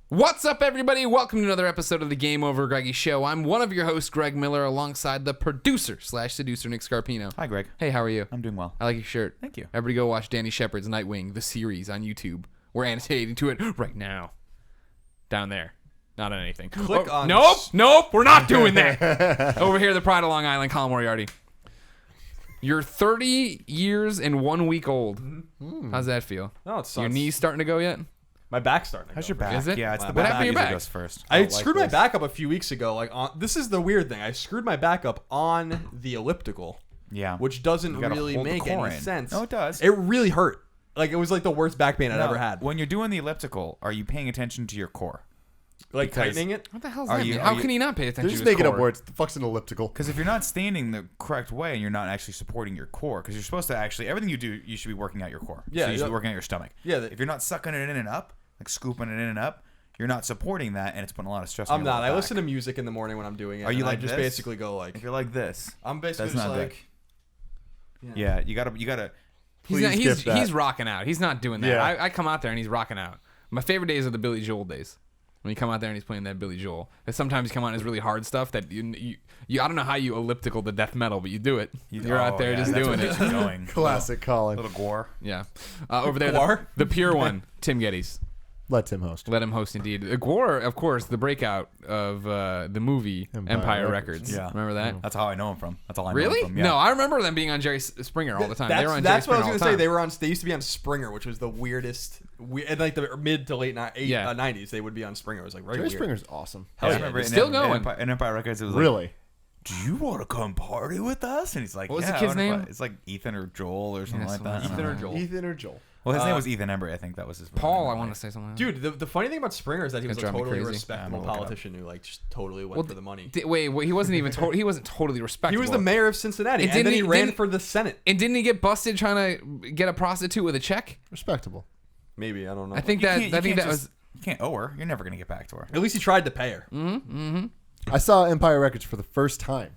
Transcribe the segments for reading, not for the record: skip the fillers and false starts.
What's up, everybody? Welcome to another episode of the GameOverGreggy Show. I'm one of your hosts, Greg Miller, alongside the producer/seducer, Nick Scarpino. Hi, Greg. Hey, how are you? I'm doing well. I like your shirt. Thank you. Everybody go watch Danny Shepard's Nightwing, the series on YouTube. We're annotating to it right now. Down there. Not on anything. Click on... Nope, we're not doing that. Over here, the pride of Long Island, Colin Moriarty. You're 30 years and 1 week old. Mm-hmm. How's that feel? Oh, it sucks. Your knees starting to go yet? My back's starting to How's go. your back? Is it? Yeah, it's the What back. happened to your back? Goes first. I screwed my back up a few weeks ago. This is the weird thing. I screwed my back up on the elliptical. Yeah. Which doesn't You gotta really hold the make core any in. sense. No, it does. It really hurt. Like, it was like the worst back pain I'd ever had. When you're doing the elliptical, are you paying attention to your core? Like, because- tightening it? What the hell's Are that you- mean? are How you- can he not pay attention They're to just his making up core? words. The fuck's an elliptical? Because if you're not standing the correct way and you're not actually supporting your core, because you're supposed to actually, everything you do, you should be working out your core. Yeah, So you should yeah. be working out your stomach. Yeah, If you're not sucking it in and up, like scooping it in and up, you're not supporting that, and it's putting a lot of stress on I'm your not. lower I back. listen to music in the morning when I'm doing it. Are you and like I just this? basically go like... If you're like this, I'm basically that's just not like... yeah, you gotta. He's rocking out. He's not doing that. Yeah. I come out there and he's rocking out. My favorite days are the Billy Joel days. When you come out there and he's playing that Billy Joel. And sometimes you come out and it's really hard stuff that you I don't know how you elliptical the death metal, but you do it. You're out there just that's doing what it. gets you going. Classic Colin. Little gore. Yeah. Over there, Gwar? the pure one, Tim Gettys. Let Tim host. Let him host indeed. Gwar, of course, the breakout of the movie Empire Records. Yeah. Remember that? That's how I know him from. That's all I know Really? him from. Yeah. No, I remember them being on Jerry Springer all the time. They were on That's Jerry what I Springer was all going the to say. time. They used to be on Springer, which was the weirdest... In like the mid to late 90s, they would be on Springer. It was like very Jerry weird. Springer's awesome. Hell yeah. I remember It's still in going. In Empire Records, it was Really? like, do you want to come party with us? And he's like, What was yeah, the kid's I wanna name? play." It's like Ethan or Joel or something Yeah, like that. something I like don't that. know. Ethan or Joel? Ethan or Joel? Well, his name was Ethan Embry. I think that was his. Paul, I want to say something. Dude, the funny thing about Springer is that he was a That'd drive me totally crazy. respectable I'm gonna look it up. politician who like just totally went for the money. Wait, he wasn't even he wasn't totally He respectable. was the mayor of Cincinnati, And and then he ran didn't- for the Senate. And didn't he get busted trying to get a prostitute with a check? Respectable. Maybe, I don't know. I think You that can't- I you think can't that just- was. You can't owe her. You're never gonna get back to her. At least he tried to pay her. I saw Empire Records for the first time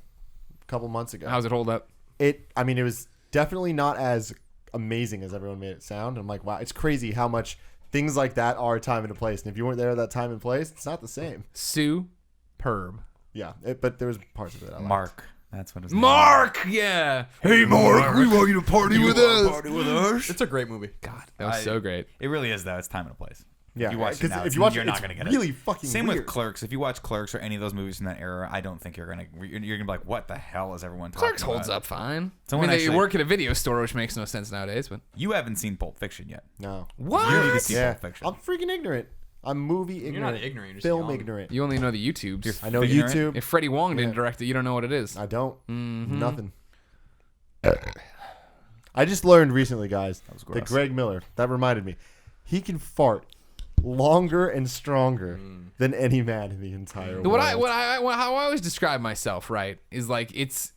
a couple months ago. How's it hold up? It was definitely not as amazing as everyone made it sound. I'm like, wow, it's crazy how much things like that are time and a place. And if you weren't there at that time and place, it's not the same. Superb. Yeah, but there was parts of it I liked. Mark. That's what his Mark, yeah. Hey, Mark, we want you to party with us. Party with us. It's a great movie. God, that was so great. It really is though. It's time and a place. Yeah, If you watch it because now, if you watch you're it, not it's gonna get really it. fucking Same weird. with Clerks. If you watch Clerks or any of those movies from that era, I don't think you're gonna be like, what the hell is everyone talking Clerks about? holds up fine. Someone they actually- work at a video store, which makes no sense nowadays. But You haven't seen Pulp Fiction yet. No. what? You need to see Yeah, Pulp Fiction. I'm freaking ignorant. I'm movie ignorant. You're not ignorant, you're just film young. ignorant. You only know the YouTubes. I know ignorant. YouTube. If Freddie Wong didn't direct it, you don't know what it is. I don't. Mm-hmm. Nothing. I just learned recently, guys, was that gross. Greg Miller, that reminded me, he can fart longer and stronger than any man in the entire world. How I always describe myself, right, is like it's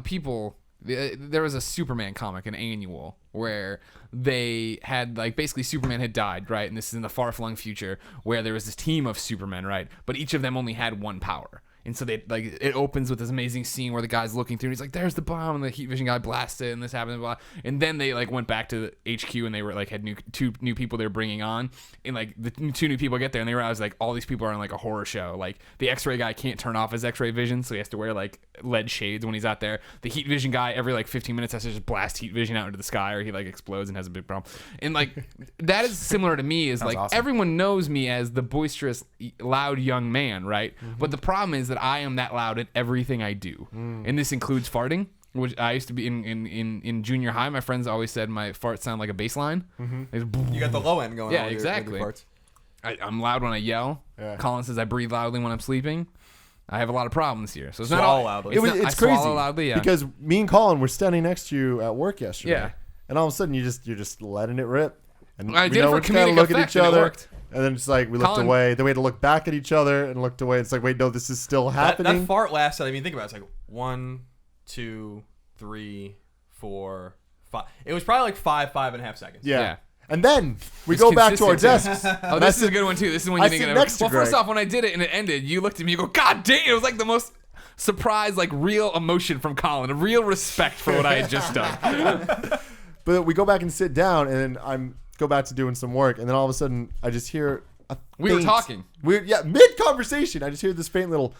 people. There was a Superman comic, an annual, where they had like basically Superman had died, right, and this is in the far-flung future where there was this team of Supermen, right, but each of them only had one power. And so they like it opens with this amazing scene where the guy's looking through and he's like, there's the bomb, and the heat vision guy blasts it and this happened, blah. And then they like went back to the HQ and they were like had two new people they were bringing on, and like the two new people get there and they realize like all these people are in like a horror show. Like the X-ray guy can't turn off his X-ray vision, so he has to wear like lead shades when he's out there. The heat vision guy every like 15 minutes has to just blast heat vision out into the sky or he like explodes and has a big problem. And like that is similar to me is Sounds like awesome. everyone knows me as the boisterous, loud young man, right? But the problem is that I am that loud at everything I do, and this includes farting. Which I used to be in junior high. My friends always said my farts sound like a bass line. You got the low end going Yeah, on. with exactly. Your farts. I'm loud when I yell. Yeah. Colin says I breathe loudly when I'm sleeping. I have a lot of problems here, so it's Swallow not all loudly. It's It's I crazy swallow loudly, yeah. because me and Colin were standing next to you at work yesterday. Yeah. And all of a sudden you're just letting it rip. And I we did it know for we kinda comedic look at effect, each and it other. worked. And then it's like we looked Colin- away. Then we had to look back at each other and looked away. It's like, wait, no, this is still happening. That fart lasted. I mean, think about it. It's like 1, 2, 3, 4, 5. It was probably like 5.5 seconds. Yeah. And then we It's go back to our consistent, desks. Oh, this is a good one too. This is when I you didn't sit get next to Well, first Greg. off, when I did it and it ended, you looked at me, you go, God dang! It was like the most surprise, like real emotion from Colin, a real respect for what I had just done. But we go back and sit down, and then go back to doing some work, and then all of a sudden I just hear We were talking. Mid conversation, I just hear this faint little,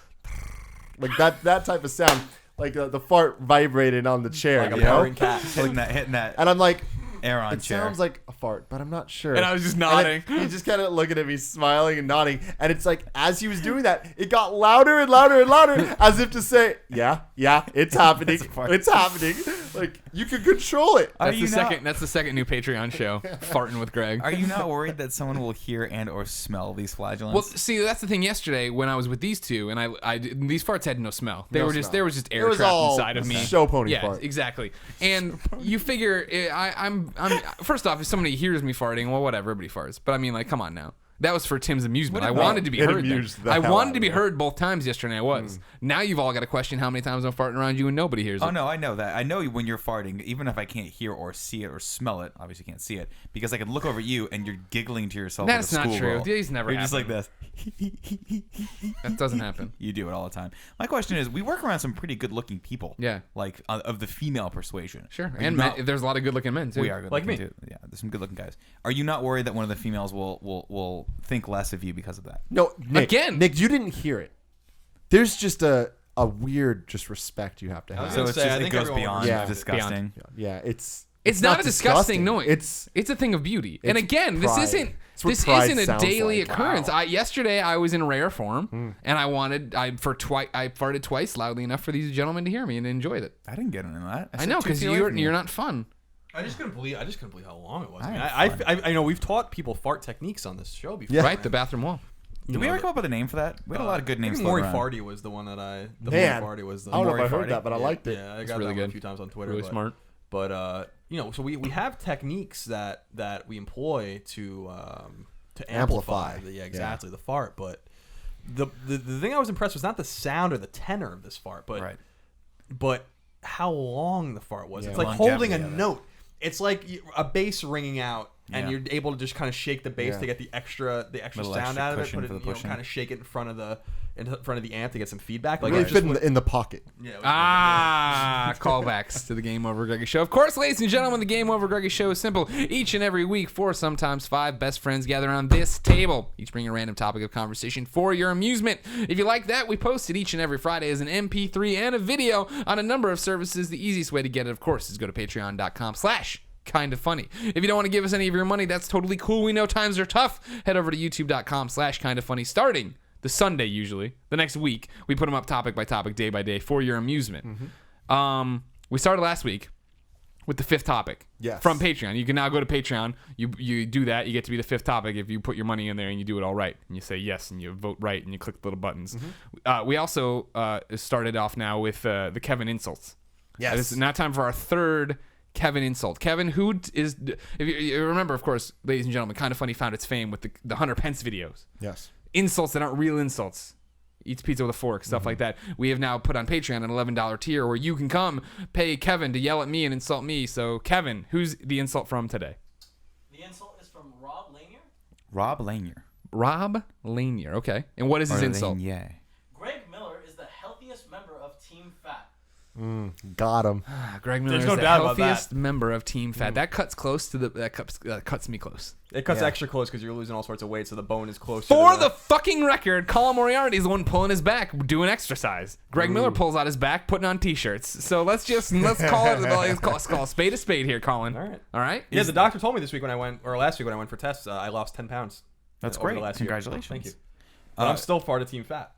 like that type of sound, like the fart vibrating on the chair, Like a you know? purring cat. hitting that And I'm like, air on it chair. sounds like a fart, but I'm not sure. And I was just And nodding. then he's just kind of looking at me, smiling and nodding. And it's like, as he was doing that, it got louder and louder and louder, as if to say, yeah, it's happening. It's a fart. It's happening. Like, you can control it. Are That's you the not- second. That's the second new Patreon show, farting with Greg. Are you not worried that someone will hear and or smell these flagellants? Well, see, that's the thing. Yesterday, when I was with these two, and these farts had no smell. They No were just smell. there was just It air was trapped all inside of me. show pony Yeah, fart. exactly. And you figure, I'm first off, if somebody hears me farting, well, whatever, everybody farts. But I mean, like, come on now. That was for Tim's amusement. I wanted to be It heard. there. amused the I hell wanted out to of be me. heard both times yesterday. I was. Now you've all got to question how many times I'm farting around you and nobody hears it. Oh no, I know that. I know when you're farting, even if I can't hear or see it or smell it. Obviously, can't see it because I can look over at you and you're giggling to yourself. That's like a not true. schoolgirl. These never You're just like happen. this. That doesn't happen. You do it all the time. My question is, we work around some pretty good-looking people. Yeah. Like of the female persuasion. Sure. Are you And not- men, there's a lot of good-looking men too. we are good Like looking me. too. Yeah, there's some good-looking guys. Are you not worried that one of the females will think less of you because of that? No, Nick, Again. Nick, you didn't hear it. There's just a weird just respect you have to have. So it's say, I just, it think goes everyone beyond would- Yeah. disgusting. Yeah, it's not a disgusting noise. It's It's a thing of beauty. And It's again, pride. It's what this pride isn't a sounds daily like. occurrence. Wow. Yesterday I was in rare form and I farted twice loudly enough for these gentlemen to hear me and enjoyed it. I didn't get into that. I said know, two because feet away from you. you're not fun. I just couldn't believe how long it was. I, mean, had I know we've taught people fart techniques on this show before. Yeah. Right? The bathroom wall. Did we ever come up with a name for that? We had a lot of good names. Maybe Mori floating around. Farty was the one that I. The Man, Mori Farty was the. I don't know if I Maury heard Farty. that, but I liked it. Yeah, I got really that one a good. few times on Twitter. Really but, smart. But so we have techniques that we employ to Amplify. amplify. The fart. But the thing I was impressed with was not the sound or the tenor of this fart, but how long the fart was. Yeah. It's like Longevity holding a of it. note. It's like a bass ringing out, and Yeah. you're able to just kind of shake the bass Yeah. to get the extra Little sound extra out of it. cushion Put for it, the pushing. kind of shake it in front of the amp to get some feedback. Like really it fit just in the pocket. yeah, it was- Callbacks to the Game Over Greggy Show. Of course, ladies and gentlemen, the Game Over Greggy Show is simple. Each and every week, 4, sometimes 5 best friends gather around this table. Each bring a random topic of conversation for your amusement. If you like that, we post it each and every Friday as an MP3 and a video on a number of services. The easiest way to get it, of course, is go to patreon.com/kindafunny. If you don't want to give us any of your money, that's totally cool. We know times are tough. Head over to youtube.com/kindafunny. Starting the Sunday, usually the next week, we put them up topic by topic, day by day, for your amusement. We started last week with the 5th topic. Yes. From Patreon. You can now go to Patreon. You do that. You get to be the 5th topic if you put your money in there and you do it all right. And you say yes and you vote right and you click the little buttons. We also started off now with the Kevin insults. Yes. This is now time for our 3rd Kevin insult. Kevin, who is, if you remember, of course, ladies and gentlemen, Kinda Funny found its fame with the Hunter Pence videos. Yes. Insults that aren't real insults. Eats pizza with a fork, stuff like that. We have now put on Patreon an $11 tier where you can come pay Kevin to yell at me and insult me. So, Kevin, who's the insult from today? The insult is from Rob Lanier. Rob Lanier. Rob Lanier. Okay. And what is his insult? Yeah. Greg Miller is the healthiest member of Team Fat. Got him. Greg Miller There's is no the doubt about healthiest member of Team Fat. That cuts close to that cuts me close. It cuts Yeah. extra close because you're losing all sorts of weight, so the bone is closer. For to the fucking record, Colin Moriarty is the one pulling his back, doing exercise. Greg Miller pulls out his back, putting on t-shirts. So let's call a spade a spade here, Colin. All right. Yeah, the doctor told me this week when I went, or last week when I went for tests, I lost 10 pounds. That's over the great. last year. Congratulations. Thank you. But I'm still part of Team Fat.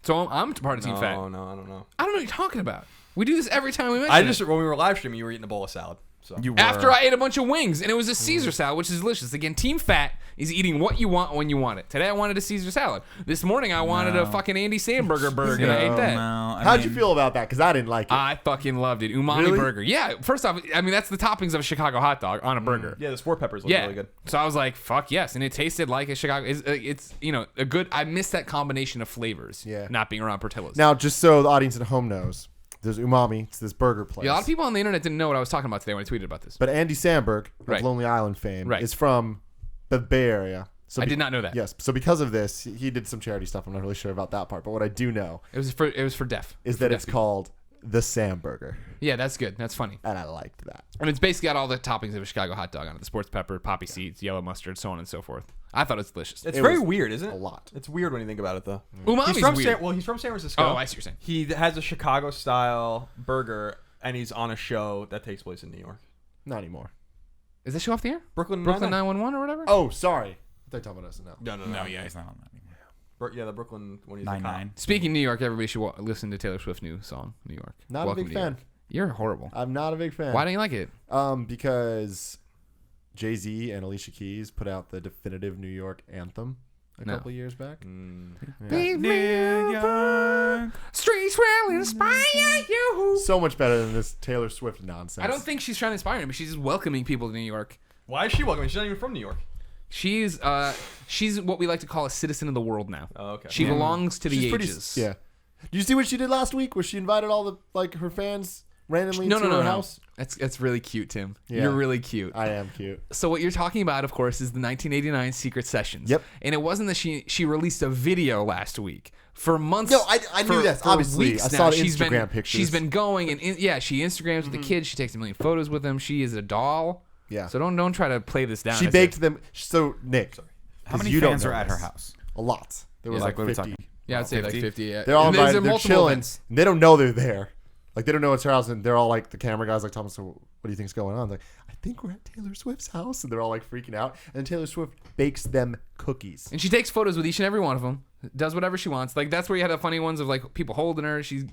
So I'm part of Team Fat. No, I don't know. I don't know what you're talking about. We do this every time we mention I it. just when we were live streaming, you were eating a bowl of salad. So You were. After I ate a bunch of wings, and it was a Caesar salad, which is delicious. Again, Team Fat is eating what you want when you want it. Today I wanted a Caesar salad. This morning I wanted a fucking Andy Samberger burger, and I ate that. How'd you feel about that? Because I didn't like it. I fucking loved it. Umami Really? burger. Yeah, first off, I mean, that's the toppings of a Chicago hot dog on a burger. yeah, the sport peppers look Yeah. really good. So I was like, fuck yes. And it tasted like a Chicago. It's a good, I miss that combination of flavors. Yeah. Not being around Portillo's. Now, just so the audience at home knows, there's Umami. It's this burger place. Yeah, a lot of people on the internet didn't know what I was talking about today when I tweeted about this. But Andy Samberg of Right. Lonely Island fame Right. is from the Bay Area. So I did not know that. Yes. So because of this, he did some charity stuff. I'm not really sure about that part. But what I do know It was for deaf. is For that deaf it's people. called the Sam Burger, Yeah, that's good. That's funny. and I liked that. And it's basically got all the toppings of a Chicago hot dog on it: the sports pepper, poppy seeds, yellow mustard, so on and so forth. I thought it's delicious. It's It very was weird, isn't it? a lot. It's weird when you think about it, though. Umami's He's from weird. he's from San Francisco. Oh, I see what you're saying. He has a Chicago-style burger, and he's on a show that takes place in New York. Not anymore. Is this show off the air? Brooklyn Brooklyn Nine-Nine. 911 or whatever? Oh, sorry. They're talking about us now. No, yeah, he's not on that anymore. Yeah, the Brooklyn when he's 9-9. Speaking of New York, everybody should listen to Taylor Swift's new song, New York. Not Welcome a big to New fan. York. You're horrible. I'm not a big fan. Why don't you like it? Because Jay-Z and Alicia Keys put out the definitive New York anthem a couple years back. New York, streets will inspire you. So much better than this Taylor Swift nonsense. I don't think she's trying to inspire him, but she's just welcoming people to New York. Why is she welcoming? She's not even from New York. She's what we like to call a citizen of the world now. Oh, okay. She belongs to the She's pretty. ages. Yeah. Did you see what she did last week? Where she invited all the her fans randomly to her house? That's really cute, Tim. Yeah. You're really cute. I am cute. So what you're talking about, of course, is the 1989 Secret Sessions. Yep. And it wasn't that she released a video last week. For months. No, I knew this. For Obviously, weeks I now, saw the she's Instagram been, pictures. She's been going and she Instagrams with the kids. She takes a million photos with them. She is a doll. Yeah. So don't try to play this down. She as baked them. So Nick, How many you don't fans know are at this. her house? A lot. There was Yeah, like what are we 50. talking? Yeah, I'd say 50? like 50. Yeah. They're all And there's invited. They're multiple chilling. events. And they don't know they're there. Like they don't know it's her house, and they're all like the camera guys like Thomas. So what do you think's going on? Like I think we're at Taylor Swift's house, and they're all like freaking out. And Taylor Swift bakes them cookies. And she takes photos with each and every one of them. Does whatever she wants. Like that's where you had the funny ones of like people holding her. She's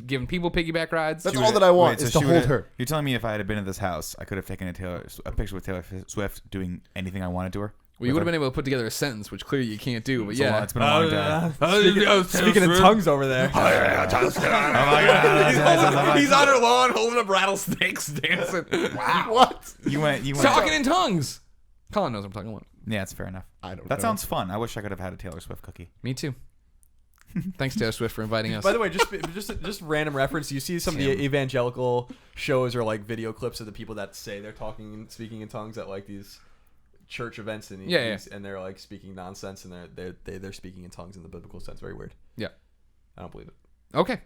giving people piggyback rides. That's She all would've- that I want wait, is so to she hold would've- her. You're telling me if I had been at this house, I could have taken a picture with Taylor Swift doing anything I wanted to her? Well, you would have been able to put together a sentence, which clearly you can't do. But yeah, It's been a long day. Speaking in tongues over there. he's on her lawn holding up rattlesnakes, dancing. Wow. What? You went. Talking in tongues. Colin knows what I'm talking about. Yeah, it's fair enough. I don't That know. sounds fun. I wish I could have had a Taylor Swift cookie. Me too. Thanks, Taylor Swift, for inviting us. By the way, just random reference. You see some of the evangelical shows or like video clips of the people that say they're speaking in tongues at like these church events and and they're like speaking nonsense and they're speaking in tongues in the biblical sense. Very weird. Yeah. I don't believe it. Okay.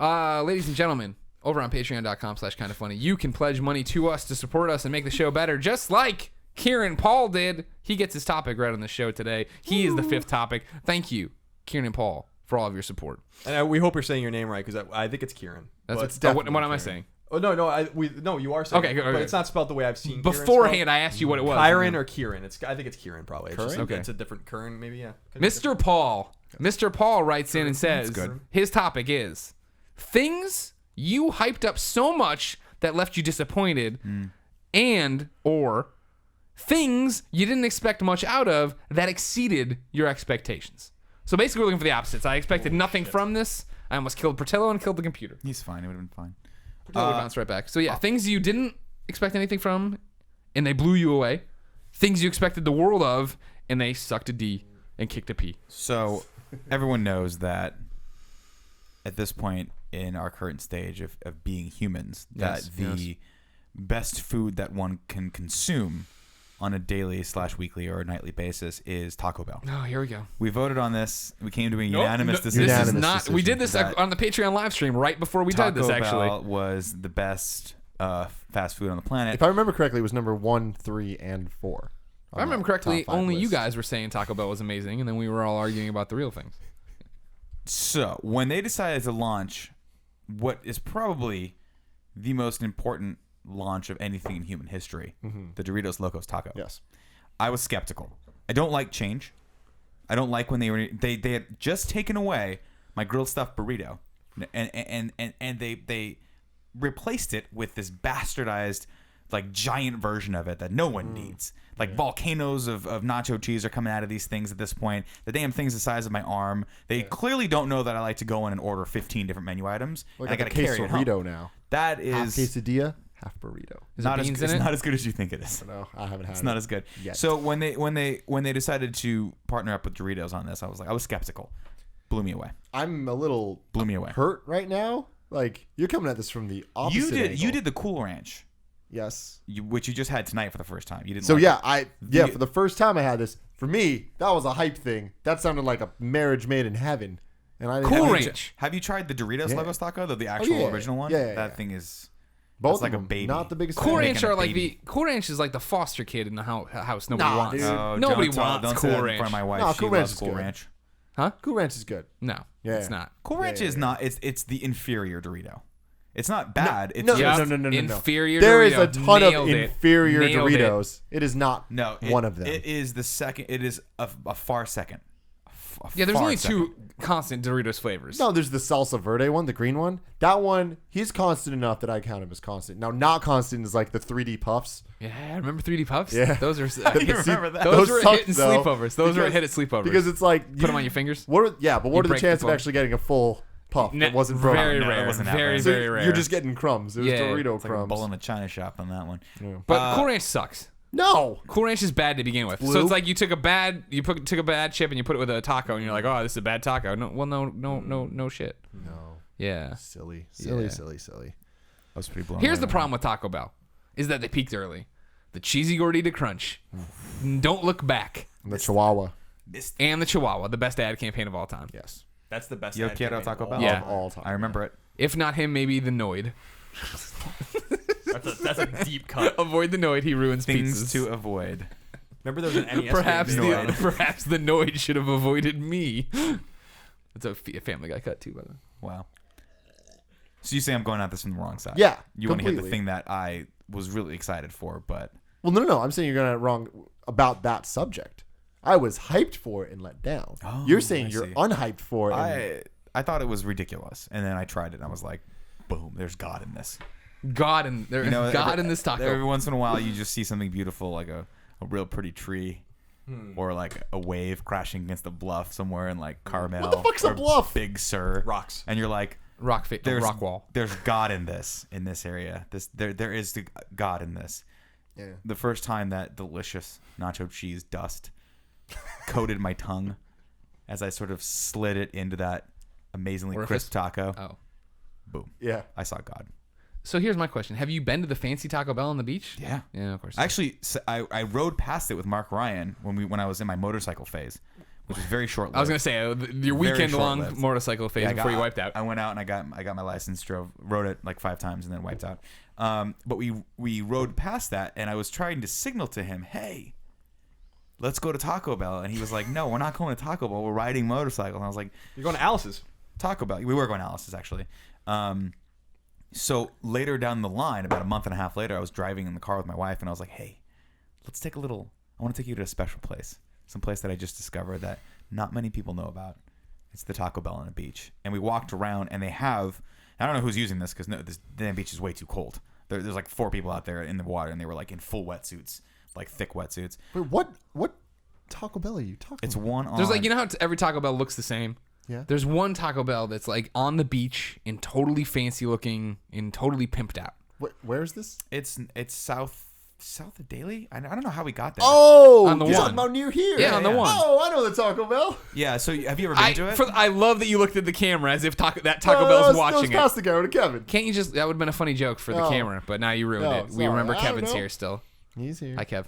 Ladies and gentlemen, over on patreon.com/kindafunny, you can pledge money to us to support us and make the show better, just like Kieran Paul did. He gets his topic right on the show today. He is the fifth topic. Thank you, Kieran and Paul, for all of your support. And we hope you're saying your name right because I think it's Kieran. That's But- what am I saying? Oh no, you are saying. Okay, it, okay. but it's not spelled the way I've seen. Kieran Beforehand, spelled. I asked you what it was. Kyron or Kieran. I think it's Kieran probably. It's, just, Curran? Okay. It's a different Curran maybe. Yeah. Could be Mr. Paul. Mr. Paul writes in and says good. his topic is things you hyped up so much that left you disappointed and or things you didn't expect much out of that exceeded your expectations. So basically we're looking for the opposites. I expected nothing from this. I almost killed Portillo and killed the computer. He's fine. It would have been fine. Portillo would bounce right back. So yeah, things you didn't expect anything from and they blew you away. Things you expected the world of and they sucked a D and kicked a P. So everyone knows that at this point in our current stage of being humans, that Yes, the best food that one can consume on a daily / weekly or nightly basis is Taco Bell. Oh, here we go. We voted on this. We came to a unanimous This decision. is Unanimous not. decision. We did this That on the Patreon live stream right before we did this. Taco Actually, Bell was the best fast food on the planet. If I remember correctly, it was number 1, 3, and 4. if I remember correctly, top 5 only you list. guys were saying Taco Bell was amazing, and then we were all arguing about the real things. So when they decided to launch what is probably the most important launch of anything in human history, the Doritos Locos Taco. Yes. I was skeptical. I don't like change. I don't like when they had just taken away my grilled stuffed burrito, and they replaced it with this bastardized like giant version of it that no one needs. Like volcanoes of nacho cheese are coming out of these things at this point. The damn thing's the size of my arm. They clearly don't know that I like to go in and order 15 different menu items. Like and I a got to carry it home. quesarito now. That Half is quesadilla, half burrito. Is not there as beans it's in it? not as good as you think it is. No, I haven't had It's it. not as good. Yet. So when they decided to partner up with Doritos on this, I was skeptical. Blew me away. I'm a little Blew me away. hurt right now. Like you're coming at this from the opposite You angle. did the Cool Ranch, Yes. which you just had tonight for the first time. You didn't. So like yeah, it. for the first time I had this. For me, that was a hype thing. That sounded like a marriage made in heaven. And I Cool have- Ranch. Have you tried the Doritos Yeah. Logos taco, the actual yeah. original one? Yeah. That thing is both like of a them, baby. not the biggest. Cool fan. Ranch Making a are like baby. Cool Ranch is like the foster kid in the house nobody Nah, wants. dude. Nobody don't wants say Cool that in Ranch. front of my wife. No, She Cool Ranch loves is Cool good. Ranch. Cool Ranch is good. No, Yeah. it's not. Cool Ranch is not. It's the inferior Dorito. It's not bad. It's No, just, no. Inferior There Dorito. is a ton of Nailed it. inferior Nailed it. Doritos. It is not No, one of them. It is the second. It is a far second. Yeah, there's far only second. two constant Doritos flavors. No, there's the salsa verde one, the green one. That one, he's constant enough that I count him as constant. Now, not constant is like the 3D puffs. Yeah, remember 3D Puffs? Yeah. Those are. You remember that? Those were a suck, hit in though, sleepovers. Those were a because- hit at sleepovers. Because it's like put them on your fingers. What are the break the chances of foam. actually getting a full puff that wasn't broken? Very No, it rare. wasn't that Very bad. So very rare. You're just getting crumbs. It was Yeah. Dorito It's like a crumbs. bull in a china shop on that one. But Cool Ranch sucks. No. Cool Ranch is bad to begin with. So Blue? it's like you took a bad chip and you put it with a taco and you're like, oh, this is a bad taco. No, well, no shit. No. Yeah. Silly. Yeah. Silly. I was pretty blown Here's away the by problem with Taco Bell, is that they peaked early. The cheesy gordita crunch, don't look back, And the Chihuahua. and the Chihuahua, the best ad campaign of all time. Yes. That's the best. Yo ad quiero campaign Taco of Bell. all. Yeah. Of all time. I remember it. If not him, maybe the Noid. That's a deep cut. Avoid the Noid, he ruins Things pizzas. to avoid. Remember there was an NES Perhaps game the on it? perhaps the Noid should have avoided me. It's a Family Guy cut too, by the way. Wow. So you say I'm going at this from the wrong side? Yeah, You want to hit the completely. thing that I was really excited for, but Well, no. I'm saying you're going wrong about that subject. I was hyped for it and let down. Oh, You're saying I you're see. unhyped for it. And, I thought it was ridiculous, and then I tried it, and I was like, boom, there's God in this. God in there, You know, God in this taco. Every once in a while, you just see something beautiful, like a real pretty tree, or like a wave crashing against a bluff somewhere in like Carmel. What the fuck's a or bluff? Big Sur. Rocks. And you're like, There's rock wall. There's God in this area. There is the God in this. Yeah. The first time that delicious nacho cheese dust coated my tongue as I sort of slid it into that amazingly Orifice? crisp taco. Oh. Boom. Yeah. I saw God. So here's my question: have you been to the fancy Taco Bell on the beach? Yeah. Yeah, of course. Actually, I rode past it with Mark Ryan when I was in my motorcycle phase, which was very short. I was gonna say your weekend-long short-lived. motorcycle phase before you wiped out. I went out and I got my license, rode it like 5 times, and then wiped out. But we rode past that, and I was trying to signal to him, "Hey, let's go to Taco Bell," and he was like, "No, we're not going to Taco Bell. We're riding motorcycle." And I was like, You're going to Alice's. "Taco Bell." We were going to Alice's actually. So later down the line, about a month and a half later, I was driving in the car with my wife, and I was like, "Hey, let's take a little. I want to take you to a special place, some place that I just discovered that not many people know about. It's the Taco Bell on a beach." And we walked around, and they have. I don't know who's using this because this damn beach is way too cold. There's like 4 people out there in the water, and they were like in full wetsuits, like thick wetsuits. Wait, what Taco Bell are you talking It's about? one on. There's like, you know how every Taco Bell looks the same? Yeah. There's one Taco Bell that's like on the beach and totally fancy looking and totally pimped out. Where is this? It's south of Daly. I don't know how we got there. Oh, On the you're one. talking about near here. Yeah, on the one. Oh, I know the Taco Bell. Yeah. So have you ever been to it? I love that you looked at the camera as if Taco No, Bell's that was watching past it. the camera to Kevin. Can't you just? That would have been a funny joke for the No. camera, but now you ruined No, it. We sorry. remember I don't Kevin's know. here still. He's here. Hi, Kev.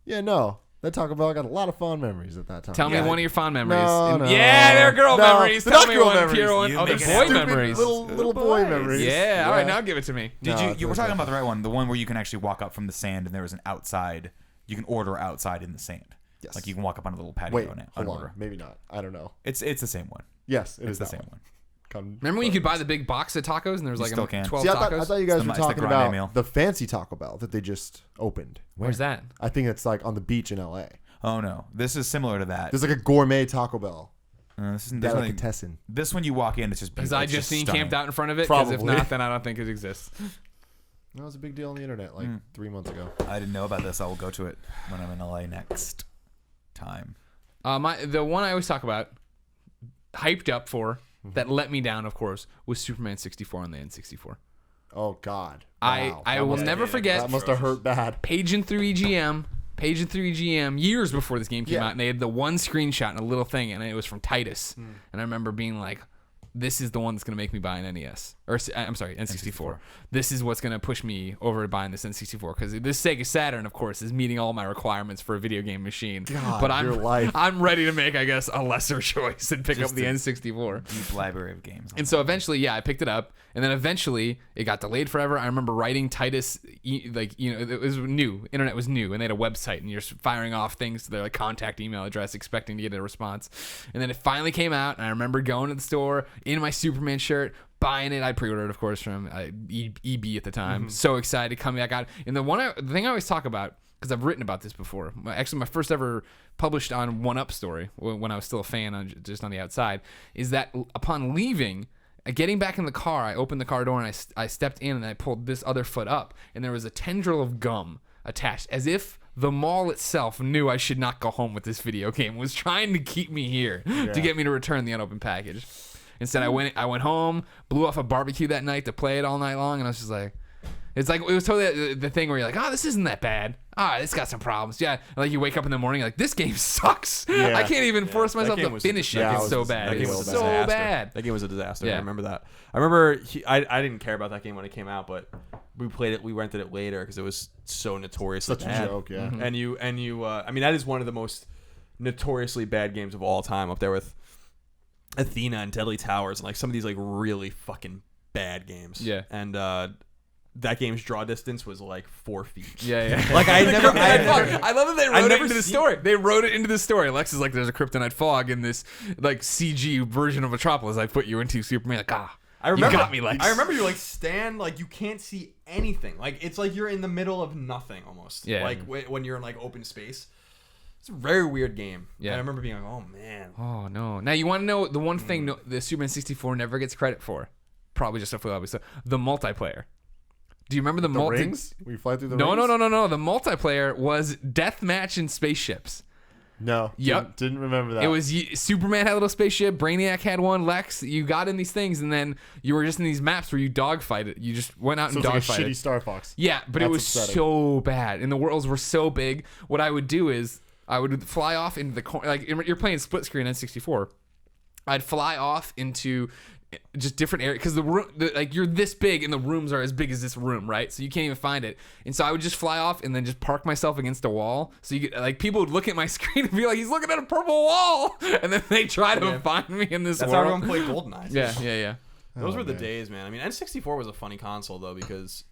Yeah, no. That Taco Bell, I got a lot of fond memories at that time. Tell me Yeah. one of your fond memories. No, no. Yeah, they're girl No, memories. they're Tell not me girl one memories. pure one. You Oh, they're make it boy Stupid memories. Little boy boys. memories. Yeah, all right, now give it to me. Did No, you were it's talking okay. about the right one, the one where you can actually walk up from the sand and there was an outside. You can order outside in the sand. Yes. Like you can walk up on a little patio Wait, and hold order. on. Maybe not. I don't know. It's the same one. Yes, it It's is the that same one. one. Remember when you could buy the big box of tacos and there was You like still can. 12 See, I tacos? thought you guys It's were the talking grande about meal. the fancy Taco Bell that they just opened. Where's that? I think it's like on the beach in LA. Oh no, this is similar to that. There's like a gourmet Taco Bell. This isn't. There's nothing- Delicatessen. This one you walk in, it's just. Because beautiful. I It's just seen stunning. camped out in front of it. Because if Probably. not, then I don't think it exists. That was a big deal on the internet like 3 months ago. I didn't know about this. I will go to it when I'm in LA next time. The one I always talk about, hyped up for, that let me down, of course, was Superman 64 on the N64. Oh God. I Wow. I That will must- never forget That must have hurt bad. paging through EGM years before this game came Yeah. out, and they had the one screenshot and a little thing, and it was from Titus. And I remember being like, this is the one that's going to make me buy an NES. I'm sorry, N64. This is what's going to push me over to buying this N64 because this Sega Saturn, of course, is meeting all my requirements for a video game machine. God, but your life. I'm ready to make, I guess, a lesser choice and pick up the N64. Deep library of games. And so eventually, yeah, I picked it up, and then eventually it got delayed forever. I remember writing Titus, it was new, internet was new, and they had a website, and you're firing off things to their contact email address, expecting to get a response. And then it finally came out, and I remember going to the store in my Superman shirt, buying it. I pre-ordered, of course, from EB at the time. So excited coming back out. And the thing I always talk about, because I've written about this before. Actually, my first ever published on 1UP story when I was still a fan, just on the outside, is that upon leaving, getting back in the car, I opened the car door and I stepped in and I pulled this other foot up, and there was a tendril of gum attached, as if the mall itself knew I should not go home with this video game, was trying to keep me here to get me to return the unopened package. Instead, I went home, blew off a barbecue that night to play it all night long, and I was just like, it was totally the thing where you're like, oh, this isn't that bad. It's got some problems. Yeah, and you wake up in the morning, like, this game sucks. I can't even force myself to finish it. It's so bad. That game was so bad. That game was a disaster. I remember that. I remember I didn't care about that game when it came out, but we played it. We rented it later because it was so notoriously Such bad. a joke, yeah. And you. I mean, that is one of the most notoriously bad games of all time, up there with Athena and Deadly Towers, and some of these really fucking bad games. Yeah. And that game's draw distance was 4 feet. Yeah. I never. I love that they wrote it into the story. They wrote it into the story. Lex is like, there's a kryptonite fog in this CG version of Metropolis I put you into. Superman I remember, you got me, Lex. I remember you stand you can't see anything. It's like you're in the middle of nothing almost. Yeah. When you're in open space. It's a very weird game. Yeah. I remember being like, oh man. Oh no. Now you want to know the one thing the Super N64 never gets credit for? Probably just a flip obvious. The multiplayer. Do you remember the rings? We fly through the No, rings? no. The multiplayer was deathmatch in spaceships. No. Yep. Didn't remember that. It was Superman had a little spaceship, Brainiac had one, Lex. You got in these things, and then you were just in these maps where you dogfight it. You just went out and it's like a dogfighted. shitty Star Fox. Yeah, but it was so bad, and the worlds were so big. What I would do is I would fly off into the corner. You're playing split screen N64. I'd fly off into just different areas because the room, you're this big and the rooms are as big as this room, right? So you can't even find it. And so I would just fly off and then just park myself against a wall. So you get, people would look at my screen and be like, "He's looking at a purple wall," and then they try to find me in this That's world. how everyone played GoldenEye. Yeah. Those were the days, man. I mean, N64 was a funny console though because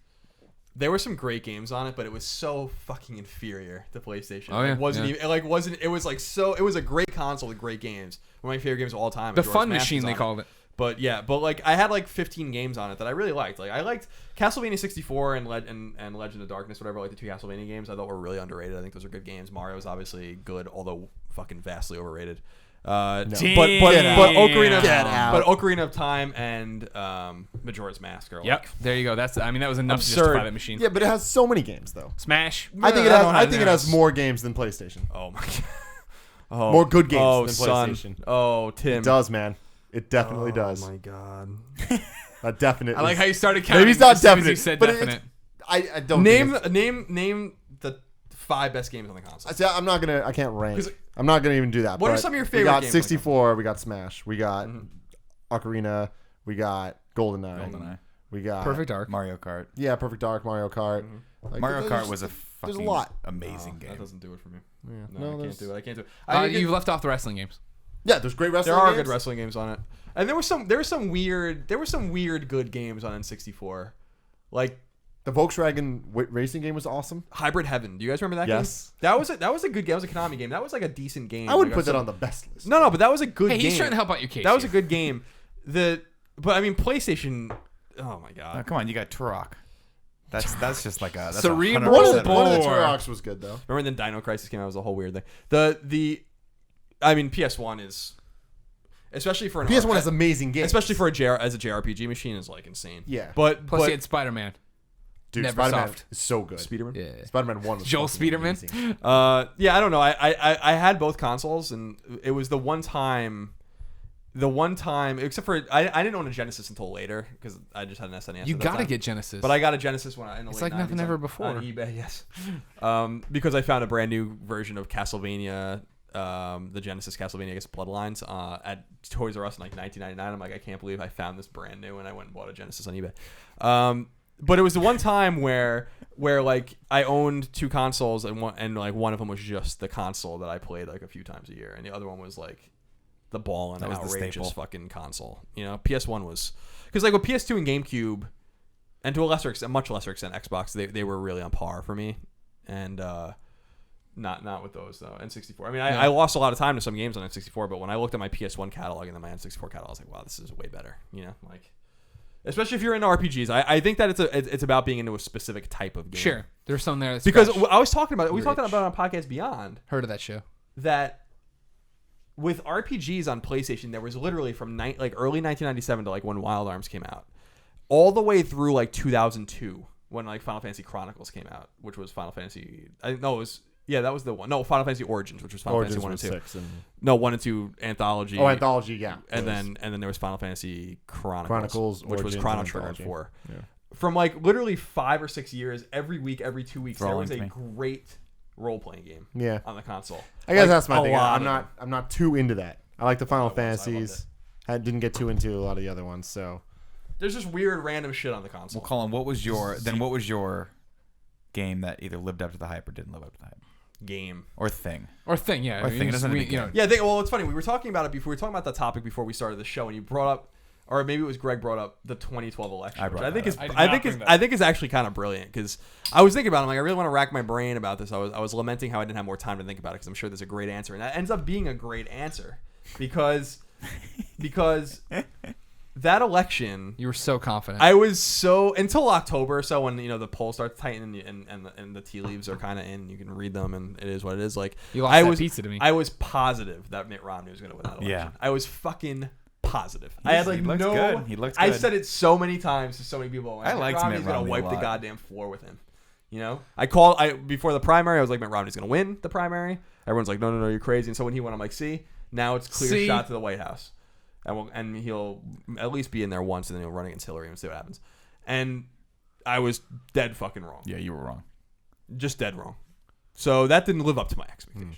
there were some great games on it, but it was so fucking inferior to PlayStation. Oh, yeah. It wasn't even it was it was a great console with great games. One of my favorite games of all time. The fun machine they called it. But yeah, I had 15 games on it that I really liked. I liked Castlevania 64 and Legend of Darkness, whatever. The two Castlevania games I thought were really underrated. I think those are good games. Mario was obviously good, although fucking vastly overrated. But Ocarina of Time and Majora's Mask are there you go. That was enough to justify that machine. Yeah, but it has so many games though. Smash. I think it has more games than PlayStation. Oh my god. More good games than PlayStation. Oh, Tim. It does, man. It definitely does. Oh my god. That definitely. I like how you started counting. Maybe it's not as soon as definite. you said but definite. I don't name the 5 best games on the console. I'm not gonna. I can't rank. I'm not gonna even do that. What are some of your favorite games? We got games 64. We got Smash. We got Ocarina. We got GoldenEye. We got Perfect Dark. Mario Kart. Yeah, Perfect Dark. Mario Kart. Mario Kart was a there's fucking a lot. amazing game. That doesn't do it for me. Yeah. No, I can't do it. You've left off the wrestling games. Yeah, there's great wrestling. There are games. good wrestling games on it, and there were some weird good games on N64, like the Volkswagen racing game was awesome. Hybrid Heaven. Do you guys remember that game? Yes. That was a good game. That was a Konami game. That was a decent game. I wouldn't put that on the best list. No, but that was a good game. Hey, he's trying to help out your case. That was a good game. But I mean, PlayStation. Oh my god. Oh, come on, you got Turok. That's just like a Cerebral. One of the Turoks was good though. Remember then Dino Crisis came out? It was a whole weird thing. I mean, PS1 is, especially for an PS1 has amazing games, especially for as a JRPG machine, is insane. Yeah, but plus you had Spider-Man. Dude, Spider-Man is so good. Spider-Man. Yeah. Spider-Man 1 was Joel Spiderman. Yeah, I don't know. I had both consoles, and it was the one time, except for I didn't own a Genesis until later because I just had an SNES. You gotta get Genesis. But I got a Genesis when in the it's late like nothing 90s ever before. on eBay. Yes, because I found a brand new version of Castlevania the Genesis Castlevania, I guess, Bloodlines at Toys R Us in like 1999. I'm like, I can't believe I found this brand new, and I went and bought a Genesis on eBay. But it was the one time where like I owned 2 consoles, and like one of them was just the console that I played like a few times a year, and the other one was like the ball and That was the outrageous staple. fucking console. You know, PS1 was because like with PS2 and GameCube, and to a lesser extent, much lesser extent, Xbox, they were really on par for me, and not with those though. N64. I mean, I lost a lot of time to some games on N64, but when I looked at my PS1 catalog and then my N64 catalog, I was like, wow, this is way better. You know, like. Especially if you're into RPGs, I think that it's about being into a specific type of game. Sure, there's some there. That's Because fresh. I was talking about it. We talked about it on Podcast Beyond. Heard of that show? That with RPGs on PlayStation, there was literally from like early 1997 to like when Wild Arms came out, all the way through like 2002 when like Final Fantasy Chronicles came out, which was Final Fantasy. That was the one. No, Final Fantasy Origins, which was Final Fantasy 1 and 2. 6 and... No, 1 and 2 Anthology. Oh, Anthology, yeah. And then there was Final Fantasy Chronicles, which was Origins, Chrono and Trigger Anthology. 4. Yeah. From like literally 5 or 6 years, every week, every 2 weeks, For all there was a into me. great role-playing game Yeah. on the console. I guess Like, that's my a thing. lot I'm of not too into that. I like the Final I loved Fantasies. I didn't get too into a lot of the other ones, so There's just weird, random shit on the console. Well, Colin, what was your game that either lived up to the hype or didn't live up to the hype? Game. Or thing. Or thing, yeah. Or thing. It doesn't have to be game. Yeah, well, it's funny. We were talking about it before. We were talking about that topic before we started the show, and you brought up, or maybe it was Greg brought up the 2012 election. I brought which I think that is, up. I think is actually kind of brilliant because I was thinking about it. I'm like, I really want to rack my brain about this. I was lamenting how I didn't have more time to think about it because I'm sure there's a great answer, and that ends up being a great answer because that election. You were so confident. I was so until October or so when the poll starts tightening and the tea leaves are kind of in. You can read them and it is what it is. Like You lost that pizza to me. I was positive that Mitt Romney was going to win that election. Yeah. I was fucking positive. I had like he looked no. good. He looked I good. said it so many times to so many people. Like, I liked Romney's Mitt gonna Romney a wipe the lot. goddamn floor with him. You know, before the primary. I was like, Mitt Romney's going to win the primary. Everyone's like, no, you're crazy. And so when he won, I'm like, see, now it's clear shot to the White House. And he'll at least be in there once, and then he'll run against Hillary and see what happens. And I was dead fucking wrong. Yeah, you were wrong. Just dead wrong. So that didn't live up to my expectations.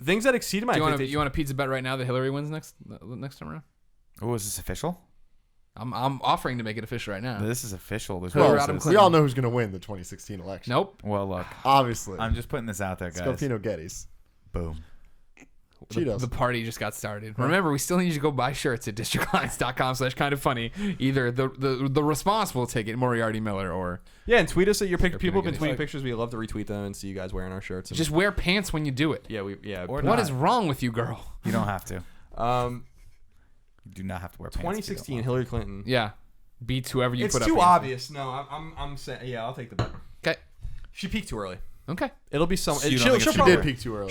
Things that exceeded my expectations. You want a pizza bet right now that Hillary wins next time around? Oh, is this official? I'm offering to make it official right now. This is official. There's Well, witnesses. Adam we Clinton. all know who's going to win the 2016 election. Nope. Well, look, Obviously. I'm just putting this out there, guys. Scarpino Gettys. Boom. Cheetos. The party just got started. Remember, we still need you to go buy shirts at districtlines.com/kindoffunny. Either the responsible ticket, Moriarty Miller, or Yeah, and tweet us at your picture. Scarpino People have been Gettys. tweeting pictures. We love to retweet them and see you guys wearing our shirts. And just wear pants when you do it. Or What is wrong with you, girl? You don't have to. Um, You do not have to wear pants. 2016 Hillary Clinton. Yeah, beats whoever you It's put up. too against. obvious. No, I'm saying I'll take the bet. Okay. She peaked too early. Okay. It'll be some. So you don't She'll, think she'll it's She probably did peak too early.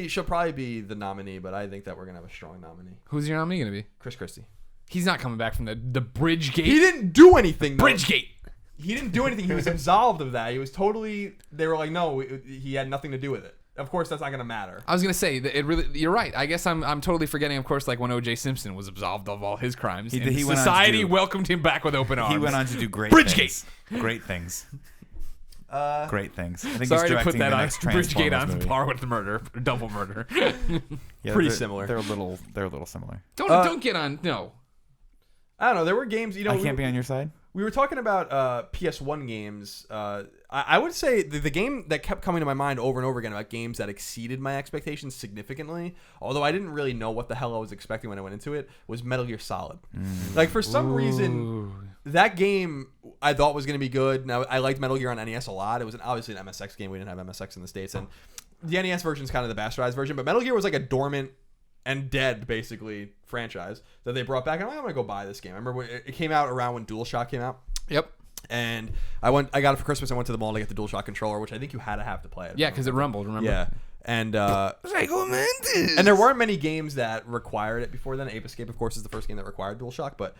She'll probably be the nominee, but I think that we're gonna have a strong nominee. Who's your nominee gonna be? Chris Christie. He's not coming back from the Bridgegate. He didn't do anything. Though. Bridgegate. He didn't do anything. He was absolved of that. He was totally. They were like, no, he had nothing to do with it. Of course, that's not gonna matter. I was gonna say that it really. You're right. I guess I'm totally forgetting. Of course, like when O.J. Simpson was absolved of all his crimes, He and went on to society do- welcomed him back with open arms. He went on to do great Bridgegate. things. Great things. Great things. I think Sorry he's to directing put that the on next Bridgegate Transformers on movie. par with the murder, double murder. Yeah, Pretty they're- similar. They're a little similar. Don't get on. No. I don't know. There were games. I can't be on your side. We were talking about PS1 games. I would say the game that kept coming to my mind over and over again about games that exceeded my expectations significantly, although I didn't really know what the hell I was expecting when I went into it, was Metal Gear Solid. Like, for some reason, that game I thought was going to be good. Now, I liked Metal Gear on NES a lot. It was obviously an MSX game. We didn't have MSX in the States. And the NES version is kind of the bastardized version. But Metal Gear was like a dormant and dead, basically, franchise that they brought back. And I'm going to go buy this game. I remember when it came out around when DualShock came out. Yep. And I got it for Christmas. I went to the mall to get the DualShock controller, which I think you had to have to play it. Yeah, because it rumbled. Remember? Yeah. And and there weren't many games that required it before then. Ape Escape, of course, is the first game that required DualShock. But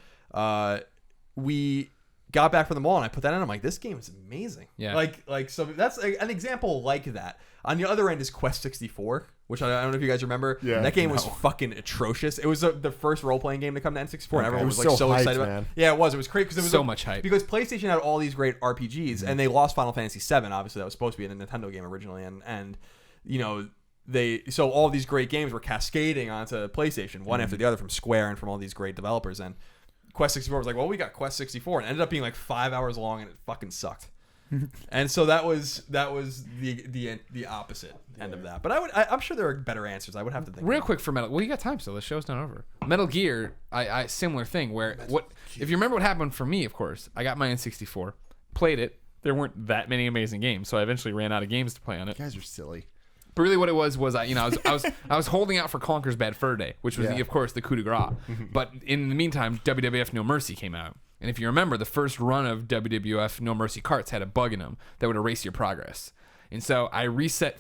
we got back from the mall and I put that in. I'm like, this game is amazing. Yeah. Like so that's an example like that. On the other end is Quest 64, which I don't know if you guys remember. Yeah. That game was fucking atrocious. It was the first role-playing game to come to N64, and everyone It was was like so hyped, excited about man. it. Yeah, it was. It was crazy because it was So much hype. because PlayStation had all these great RPGs, and they lost Final Fantasy VII. Obviously, that was supposed to be a Nintendo game originally, and so all these great games were cascading onto PlayStation, one after the other from Square and from all these great developers. And Quest 64 was like, well, we got Quest 64, and it ended up being like 5 hours long, and it fucking sucked. And so that was the opposite end of that. But I'm sure there are better answers. I would have to think. Real quick for Metal. Well, you got time still. The show's not over. Metal Gear, I similar thing where if you remember what happened for me, of course, I got my N64, played it. There weren't that many amazing games, so I eventually ran out of games to play on it. You guys are silly. But really, what it was I was holding out for Conker's Bad Fur Day, which was of course the coup de grace. But in the meantime, WWF No Mercy came out, and if you remember, the first run of WWF No Mercy carts had a bug in them that would erase your progress. And so I reset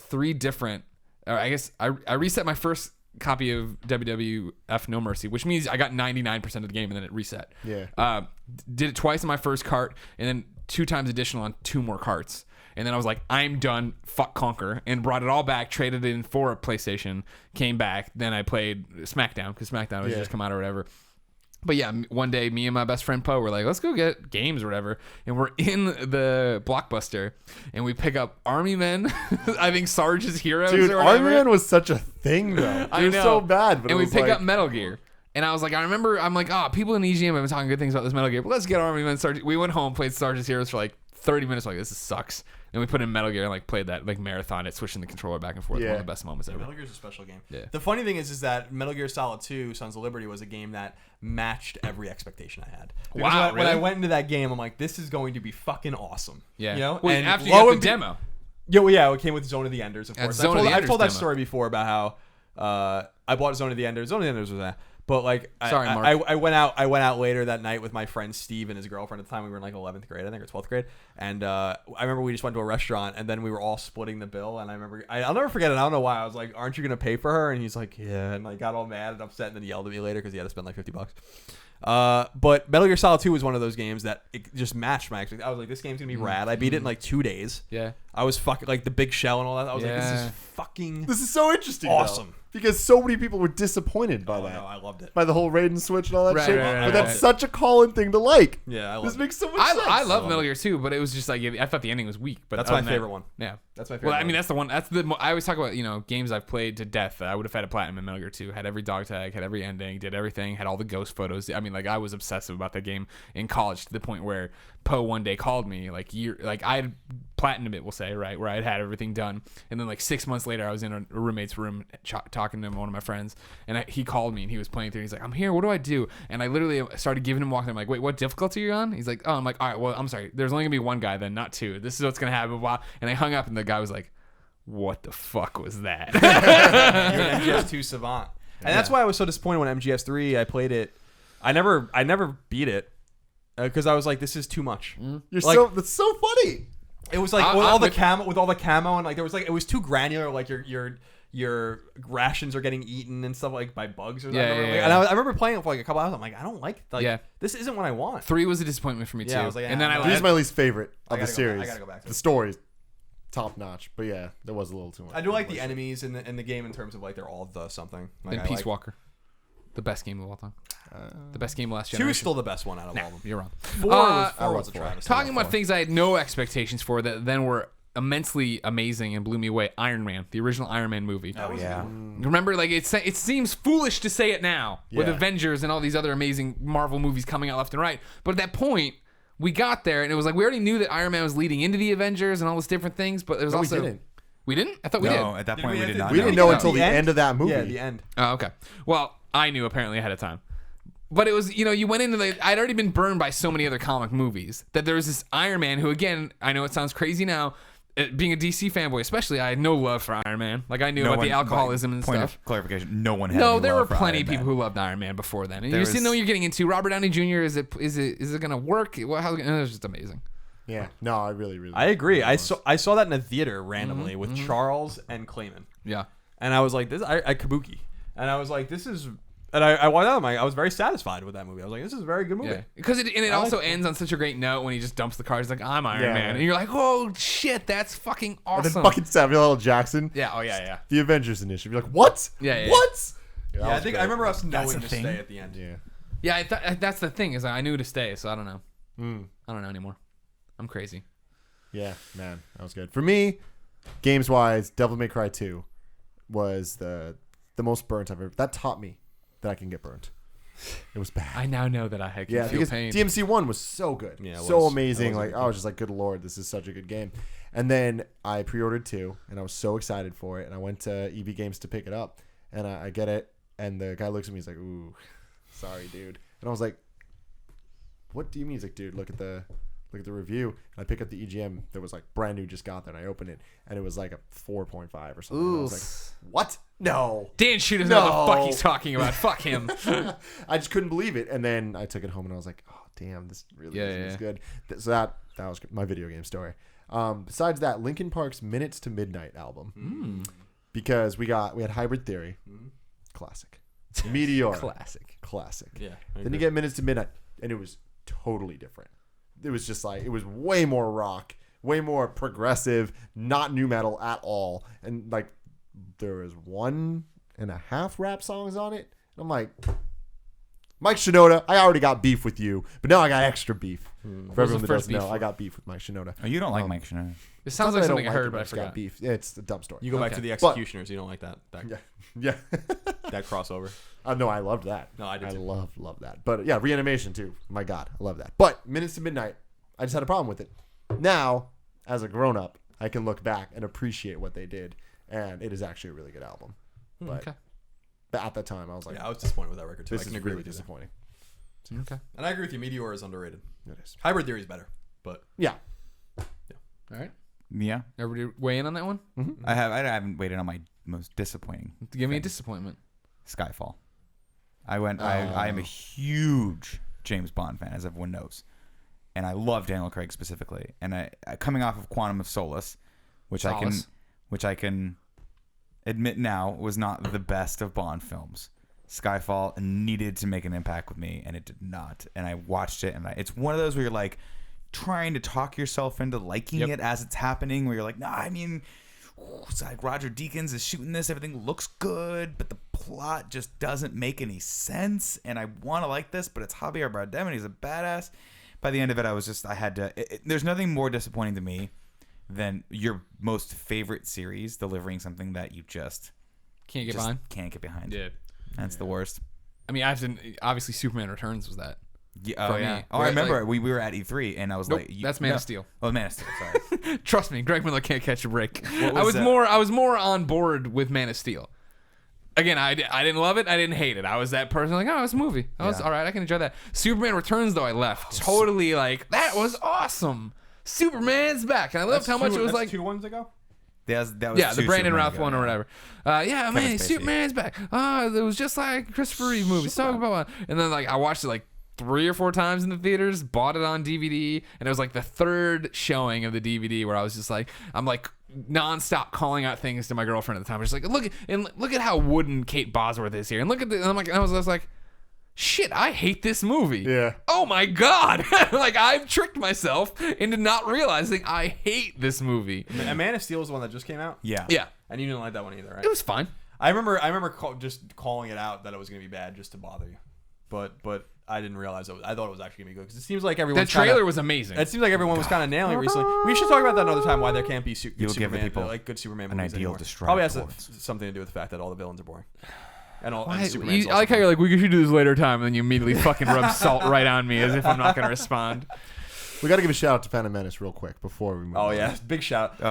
I reset my first copy of WWF No Mercy, which means I got 99% of the game, and then it reset. Yeah. Did it twice on my first cart, and then 2 times additional on 2 more carts. And then I was like, I'm done. Fuck Conker. And brought it all back, traded it in for a PlayStation, came back. Then I played SmackDown because SmackDown was just come out or whatever. But yeah, one day, me and my best friend Poe were like, let's go get games or whatever. And we're in the Blockbuster, and we pick up Army Men. I think Sarge's Heroes. Dude, or whatever. Army Man was such a thing, though. I It was know. so bad. But and it we was pick like, up Metal Gear. And I was like, I'm like, people in EGM have been talking good things about this Metal Gear, but let's get Army Men. We went home, played Sarge's Heroes for like 30 minutes. Like, this sucks. And we put in Metal Gear and like played that like marathon it, switching the controller back and forth. One of the best moments ever. Metal Gear's a special game. Yeah. The funny thing is that Metal Gear Solid 2: Sons of Liberty was a game that matched every expectation I had. Because Wow, when I really? went into that game, I'm like, this is going to be fucking awesome. Yeah. You know? Well, And after you lo got the and be- demo. Yeah, it came with Zone of the Enders, of Yeah, course. Zone of the I've Enders told that demo. story before about how I bought Zone of the Enders. Zone of the Enders was that. But like, Sorry, Mark. I went out later that night with my friend Steve and his girlfriend. At the time, we were in like 11th grade, I think, or 12th grade. And I remember we just went to a restaurant, and then we were all splitting the bill. And I remember, I'll never forget it. I don't know why. I was like, "Aren't you gonna pay for her?" And he's like, "Yeah." And I got all mad and upset, and then yelled at me later because he had to spend like $50. But Metal Gear Solid 2 was one of those games that it just matched my expectations. I was like, this game's gonna be rad. I beat it in like 2 days. Yeah. I was fucking like the big shell and all that. I was like, this Yeah. is fucking This is so interesting. awesome. Though, because so many people were disappointed by Oh, that. no, I loved it. By the whole raid and switch and all that Right, shit. right, right, but that's right. such a Colin thing to like. Yeah, I love This it. makes so much sense. I love Metal Gear 2, but it was just like, I thought the ending was weak. But That's other my than that- favorite one. Yeah. That's my favorite Well, I one. mean, that's the one. I always talk about, games I've played to death that I would have had a platinum in Metal Gear 2. Had every dog tag, had every ending, did everything, had all the ghost photos. I mean, like, I was obsessive about that game in college to the point where Poe one day called me, I had platinumed it, we'll say, right, where I had everything done. And then like 6 months later, I was in a roommate's room talking to one of my friends, and he called me and he was playing through. He's like, I'm here. What do I do? And I literally started giving him walking. I'm like, wait, what difficulty are you on? He's like, oh, I'm like, all right, well, I'm sorry. There's only gonna be one guy then, not 2. This is what's gonna happen. Blah. And I hung up, and the guy was like, what the fuck was that? You're an MGS2 savant. And that's why I was so disappointed when MGS3, I played it. I never beat it because I was like, this is too much. That's so funny. It was like I'm with all the with- camo and like there was like it was too granular. Like your rations are getting eaten and stuff like by bugs or something. Yeah, yeah, yeah. And I remember playing it for like a couple hours. I'm like, I don't like Yeah. this isn't what I want. 3 was a disappointment for me Yeah, too. I was like, and then I- I He's my least favorite of the gotta go back- series. I gotta go back to The it. story's top notch, but yeah, there was a little too much. I do like the enemies in the game in terms of like they're all the something. Like, and I Peace like, Walker, the best game of all time. The best game of last 2 generation. is still the best one out of all of them. You're wrong. 4 I was love a 4. travesty. Talking about things I had no expectations for that then were immensely amazing and blew me away. Iron Man, the original Iron Man movie. Oh yeah. Remember, like it seems foolish to say it now with Yeah. Avengers and all these other amazing Marvel movies coming out left and right. But at that point, we got there and it was like we already knew that Iron Man was leading into the Avengers and all those different things. But it was No, we also didn't. We didn't. I thought we No, did. at that Did point we we have did to- not We know. didn't know Yeah, until the end of that movie. Yeah, the end. Oh, okay. Well, I knew apparently ahead of time. But it was, you went into I'd already been burned by so many other comic movies that there was this Iron Man who, again, I know it sounds crazy now, being a DC fanboy especially, I had no love for Iron Man. Like, I knew about the alcoholism and point stuff. Of clarification: no one had. No, any there love were for plenty Iron of people Man. who loved Iron Man before then. And There you just didn't know was- what you're getting into. Robert Downey Jr., is it going to work? It was just amazing. Yeah, no, I really. I agree. I saw that in a theater randomly with Charles and Clayman. Yeah. And I was like, this I Kabuki. And I was like, this is and I walked out, I was very satisfied with that movie. I was like, this is a very good movie. Yeah. Because it also ends on such a great note when he just dumps the card. He's like, I'm Iron Man. And you're like, oh, shit, that's fucking And awesome. then fucking Samuel L. Jackson. Yeah, oh, yeah. The Avengers Initiative. You're like, what? Yeah. What? Yeah, I think I remember us knowing a to thing? stay at the end. Yeah. Yeah, that's the thing is I knew to stay, so I don't know. I don't know anymore. I'm crazy. Yeah, man, that was good. For me, games-wise, Devil May Cry 2. was the most burnt I've ever. That taught me that I can get burnt. It was bad. I now know that I can Yeah, feel because pain. DMC1 was so good. Yeah, it so was. amazing. That was a Like, good I was just like, good Lord, this is such a good game. And then I pre-ordered 2, and I was so excited for it. And I went to EB Games to pick it up, and I get it, and the guy looks at me, he's like, ooh, sorry, dude. And I was like, what do you mean? He's like, dude, look at the review. And I pick up the EGM that was like brand new, just got there, and I open it, and it was like a 4.5 or something. And I was like, what? No. Dan Shoot doesn't know what the fuck he's talking about. Fuck him. I just couldn't believe it. And then I took it home, and I was like, oh, damn, this really is good. So that was my video game story. Besides that, Linkin Park's Minutes to Midnight album. Because we had Hybrid Theory. Classic. Meteor. Classic. Yeah. Then you get Minutes to Midnight, and it was totally different. It was just like, it was way more rock, way more progressive, not new metal at all. And like, there was 1.5 rap songs on it. And I'm like, Mike Shinoda, I already got beef with you, but now I got extra beef. For everyone that doesn't know, I got beef with Mike Shinoda. Oh, you don't like Mike Shinoda. It sounds like something I don't heard, but I just got forgot. beef. It's a dumb story. You go back to the Executioners. You don't like that Yeah. that crossover. No, I loved that. No, I did too. love that. But yeah, Reanimation too. My God, I love that. But Minutes to Midnight, I just had a problem with it. Now, as a grown up, I can look back and appreciate what they did, and it is actually a really good album. But at that time, I was like, Yeah, I was disappointed with that record too. this I can is agree really with you there. disappointing. Okay. And I agree with you. Meteor is underrated. It is. Hybrid Theory is better, but Yeah. All right. Yeah. Everybody weigh in on that one? I haven't waited on my most disappointing. Give me a disappointment. Skyfall. I am a huge James Bond fan, as everyone knows, and I love Daniel Craig specifically. And I coming off of Quantum of Solace, which I can admit now was not the best of Bond films. Skyfall needed to make an impact with me, and it did not. And I watched it, and it's one of those where you're like trying to talk yourself into liking it as it's happening, where you're like, nah, I mean, it's like Roger Deakins is shooting this, everything looks good, but the plot just doesn't make any sense, and I want to like this, but it's Javier Bardem, and he's a badass. By the end of it, there's nothing more disappointing to me than your most favorite series delivering something that you just Can't get behind. Can't get behind. Yeah. That's the worst. I mean, obviously Superman Returns was that. Yeah, For me. I Right, remember like- we were at E3 and I was Nope, like, that's Man of Steel. Oh, Man of Steel. Sorry. Trust me, Greg Miller can't catch a break. What I was was more on board with Man of Steel. Again, I didn't love it. I didn't hate it. I was that person like, oh, it's a movie. I was all right. I can enjoy that. Superman Returns, though, I left totally like that was awesome. Superman's back, and I loved how much it was like 2 ones ago. that was the two Brandon Superman Routh ago, one or whatever. Yeah, man, Spacey. Superman's back. It was just like Christopher Reeve movie. So blah, blah. And then like I watched it like 3 or 4 times in the theaters, bought it on DVD, and it was like the 3rd showing of the DVD where I was just like, I'm like nonstop calling out things to my girlfriend at the time. I was just like, look at how wooden Kate Bosworth is here, and look at the, and I'm like, and I was like, shit, I hate this movie. Yeah. Oh my god, like I've tricked myself into not realizing I hate this movie. And Man of Steel is the one that just came out. Yeah. Yeah, And you didn't like that one either, right? it was fine. I remember just calling it out that it was going to be bad just to bother you, but I didn't realize I thought it was actually going to be good because it seems like everyone. That trailer was amazing. It seems like everyone was kind of nailing it recently. We should talk about that another time. Why there can't be good You'll give the Superman, people like good Superman an movies ideal anymore. to strive Probably has towards. something to do with the fact that all the villains are boring. And all Why- and Superman's I like how you're like, we should do this later time, and then you immediately fucking rub salt right on me as if I'm not going to respond. We got to give a shout out to Phantom Menace real quick before we move Oh on. yeah, big shout. Oh,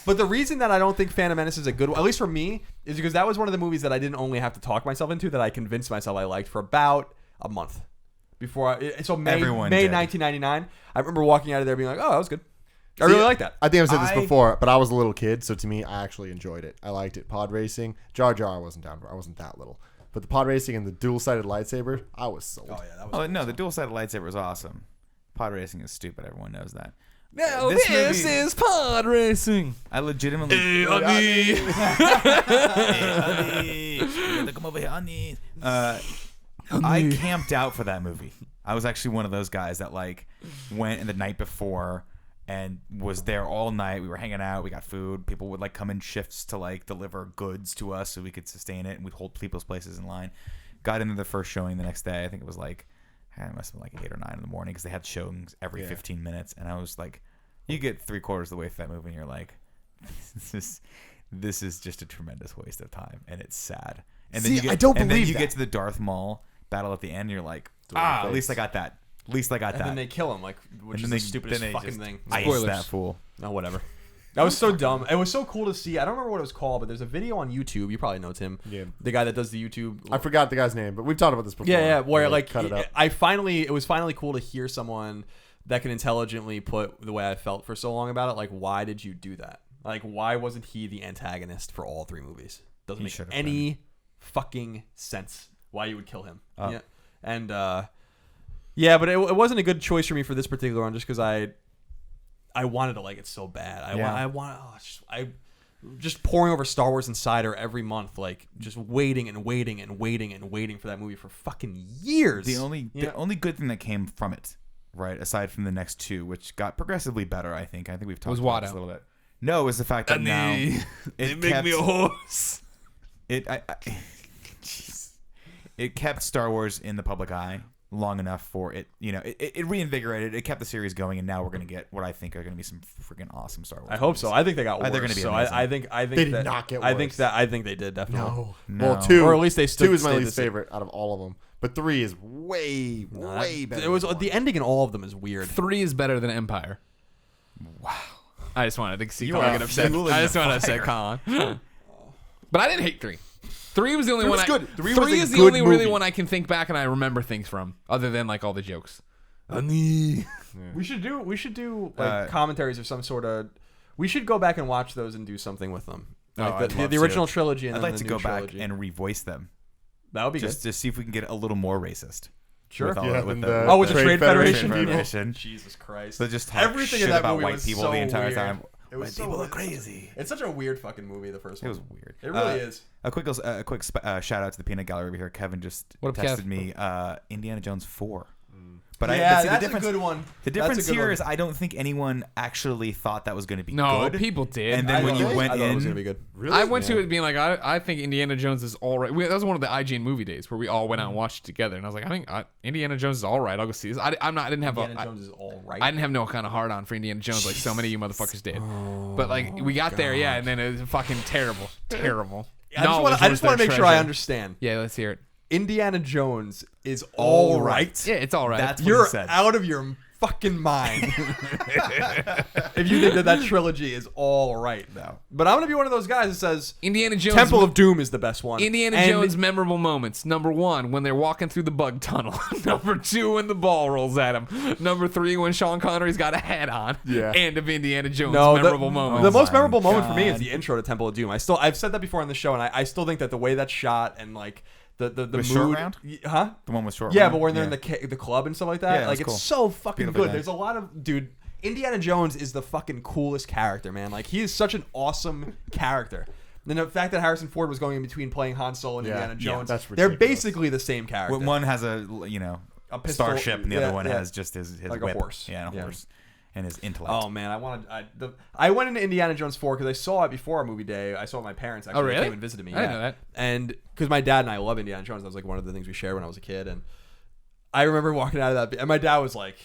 But the reason that I don't think Phantom Menace is a good one, at least for me, is because that was one of the movies that I didn't only have to talk myself into, that I convinced myself I liked for about a month before. May Everyone May did. 1999. I remember walking out of there being like, oh, that was good. I really like that. I think I've said this I- before, but I was a little kid, so to me, I actually enjoyed it. I liked it. Pod racing, Jar Jar, I wasn't down for. I wasn't that little, but the pod racing and the dual-sided lightsaber, I was sold. Oh yeah, that was. Oh no, the dual-sided lightsaber is awesome. Pod racing is stupid. Everyone knows that. Now This this movie- is pod racing. I legitimately. Hey, honey. Hey, honey. You gotta come over here, honey. I camped out for that movie. I was actually one of those guys that like went in the night before and was there all night. We were hanging out. We got food. People would like come in shifts to like deliver goods to us so we could sustain it, and we'd hold people's places in line. Got into the first showing the next day. I think it was like, it must have been like 8 or 9 in the morning because they had showings every 15 minutes, and I was like, you get 3/4 of the way through that movie, and you're like, this is just a tremendous waste of time, and it's sad. And See, then I don't and then believe you that. get to the Darth Maul battle at the end, and you're like, at least I got that. At least I got And that. then they kill him, like, which And is then the stupidest then they fucking just thing. ice Spoilers. that fool. No, whatever. That was so dumb. It was so cool to see. I don't remember what it was called, but there's a video on YouTube. You probably know Tim. Yeah. The guy that does the YouTube. I forgot the guy's name, but we've talked about this before. Yeah, where They, like cut it up. it was finally cool to hear someone that can intelligently put the way I felt for so long about it. Like, why did you do that? Like, why wasn't he the antagonist for all 3 movies? Doesn't He make should have any fucking sense why you would kill him. Oh. Yeah, and yeah, but it wasn't a good choice for me for this particular one, just because I wanted to like it so bad. I just pouring over Star Wars Insider every month, like just waiting and waiting and waiting and waiting for that movie for fucking years. The only good thing that came from it, right, aside from the next 2, which got progressively better, I think we've talked Was about this Watto. a little bit. No, it was the fact that now it kept, horse. it kept Star Wars in the public eye long enough for it. It reinvigorated. It kept the series going, and now we're gonna get what I think are gonna be some freaking awesome Star Wars. I hope so. I think they got Oh, worse. they're gonna be so amazing. I think They did that, not get I think worse. that I think they did definitely. No. Well, 2, Or at least they stood- 2 is my stayed least the same. favorite out of all of them, but 3 is way better. It was than 1. the ending in all of them is weird. 3 is better than Empire. Wow. I just wanted to see You Colin are get upset. fueling I just the wanted to say fire. Colin. But I didn't hate 3. 3 was the only 3 one. was good. 3 was a is the good only really movie. one I can think back and I remember things from, other than like all the jokes. We should do like commentaries or some sort of. We should go back and watch those and do something with them. Like I'd love the to. original trilogy. And I'd then like the to new go back trilogy. and revoice them, that would be just good. to see if we can get a little more racist. Sure. With all, Yeah, with and the, the- Oh, with the Trade Trade Federation Federation people. Federation. Jesus Christ. So just talk Everything shit in that about movie white was people so the entire weird. time. It was White so people are weird. crazy. It's such a weird fucking movie. The first It one. was weird. It really is. A quick shout out to the Peanut Gallery over here. Kevin just What up, texted Kev? me Indiana Jones 4. But Yeah, but see, that's the difference, a good one. The That's difference a good here one. is I don't think anyone actually thought that was going to be No, good. people did. And then when you went I thought it was in, gonna be good. Really? I went to it being like, I think Indiana Jones is all right. That was one of the IGN movie days where we all went out and watched it together, and I was like, I think Indiana Jones is all right. I'll go see this. I didn't have Indiana Jones is all right. I didn't have no kind of hard on for Indiana Jones like so many of you motherfuckers did. But like we got there, yeah, and then it was fucking terrible. I just want to make sure I understand. Yeah, let's hear it. Indiana Jones is all right. Yeah, it's all right. That's what You're he said. out of your fucking mind if you think that trilogy is all right. No. But I'm gonna be one of those guys that says Indiana Jones. Temple of Doom is the best one. Indiana And Jones memorable moments. Number 1, when they're walking through the bug tunnel. Number 2, when the ball rolls at him. Number 3, when Sean Connery's got a hat on. Yeah. And of Indiana Jones No, memorable moments. the most my memorable moment for me God. is the intro to Temple of Doom. I've said that before on the show, and I still think that the way that's shot and like the mood, Short Round? huh? The one with short. Yeah, round? but when they're Yeah. in the club and stuff like that, Yeah, like that's it's cool. so fucking Beautiful good. guy. There's a lot of Indiana Jones is the fucking coolest character, man. Like he is such an awesome character. And the fact that Harrison Ford was going in between playing Han Solo and Yeah, Indiana yeah, Jones, that's they're ridiculous. basically the same character. When one has a pistol, starship, and the yeah, other one yeah. has just his Like a whip. horse. Yeah, and a Yeah. horse, and his intellect. Oh man, I went into Indiana Jones 4 because I saw it before our movie day. I saw it with my parents actually. Oh, really? They came and visited me. I didn't yeah. know that. And because my dad and I love Indiana Jones, that was like one of the things we shared when I was a kid. And I remember walking out of that, and my dad was like,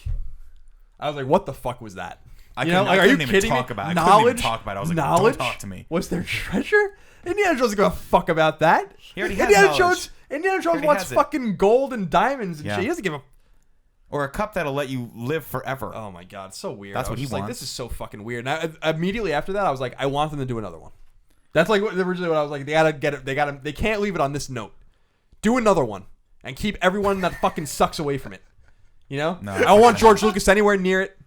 "I was like, what the fuck was that? I You know, couldn't- I like, are you couldn't even kidding talk me? about it. I couldn't even Knowledge, talk about it. I was like, knowledge. don't talk to me. Was there treasure? Indiana Jones gonna fuck about that. He already has Indiana knowledge. Jones. Indiana Jones already wants has it. fucking gold and diamonds and Yeah. shit. He doesn't give a. Or a cup that'll let you live forever. Oh my god, it's so weird. That's I what was he just like, wants. this is so fucking weird. And immediately after that, I was like, I want them to do another one. That's like originally what I was like. They gotta get it. They can't leave it on this note. Do another one and keep everyone that fucking sucks away from it. You know, No. I don't want George Lucas anywhere near it.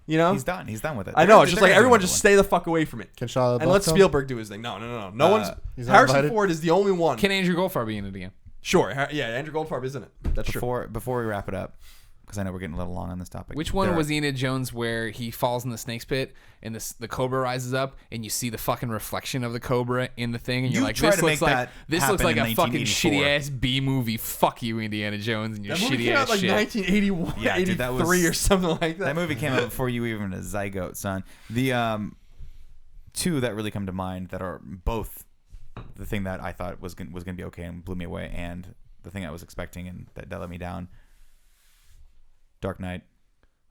You know, He's done. He's done with it. I know. They're It's just gonna like do everyone another just one. stay the fuck away from it. Can Shia And let LaBeouf come? Spielberg do his thing. No. No one's. He's not Harrison invited? Ford is the only one. Can Andrew Goldfarb be in it again? Sure. Yeah, Andrew Goldfarb is in it. That's true. Before we wrap it up, because I know we're getting a little long on this topic. Which one there was are- Indiana Jones where he falls in the snake's pit and the cobra rises up and you see the fucking reflection of the cobra in the thing and you're You like, try this to looks make like that this looks like happen a in fucking 1984. shitty ass B movie. Fuck you, Indiana Jones, and your That movie shitty came out ass like shit. 1981, Yeah, dude, that 83 was- or something like that. That movie came out before you were even a zygote, son. The two that really come to mind that are both the thing that I thought was gonna be okay and blew me away, and the thing I was expecting and that let me down. Dark Knight.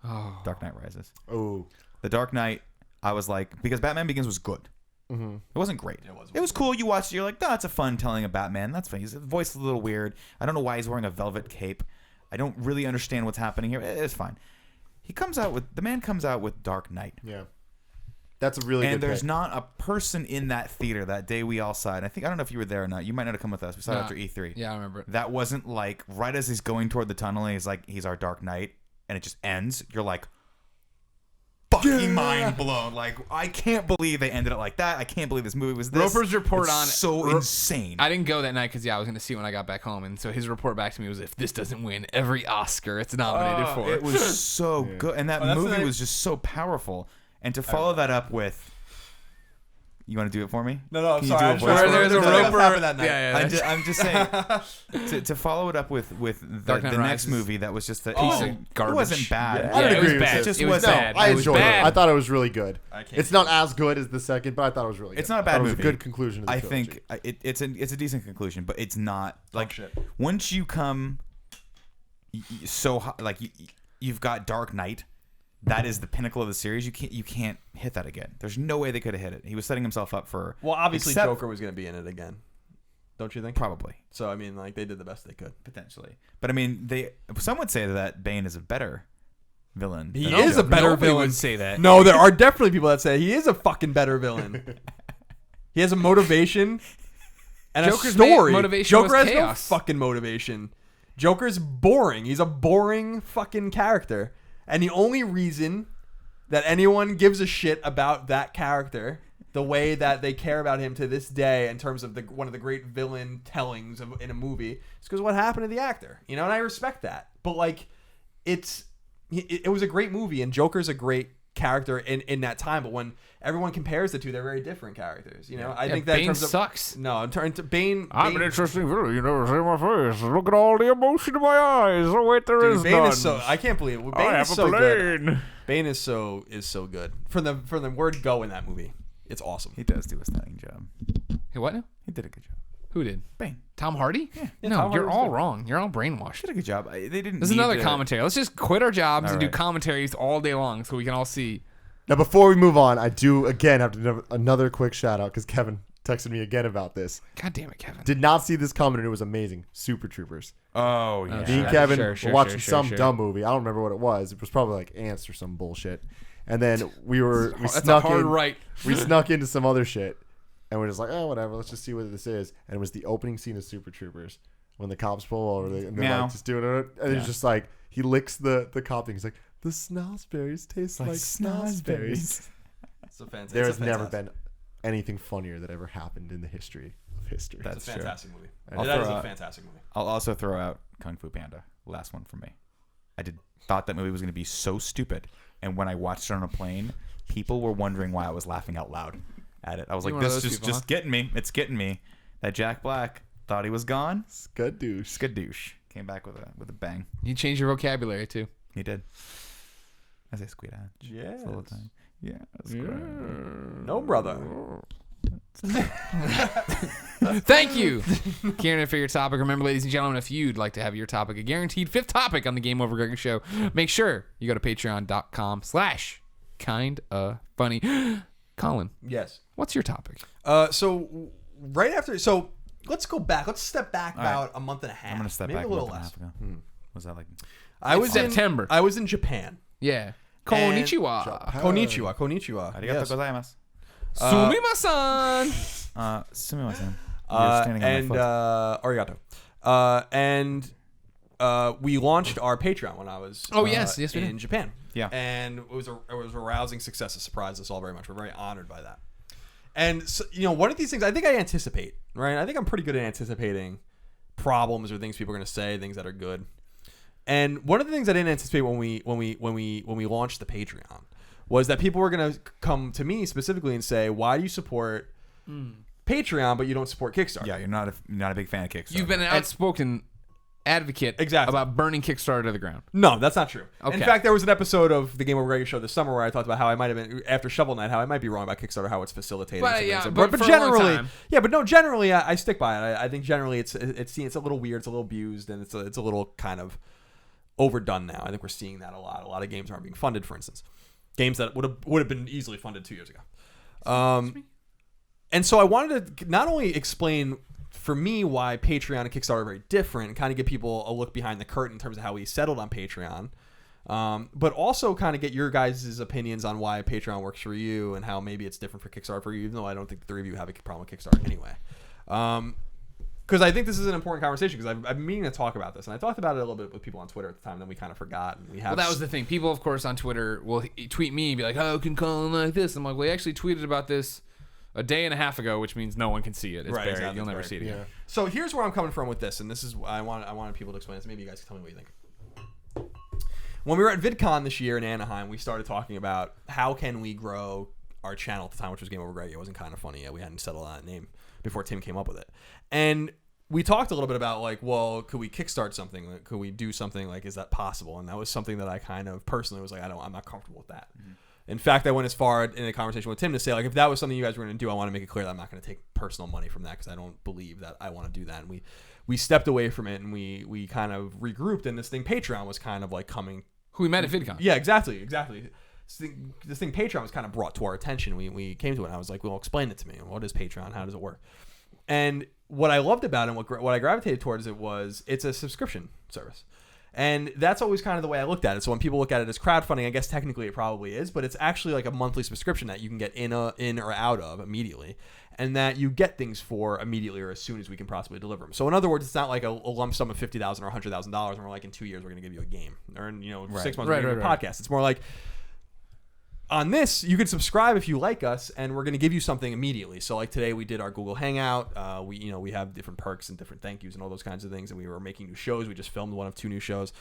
Oh. Dark Knight Rises. Oh, The Dark Knight, I was like, because Batman Begins was good. It wasn't great. It was cool. You watched it. You're like, oh, it's a fun telling of Batman. That's fine. His voice is a little weird. I don't know why he's wearing a velvet cape. I don't really understand what's happening here. It's fine. The man comes out with Dark Knight. Yeah. That's a really good And there's pick. not a person in that theater that day we all saw it. I don't know if you were there or not. You might not have come with us. We saw it after E3. Yeah, I remember it. That wasn't like right as he's going toward the tunnel and he's like, he's our Dark Knight, and it just ends. You're like, fucking mind blown. Like, I can't believe they ended it like that. I can't believe this movie was this. Roper's report It's on so insane. I didn't go that night because I was going to see it when I got back home, and so his report back to me was, if this doesn't win every Oscar it's nominated for. It was so good, and that movie nice. was just so powerful. And to follow that up with, you want to do it for me? No, I'm Can you sorry. do a I'm voice sure for there's it? a Roper Roper. happened that night. Yeah. I'm just saying to follow it up with the Dark Knight next Rises. movie that was just Piece it of garbage. wasn't bad. Yeah. I would it was agree with bad. it. It just It was wasn't. bad. I It was enjoyed bad. it. I thought it was really good. I can't It's not as good as the second, but I thought it was really good. It's not a I bad thought it was movie. a good conclusion to the I trilogy. think it's a decent conclusion, but it's not like shit. once you come so high, like you've got Dark Knight. That is the pinnacle of the series. You can't hit that again. There's no way they could have hit it. He was setting himself up for. Well, obviously except- Joker was going to be in it again. Don't you think? Probably, So I mean, like they did the best they could. potentially, but I mean, some would say that Bane is a better villain. He than is a Joker. better Nobody villain. would say that. No, there are definitely people that say he is a fucking better villain. He has a motivation and Joker's a story. motivation Joker was has chaos. no fucking motivation. Joker's boring. He's a boring fucking character. And the only reason that anyone gives a shit about that character, the way that they care about him to this day in terms of one of the great villain tellings in a movie, is because of what happened to the actor. You know, and I respect that. But like, it was a great movie, and Joker's a great character in that time. But when everyone compares the two, they're very different characters. You know, I think that in Bane terms of sucks. no, in terms of Bane. I'm an Bane- interesting villain. You never see my face. Look at all the emotion in my eyes. Oh wait, there Dude, is Bane none. is so. I can't believe it. I Bane have is a so good. plane. Bane is so good. From the word go in that movie, it's awesome. He does do a stunning job. Hey, what now? He did a good job. Who did? Bane Tom Hardy? Yeah, No, Tom you're Hardy's all good. wrong. You're all brainwashed. Did a good job. They didn't. This is need another to- commentary. Let's just quit our jobs All and do right. commentaries all day long so we can all see. Now, before we move on, I do again have to do another quick shout out because Kevin texted me again about this. God damn it, Kevin. Did not see this coming, and it was amazing. Super Troopers. Oh yeah. Me and Sure, Kevin sure, were watching sure, some sure. dumb movie. I don't remember what it was. It was probably like Ants or some bullshit. And then we That's a snuck hard in. right. We snuck into some other shit, and we're just like, oh, whatever. Let's just see what this is. And it was the opening scene of Super Troopers when the cops pull over, and they're Meow. like just doing it, and it's just like he licks the cop thing. He's like, the snozberries taste like snozberries. It's a fantastic. There has never been anything funnier that ever happened in the history of history. That's It's a true. fantastic movie. I'll That is throw a out- fantastic movie. I'll also throw out Kung Fu Panda. Last one for me. Thought that movie was going to be so stupid, and when I watched it on a plane, people were wondering why I was laughing out loud at it. I was You're like, one of "This those is people, just huh? getting me. It's getting me." That Jack Black thought he was gone. Skadoosh. Skadoosh came back with a bang. You change your vocabulary too. He did. I say squid edge. Yes. All the time. Yeah. No, brother. Thank you, Kieran, for your topic. Remember, ladies and gentlemen, if you'd like to have your topic a guaranteed fifth topic on the Game Over Greggy Show, make sure you go to patreon.com/kindafunny. Colin, Yes. what's your topic? So right after, let's go back. Let's step back All right. about a month and a half. I'm gonna step maybe back a little month and less. half ago. Was that like? I was September. I was in Japan. Yeah. And- Konnichiwa. Konnichiwa. Konnichiwa. Arigato Yes. gozaimasu. Sumimasen. Sumimasen. You're standing on my foot. Arigato. And we launched our Patreon when I was Oh, yes, we in did. Japan. Yeah. And it was a rousing success. It surprised us all very much. We're very honored by that. And so, one of these things I think I anticipate, right? I think I'm pretty good at anticipating problems or things people are going to say, things that are good. And one of the things I didn't anticipate when we launched the Patreon was that people were going to come to me specifically and say, "Why do you support Patreon but you don't support Kickstarter?" Yeah, you're not a big fan of Kickstarter. You've been an outspoken advocate Exactly. about burning Kickstarter to the ground. No, that's not true. Okay. In fact, there was an episode of the Game Over Greggy Show this summer where I talked about how I might have been after Shovel Knight, how I might be wrong about Kickstarter, how it's facilitating. But, some yeah, things. but for a long generally, time. generally, I stick by it. I think generally it's a little weird, it's a little abused, and it's a little kind of overdone now. I think we're seeing that a lot. A lot of games aren't being funded, for instance, games that would have been easily funded 2 years ago. And so I wanted to not only explain for me why Patreon and Kickstarter are very different and kind of give people a look behind the curtain in terms of how we settled on Patreon, but also kind of get your guys' opinions on why Patreon works for you and how maybe it's different for Kickstarter for you, even though I don't think the three of you have a problem with Kickstarter anyway. Because I think this is an important conversation because I've been meaning to talk about this. And I talked about it a little bit with people on Twitter at the time, then we kind of forgot. And well, that was the thing. People, of course, on Twitter will tweet me and be like, "How can Colin like this?" I'm like, "Well, he actually tweeted about this a day and a half ago, which means no one can see it. It's buried. Exactly. You'll never see it again." Yeah. So here's where I'm coming from with this, and this is I wanted people to explain this. Maybe you guys can tell me what you think. When we were at VidCon this year in Anaheim, we started talking about how can we grow our channel at the time, which was GameOverGreggy. It wasn't Kind of Funny yet. We hadn't settled on that name before Tim came up with it. And we talked a little bit about like, well, could we kickstart something? Like, could we do something? Like, is that possible? And that was something that I kind of personally was like, I'm not comfortable with that. Mm-hmm. In fact, I went as far in a conversation with Tim to say, like, if that was something you guys were going to do, I want to make it clear that I'm not going to take personal money from that because I don't believe that I want to do that. And we stepped away from it and we kind of regrouped. And this thing Patreon was kind of like coming. Who we met at VidCon. Yeah, exactly. This thing Patreon was kind of brought to our attention. We came to it and I was like, well, explain it to me. What is Patreon? How does it work? And what I loved about it and what I gravitated towards it was it's a subscription service. And that's always kind of the way I looked at it. So when people look at it as crowdfunding, I guess technically it probably is, but it's actually like a monthly subscription that you can get in or out of immediately, and that you get things for immediately or as soon as we can possibly deliver them. So in other words, it's not like a lump sum of $50,000 or $100,000, and we're like, in 2 years we're going to give you a game, or in 6 months we're going to give you a podcast. It's more like, on this, you can subscribe if you like us, and we're going to give you something immediately. So, like today, we did our Google Hangout. We have different perks and different thank yous and all those kinds of things. And we were making new shows. We just filmed one of 2 new shows.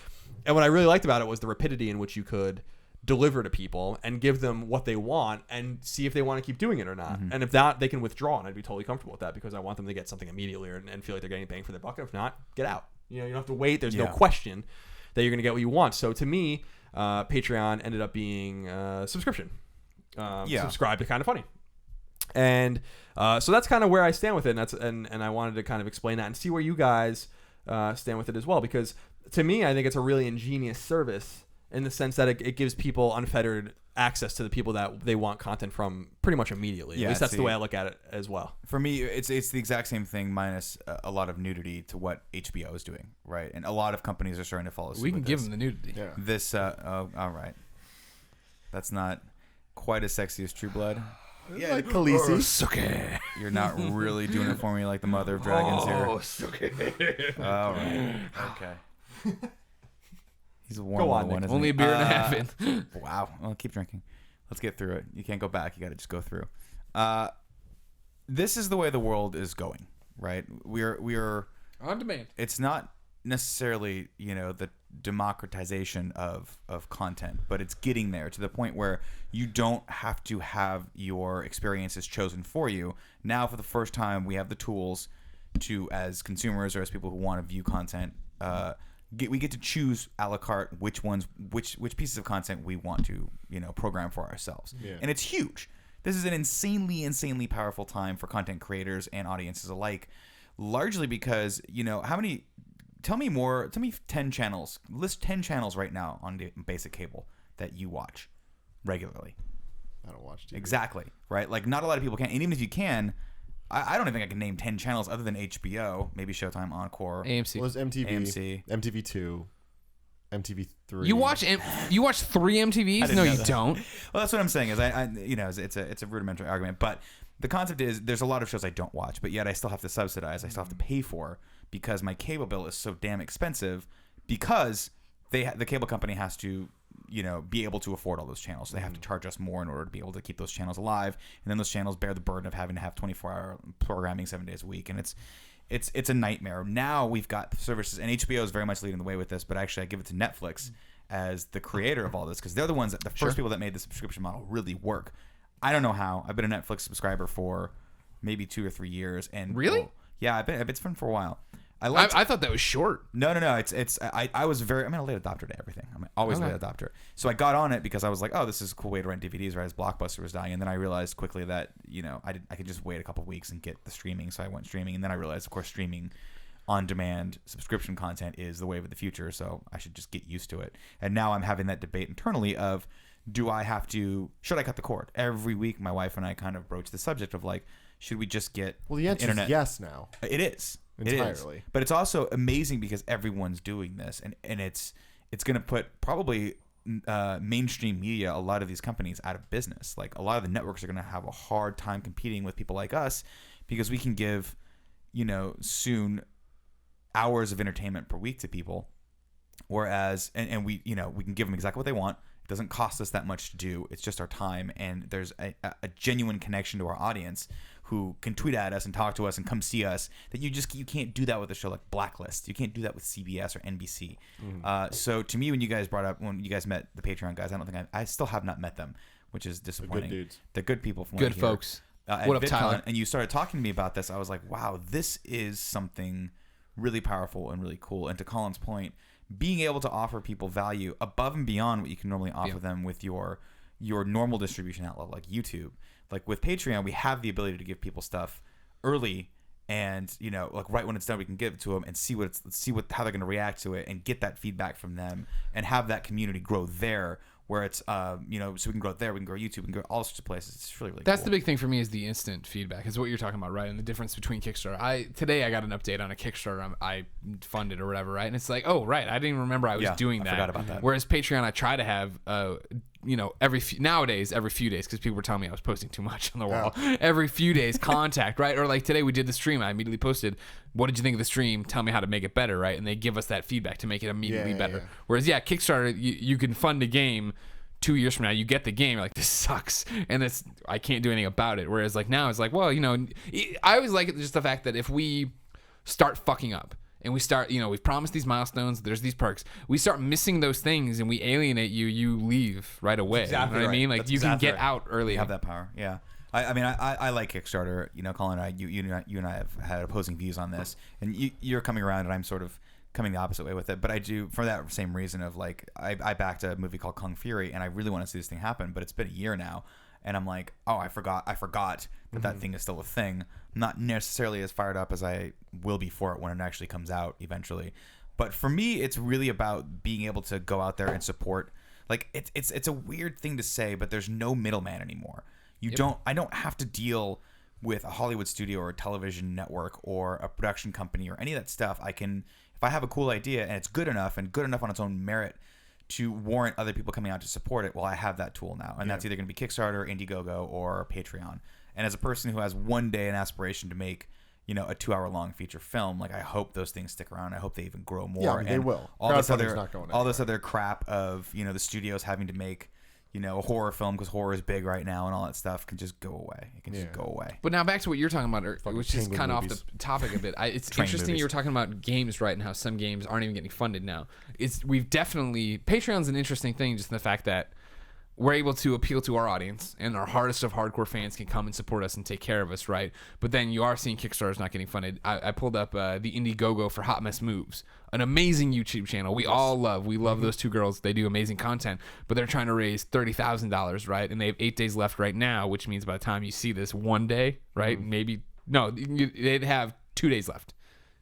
And what I really liked about it was the rapidity in which you could deliver to people and give them what they want and see if they want to keep doing it or not. Mm-hmm. And if not, they can withdraw, and I'd be totally comfortable with that because I want them to get something immediately and feel like they're getting bang for their buck. If not, get out. You don't have to wait. There's no question that you're going to get what you want. So to me, Patreon ended up being a subscription. Subscribe to Kind of Funny, and so that's kind of where I stand with it, and I wanted to kind of explain that and see where you guys stand with it as well, because to me I think it's a really ingenious service in the sense that it gives people unfettered access to the people that they want content from pretty much immediately. At least that's the way I look at it as well. For me, it's the exact same thing minus a lot of nudity to what HBO is doing, right? And a lot of companies are starting to follow suit. We can give them the nudity. Yeah. This all right, that's not quite as sexy as True Blood. Yeah, like Khaleesi. Okay. You're not really doing it for me like the Mother of Dragons here. All right. Okay. He's a warm one. Only a beer and a half in. Wow. Well, keep drinking. Let's get through it. You can't go back. You got to just go through. This is the way the world is going, right? We're on demand. It's not necessarily, the democratization of content, but it's getting there to the point where you don't have to have your experiences chosen for you. Now, for the first time, we have the tools to, as consumers or as people who want to view content, we get to choose a la carte which pieces of content we want to program for ourselves. And it's huge. This is an insanely powerful time for content creators and audiences alike, largely because tell me 10 channels. List 10 channels right now on basic cable that you watch regularly. I don't watch TV. Exactly, right? Like, not a lot of people can. And even if you can, I don't even think I can name 10 channels other than HBO, maybe Showtime, Encore. AMC. Well, there's MTV. AMC. MTV2. MTV3. You watch 3 MTVs? No, you don't. Well, that's what I'm saying is it's a rudimentary argument, but the concept is there's a lot of shows I don't watch, but yet I still have to subsidize. I still have to pay for because my cable bill is so damn expensive because the cable company has to be able to afford all those channels. So they have to charge us more in order to be able to keep those channels alive, and then those channels bear the burden of having to have 24-hour programming 7 days a week, and it's a nightmare. Now we've got services, and HBO is very much leading the way with this, but actually I give it to Netflix as the creator of all this because they're the ones the first people that made the subscription model really work. I don't know how. I've been a Netflix subscriber for maybe 2 or 3 years, and really, I've been for a while. I thought that was short. No. I was a late adopter to everything. I'm always a late adopter. So I got on it because I was like, oh, this is a cool way to rent DVDs right as Blockbuster was dying. And then I realized quickly that, I could just wait a couple of weeks and get the streaming. So I went streaming. And then I realized, of course, streaming on demand subscription content is the wave of the future. So I should just get used to it. And now I'm having that debate internally of, should I cut the cord? Every week, my wife and I kind of broach the subject of like, should we just get the answer internet? is yes now. It is. Entirely. It is. But it's also amazing because everyone's doing this, and it's going to put probably mainstream media, a lot of these companies, out of business. Like a lot of the networks are going to have a hard time competing with people like us because we can give, soon hours of entertainment per week to people, whereas and we we can give them exactly what they want. It doesn't cost us that much to do. It's just our time, and there's a genuine connection to our audience who can tweet at us and talk to us and come see us that you can't do that with a show like Blacklist. You can't do that with CBS or NBC. So to me, when you guys met the Patreon guys, I still have not met them, which is disappointing. They're good dudes. They're good people from Good folks. What up, Tyler? And you started talking to me about this. I was like, wow, this is something really powerful and really cool. And to Colin's point, being able to offer people value above and beyond what you can normally offer them with your normal distribution outlet like YouTube. Like with Patreon, we have the ability to give people stuff early, and like right when it's done, we can give it to them and see how they're going to react to it, and get that feedback from them, and have that community grow there. Where it's so we can grow there, we can grow YouTube, we can grow all sorts of places. It's really That's cool. the big thing for me, is the instant feedback. Is what you're talking about, right? And the difference between Kickstarter. Today I got an update on a Kickstarter I funded or whatever, right? And it's like, oh right, I didn't even remember I was doing that. I forgot about that. Whereas Patreon, I try to have every few days, because people were telling me I was posting too much on the wall. Every few days, contact, right? Or like today we did the stream. I immediately posted, what did you think of the stream? Tell me how to make it better, right? And they give us that feedback to make it immediately better. Yeah. Whereas Kickstarter, you can fund a game. 2 years from now, you get the game, you're like, this sucks, and I can't do anything about it. Whereas like now, it's like, well, I always like it, just the fact that if we start fucking up and we start, we've promised these milestones, there's these perks, we start missing those things and we alienate you leave right away. Exactly, you know what I mean? Like, That's you can exactly get out early. You have that power. Yeah. I like Kickstarter. Colin and I, you and I have had opposing views on this, and you're coming around, and I'm sort of coming the opposite way with it. But I do, for that same reason of like, I backed a movie called Kung Fury, and I really want to see this thing happen, but it's been a year now, and I'm like, oh, I forgot that thing is still a thing. I'm not necessarily as fired up as I will be for it when it actually comes out eventually. But for me, it's really about being able to go out there and support. Like, it's a weird thing to say, but there's no middleman anymore. I don't have to deal with a Hollywood studio or a television network or a production company or any of that stuff. If I have a cool idea and it's good enough on its own merit to warrant other people coming out to support it, well, I have that tool now. And that's either going to be Kickstarter, Indiegogo, or Patreon. And as a person who has one day an aspiration to make, a 2-hour-long feature film, like, I hope those things stick around. I hope they even grow more. Yeah, I mean, they will. All this other crap of, the studios having to make, a horror film because horror is big right now and all that stuff can just go away. It can just go away. But now back to what you're talking about, which is kind of off the topic a bit. It's interesting movies. you were talking about games, right, and how some games aren't even getting funded now. Patreon's an interesting thing, just in the fact that we're able to appeal to our audience, and our hardest of hardcore fans can come and support us and take care of us, right? But then you are seeing Kickstarters not getting funded. I pulled up the Indiegogo for Hot Mess Moves, an amazing YouTube channel we all love. We love those two girls. They do amazing content, but they're trying to raise $30,000, right? And they have 8 days left right now, which means by the time you see this, one day, right? They'd have 2 days left,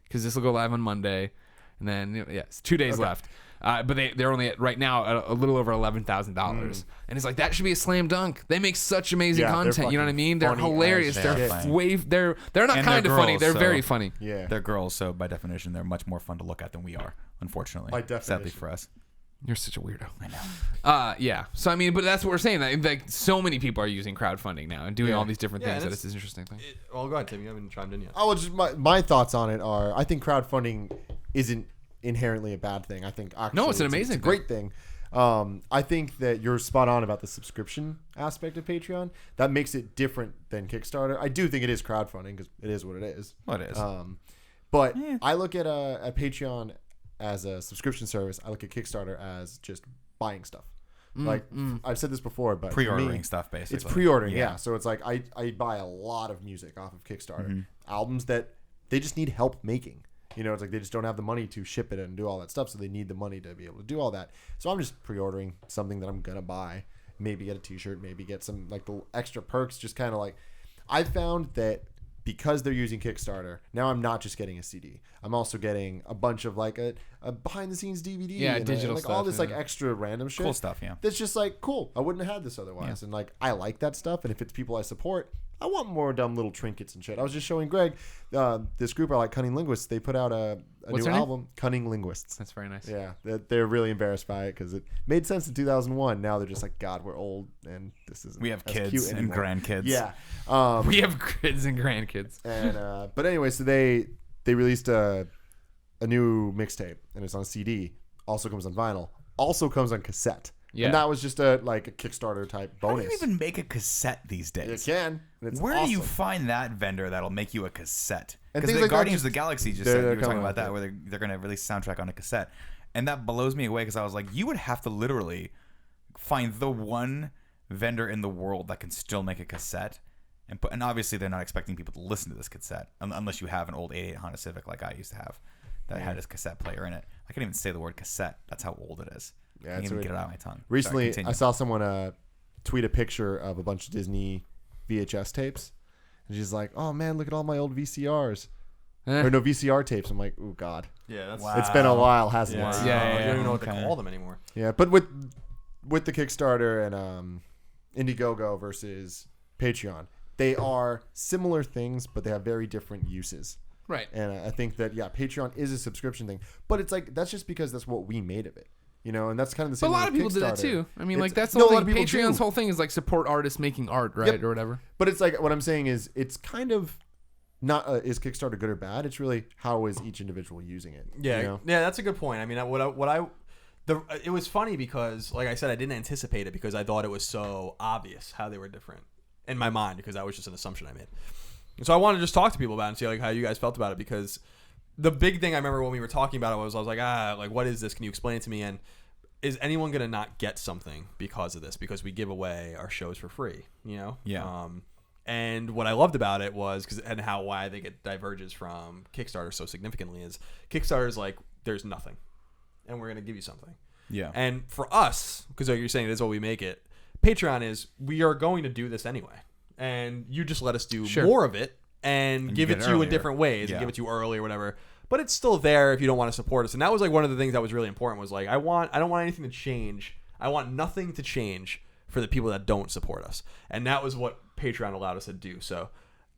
because this will go live on Monday, and then it's 2 days left. But they're only at right now a little over $11,000, and it's like, that should be a slam dunk. They make such amazing content. You know what I mean? They're hilarious. They're not kind of funny. They're very funny. Yeah, they're girls, so by definition, they're much more fun to look at than we are. Unfortunately, by definition. Sadly for us. You're such a weirdo. I know. So I mean, but that's what we're saying. Like so many people are using crowdfunding now and doing all these different things. That it's an interesting thing. Go ahead, Tim. You haven't chimed in yet. Oh, well, just my thoughts on it are, I think crowdfunding isn't inherently a bad thing. I think actually it's an amazing, it's a great thing. I think that you're spot on about the subscription aspect of Patreon. That makes it different than Kickstarter. I do think it is crowdfunding because it is what it is. Well, it is. But I look at Patreon as a subscription service. I look at Kickstarter as just buying stuff. I've said this before, but pre-ordering stuff, basically. It's pre-ordering, yeah. So it's like I buy a lot of music off of Kickstarter. Albums that they just need help making. It's like they just don't have the money to ship it and do all that stuff, so they need the money to be able to do all that. So I'm just pre-ordering something that I'm gonna buy. Maybe get a t-shirt, maybe get some like the extra perks. Just kind of like, I found that because they're using Kickstarter, now I'm not just getting a CD. I'm also getting a bunch of like a behind the scenes DVD. Yeah, and digital like stuff, all this like yeah. extra random shit. Cool stuff, yeah. That's just like cool. I wouldn't have had this otherwise. And like I like that stuff. And if it's people I support, I want more dumb little trinkets and shit. I was just showing Greg this group I like, Cunning Linguists. They put out a What's new their name? album, Cunning Linguists. That's very nice. Yeah, they're really embarrassed by it because it made sense in 2001. Now they're just like, God, we're old and this isn't. We have as kids cute and anymore. grandkids. Yeah, We have kids and grandkids. and but anyway, so they released a new mixtape and it's on CD. Also comes on vinyl. Also comes on cassette. Yeah. And that was just a Kickstarter type How bonus. do you even make a cassette these You days? can. And it's Where do you awesome. find that vendor that'll make you a cassette? And Because things the like that Guardians just- of the Galaxy just they're said, you were talking coming about out, that, yeah. where they're going to release a soundtrack on a cassette. And that blows me away because I was like, you would have to literally find the one vendor in the world that can still make a cassette. And obviously they're not expecting people to listen to this cassette unless you have an old 88 Honda Civic like I used to have that had his cassette player in it. I can't even say the word cassette. That's how old it is. Yeah, I can't it's even weird. get it out of my tongue. Recently, Sorry, continue. I saw someone tweet a picture of a bunch of Disney VHS tapes. And she's like, oh man, look at all my old VCRs. Or no, VCR tapes. I'm like, oh God. Yeah, that's Wow. It's been a while, hasn't Yeah, it? Yeah, I don't even know what to okay. call them anymore. Yeah, but with the Kickstarter and Indiegogo versus Patreon, they are similar things, but they have very different uses. Right. And I think that Patreon is a subscription thing, but it's like that's just because that's what we made of it, and that's kind of the But same. a lot of with people do that Kickstarter. too. I mean, like It's- that's the no, whole a lot thing. of people Patreon's do. whole thing is like support artists making art, right, Yep. or whatever. But it's like what I'm saying is it's kind of not is Kickstarter good or bad. It's really how is each individual using it. Yeah, yeah, that's a good point. I mean, it was funny because, like I said, I didn't anticipate it because I thought it was so obvious how they were different in my mind because that was just an assumption I made. And so I wanted to just talk to people about it and see like how you guys felt about it because the big thing I remember when we were talking about it was I was like, like what is this? Can you explain it to me? And is anyone gonna not get something because of this? Because we give away our shows for free, Yeah. And what I loved about it was why I think it diverges from Kickstarter so significantly is Kickstarter's like there's nothing, and we're gonna give you something. Yeah. And for us, because like you're saying it is what we make it. Patreon is we are going to do this anyway, and you just let us do more of it and give get it it to you in earlier. different ways and give it to you early or whatever. But it's still there if you don't want to support us. And that was like one of the things that was really important was like I don't want anything to change. I want nothing to change for the people that don't support us. And that was what Patreon allowed us to do. So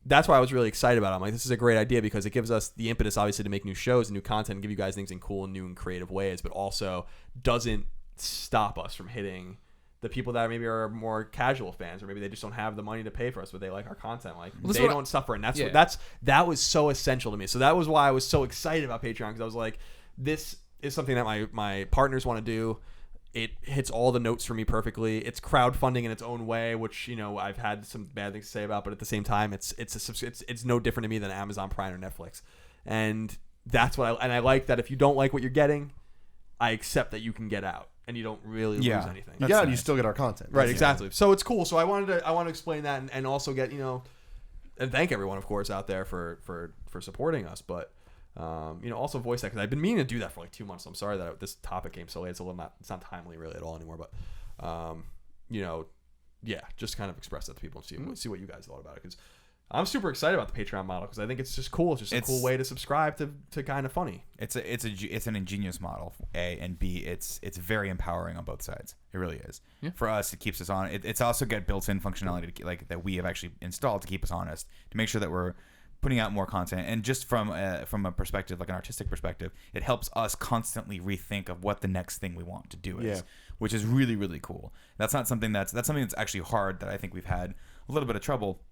that's why I was really excited about it. I'm like, this is a great idea because it gives us the impetus, obviously, to make new shows and new content and give you guys things in cool and new and creative ways, but also doesn't stop us from hitting the people that maybe are more casual fans or maybe they just don't have the money to pay for us, but they like our content. Like they don't suffer. And that was so essential to me. So that was why I was so excited about Patreon because I was like, this is something that my partners want to do. It hits all the notes for me perfectly. It's crowdfunding in its own way, which I've had some bad things to say about, but at the same time, it's no different to me than Amazon Prime or Netflix, and that's what I like that if you don't like what you're getting, I accept that you can get out and you don't really lose anything. You get out, you still get our content, right? Exactly. So it's cool. So I want to explain that and also get and thank everyone, of course, out there for supporting us, but. Also voice that because I've been meaning to do that for like 2 months. I'm sorry that this topic came so late. It's not timely really at all anymore. But, just kind of express that to people and see what you guys thought about it. Because I'm super excited about the Patreon model because I think it's just cool. It's just a cool way to subscribe to kind of funny. It's an ingenious model, A, and B, it's very empowering on both sides. It really is. Yeah. For us, it keeps us on. It's also got built-in functionality that we have actually installed to keep us honest, to make sure that we're putting out more content, and just from a perspective, like an artistic perspective, it helps us constantly rethink of what the next thing we want to do is, which is really, really cool. That's something that's actually hard that I think we've had a little bit of trouble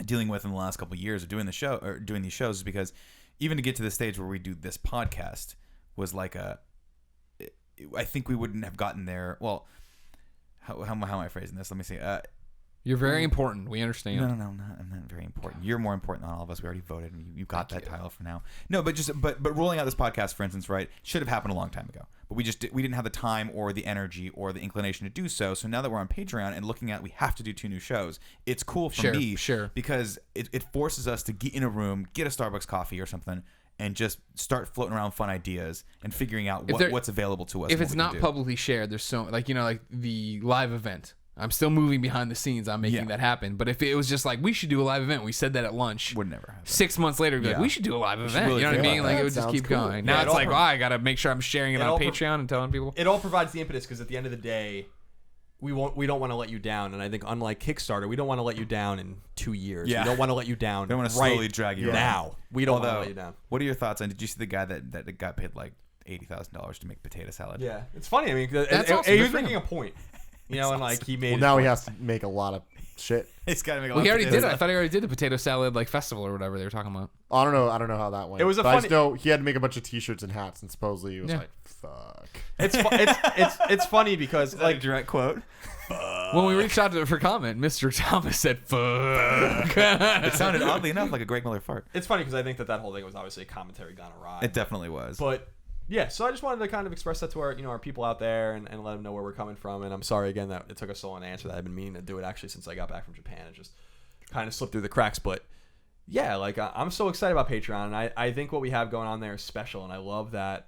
dealing with in the last couple of years of doing these shows, is because even to get to the stage where we do this podcast was like I think we wouldn't have gotten there. Well, how am I phrasing this? Let me see. You're very important. We understand. No, I'm not very important. You're more important than all of us. We already voted, and you got that title for now. No, but rolling out this podcast, for instance, right, should have happened a long time ago. But we didn't have the time or the energy or the inclination to do so. So now that we're on Patreon and looking at we have to do 2 new shows, it's cool for me, because it forces us to get in a room, get a Starbucks coffee or something, and just start floating around fun ideas and figuring out what's available to us. If it's not publicly shared, there's so like the live event. I'm still moving behind the scenes. I'm making that happen. But if it was just like, we should do a live event, we said that at lunch. Would never happen. 6 months later, be like, we should do a live event. really You know what I think mean? about Like, that. it would just Sounds keep cool. going. Now Yeah, it's like, I got to make sure I'm sharing it on Patreon and telling people. It all provides the impetus because at the end of the day, we don't want to let you down. And I think unlike Kickstarter, we don't want to let you down in 2 years. Yeah. We don't want to let you down. They want to right slowly drag you now. We don't want to let you down. What are your thoughts on? Did you see the guy that got paid like $80,000 to make potato salad? Yeah, it's funny. I mean, That's awesome. he Good was for making him. a point. You know, and like he made. Well, now he has to make a lot of shit. He's got to make a Well, lot he of already potato did it. I salad. thought he already did the potato salad like festival or whatever they were talking about. I don't know how that went. It was a but I just funny- know he had to make a bunch of T-shirts and hats, and supposedly he was Yeah. like, "Fuck." It's funny because Like like a direct quote. When we reached out to for comment, Mr. Thomas said, "Fuck." It sounded oddly enough like a Greg Miller fart. it's funny because I think that whole thing was obviously a commentary gone awry. It definitely was. But yeah, so I just wanted to kind of express that to our people out there and let them know where we're coming from. And I'm sorry again that it took us so long to answer that. I've been meaning to do it actually since I got back from Japan. It just kind of slipped through the cracks. But yeah, like I'm so excited about Patreon, and I think what we have going on there is special, and I love that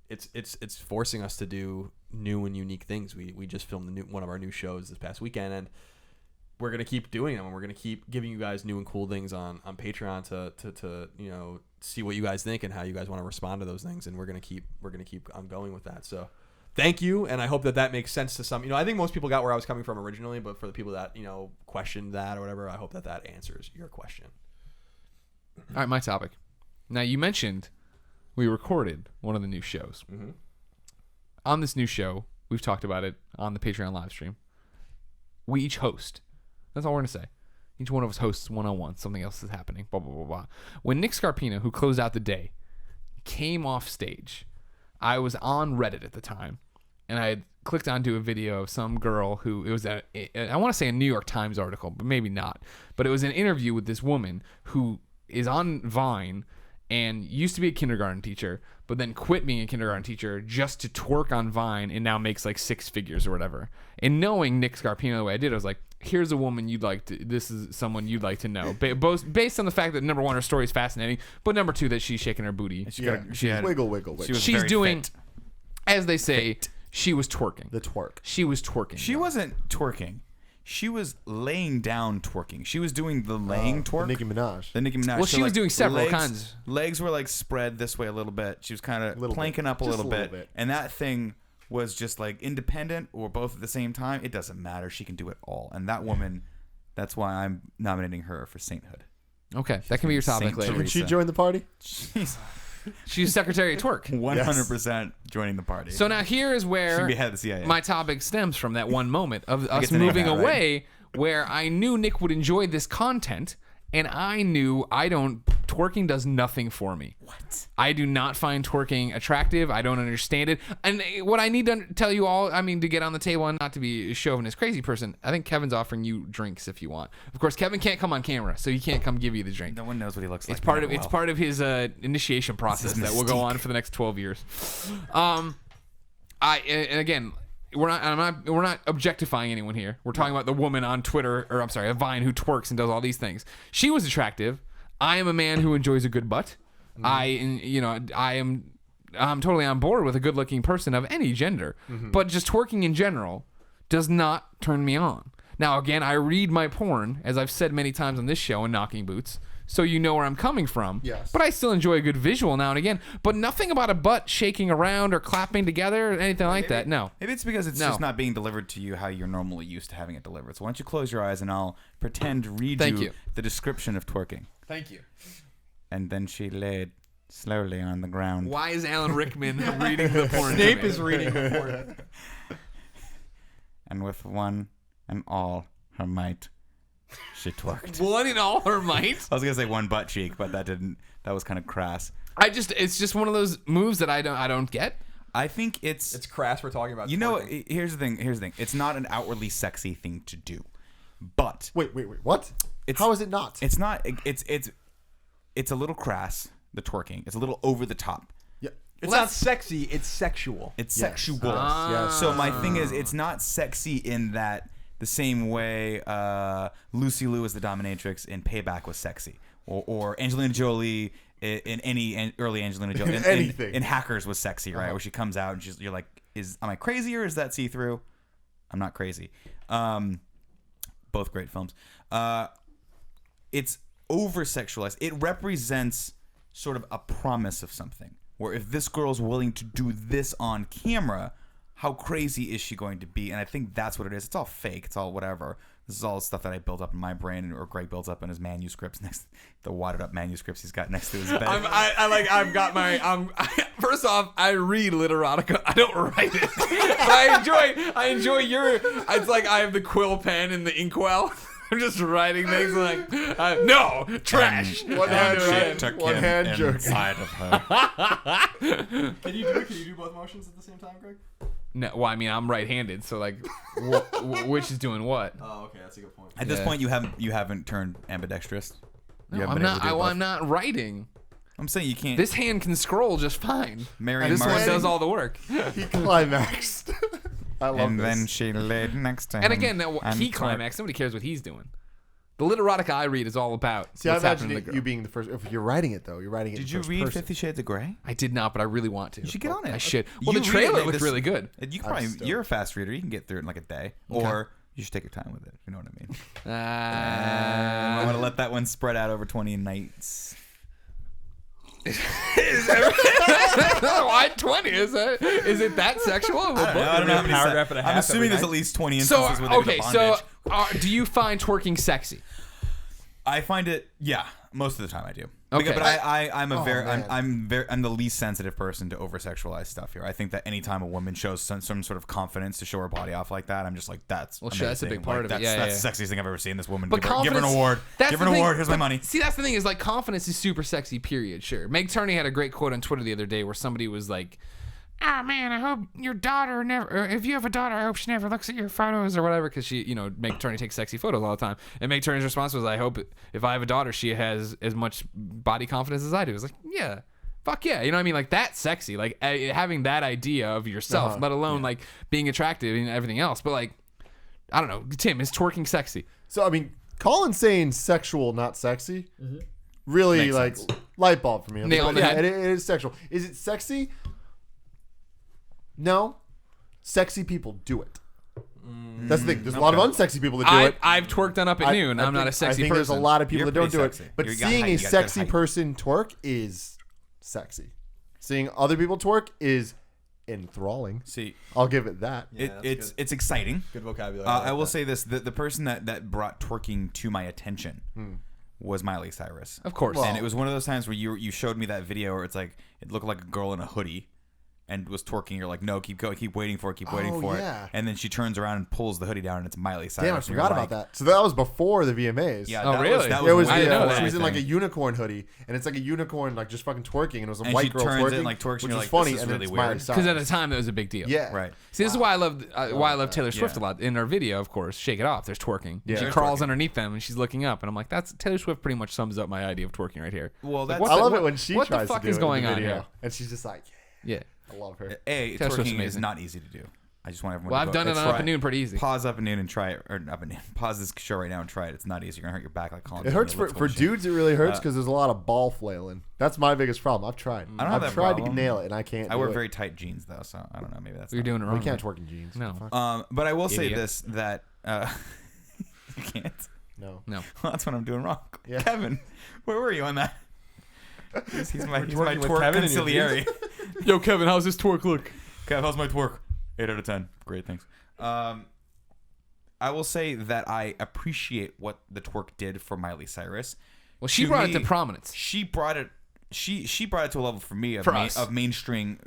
it's forcing us to do new and unique things. We just filmed one of our new shows this past weekend, and we're gonna keep doing them, and we're gonna keep giving you guys new and cool things on Patreon to you know, see what you guys think and how you guys want to respond to those things, and we're gonna keep on going with that. So thank you, and I hope that makes sense to some. You know, I think most people got where I was coming from originally, but for the people that, you know, questioned that or whatever, I hope that answers your question. All right, my topic. Now, you mentioned we recorded one of the new shows. Mm-hmm. On this new show, we've talked about it on the Patreon live stream. We each host. That's all we're going to say. Each one of us hosts one-on-one. Something else is happening. Blah, blah, blah, blah. When Nick Scarpino, who closed out the day, came off stage, I was on Reddit at the time, and I had clicked onto a video of some girl who, it was I want to say a New York Times article, but maybe not. But it was an interview with this woman who is on Vine and used to be a kindergarten teacher, but then quit being a kindergarten teacher just to twerk on Vine and now makes like 6 figures or whatever. And knowing Nick Scarpino the way I did, I was like, here's a woman this is someone you'd like to know. Both based on the fact that, number one, her story is fascinating, but number two, that she's shaking her booty. She Yeah, had wiggle, wiggle, wiggle. She was She's very doing, fit. as they say, she was twerking. The twerk. She was twerking. She wasn't twerking. She was laying down twerking. She was doing the laying twerk. Nicki Minaj. The Nicki Minaj. Well, So, she was like, doing several kinds. Legs were like spread this way a little bit. She was kind of Little planking bit. up a Just little a little bit. bit. And that thing was just like independent or both at the same time. It doesn't matter. She can do it all. And that woman, that's why I'm nominating her for sainthood. Okay, that can be your topic Saint later. Can she Teresa. join the party? She's Secretary of Twerk. 100% joining the party. So now here is She'd where be head of the CIA. my topic stems from, that one moment of us get the name moving of that, away, where I knew Nick would enjoy this content, and I knew twerking does nothing for me. What? I do not find twerking attractive. I don't understand it. And what I need to tell you all, I mean, to get on the table and not to be a chauvinist crazy person, I think Kevin's offering you drinks if you want. Of course, Kevin can't come on camera, so he can't come give you the drink. no one knows what he looks like. It's part of his initiation process that will go on for the next 12 years. And again, we're not objectifying anyone here. We're talking about the woman on Twitter, or I'm sorry, a Vine, who twerks and does all these things. She was attractive. I am a man who enjoys a good butt. I'm totally on board with a good-looking person of any gender. But just twerking in general does not turn me on. Now, again, I read my porn, as I've said many times on this show in Knocking Boots, so you know where I'm coming from. Yes. But I still enjoy a good visual now and again. But nothing about a butt shaking around or clapping together or anything like that. No. Maybe it's because it's No. just not being delivered to you how you're normally used to having it delivered. So why don't you close your eyes and I'll pretend to read Thank you. the description of twerking. Thank you. And then she laid slowly on the ground. Why is Alan Rickman reading the porn? Snape to me? is reading the porn. And with one and all her might, she twerked. One in all her might. I was gonna say one butt cheek, but that was kind of crass. It's just one of those moves that I don't get. I think it's It's crass. We're talking about. you know, twerking. here's the thing. It's not an outwardly sexy thing to do, but Wait. What? It's- How is it not? it's not. It's a little crass. The twerking. It's a little over the top. Yeah. It's not sexy. It's sexual. It's Yes. sexual. Yes. So my thing is, it's not sexy in that the same way Lucy Liu as the dominatrix in Payback was sexy, or Angelina Jolie in any early Angelina Jolie in, Anything. in Hackers was sexy, right? Uh-huh. Where she comes out and you're like, am I crazy or is that see through? I'm not crazy. Both great films. It's over-sexualized. It represents sort of a promise of something. Where if this girl's willing to do this on camera, how crazy is she going to be? And I think that's what it is. It's all fake. It's all whatever. This is all stuff that I built up in my brain, or Greg builds up in his manuscripts the wadded up manuscripts he's got next to his bed. I've got my. First off, I read literotica. I don't write it. But I enjoy your. It's like I have the quill pen and the inkwell. I'm just writing things like, no, trash. One hand joke inside of her. Can you do both motions at the same time, Greg? No, well, I mean, I'm right-handed, so like, which is doing what? Oh, okay, that's a good point. At this point, you haven't turned ambidextrous. No, I'm not writing. I'm saying you can't. This hand can scroll just fine. This one does all the work. He climaxed. I love and this. then she laid next to him. And again, he climaxed. Nobody cares what he's doing. The literotica I read is all about See, what's I happening imagine to the girl. you being the first. If you're writing it though, you're writing it. Did in you first read person. 50 Shades of Grey? I did not, but I really want to. You should get on it. I should. Well, You the read trailer it, looked really good. You can probably, you're a fast reader. You can get through it in like a day, or you should take your time with it. If you know what I mean. I want to let that one spread out over 20 nights. Why 20? Is it that sexual? I don't know how many paragraph and a half I'm assuming every there's night. at least 20 So instances where they okay, go to so bondage. do you find twerking sexy? I find it, yeah, most of the time I do. Okay. But I'm man. I'm the least sensitive person to over sexualize stuff here. I think that anytime a woman shows some sort of confidence to show her body off like that, I'm just like, that's Well, amazing. sure, that's a big part of it. Yeah, that's yeah. the sexiest thing I've ever seen. This woman But give her an award. Give her an award. Here's my money. See, that's the thing is like confidence is super sexy. Period. Sure. Meg Turney had a great quote on Twitter the other day where somebody was like, "Ah, man, I hope your daughter never. Or if you have a daughter, I hope she never looks at your photos or whatever." Because she, Meg Turney takes sexy photos all the time. And Meg Turney's response was, "I hope if I have a daughter, she has as much body confidence as I do." It's like, yeah. Fuck yeah, you know what I mean? Like that's sexy. Like having that idea of yourself, let alone like being attractive and everything else. But like, I don't know, Tim, is twerking sexy? So I mean, Colin's saying sexual, not sexy. Really, Makes like sense. light bulb for me. Nail on the head. It is sexual. Is it sexy? No. Sexy people do it. That's the thing. There's a lot of unsexy people that do it. I've twerked on Up at Noon. I'm not a sexy I think person. there's a lot of people You're that don't do pretty it. sexy. But You got seeing height, a you got good sexy height. person twerk is sexy. Seeing other people twerk is enthralling. See, I'll give it that. Yeah, that's it's exciting. Good vocabulary. I will say this: the person that brought twerking to my attention was Miley Cyrus. Of course. And it was one of those times where you showed me that video where it's like it looked like a girl in a hoodie and was twerking. You're like, no, keep waiting for it, keep waiting for yeah. it. And then she turns around and pulls the hoodie down, and it's Miley Cyrus. Damn, I And you're forgot like, about that. So that was before the VMAs. Yeah. Oh, that really? Was, that It was way I didn't know before that. she was in like a anything. unicorn hoodie, and it's like a unicorn like just fucking twerking, and it was a And white she girl turns twerking, it, like, twerks, and which you're was like, funny, this is and really it's weird. Miley Because Cyrus. at the time, that was a big deal. Yeah, Right. See, this is why I love Taylor Swift Yeah. a lot. In her video, of course, Shake It Off, there's twerking. Yeah. She There's crawls twerking. underneath them, and she's looking up. And I'm like, that's Taylor Swift pretty much sums up my idea of twerking right here. Well, Like, that's what I the- love what- it when she what the tries fuck to do is it going in the on video, here? and she's just like, Yeah. I love her. Twerking Taylor Swift's is amazing. not easy to do. I just want everyone. Well, to I've go, done it on try Up and Noon pretty easy. Pause Up and Noon and try it, or Up and Noon. Pause this show right now and try it. It's not easy. You're gonna hurt your back like Colin. It hurts for dudes. It really hurts because there's a lot of ball flailing. That's my biggest problem. I've tried. I don't have I've that tried to problem. nail it, and I can't. I do wear it. very tight jeans though, so I don't know. Maybe that's You're not- doing it wrong. We can't man. twerk in jeans. No. Fuck. But I will say Idiot. this that you can't. No. No. Well, that's what I'm doing wrong. Yeah. Kevin, where were you on that? He's my twerking with twerk Kevin in your conciliary. Yo, Kevin, how's this twerk look? Kev, how's my twerk? 8 out of 10. Great, thanks. I will say that I appreciate what the twerk did for Miley Cyrus. Well, she To brought it me, to prominence. She brought it. She brought it to a level for me of, For us. of mainstream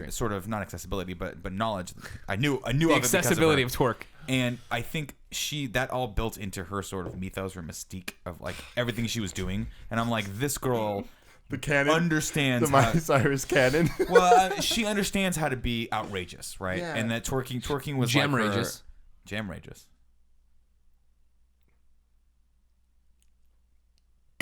sort of not accessibility but knowledge. I knew The of it because accessibility of of her. twerk. And I think that all built into her sort of mythos or mystique of like everything she was doing. And I'm like, this girl The canon. understands The how, Miley Cyrus canon. well, she understands how to be outrageous, right? Yeah. And that twerking was Jam-rageous. Jam-rageous.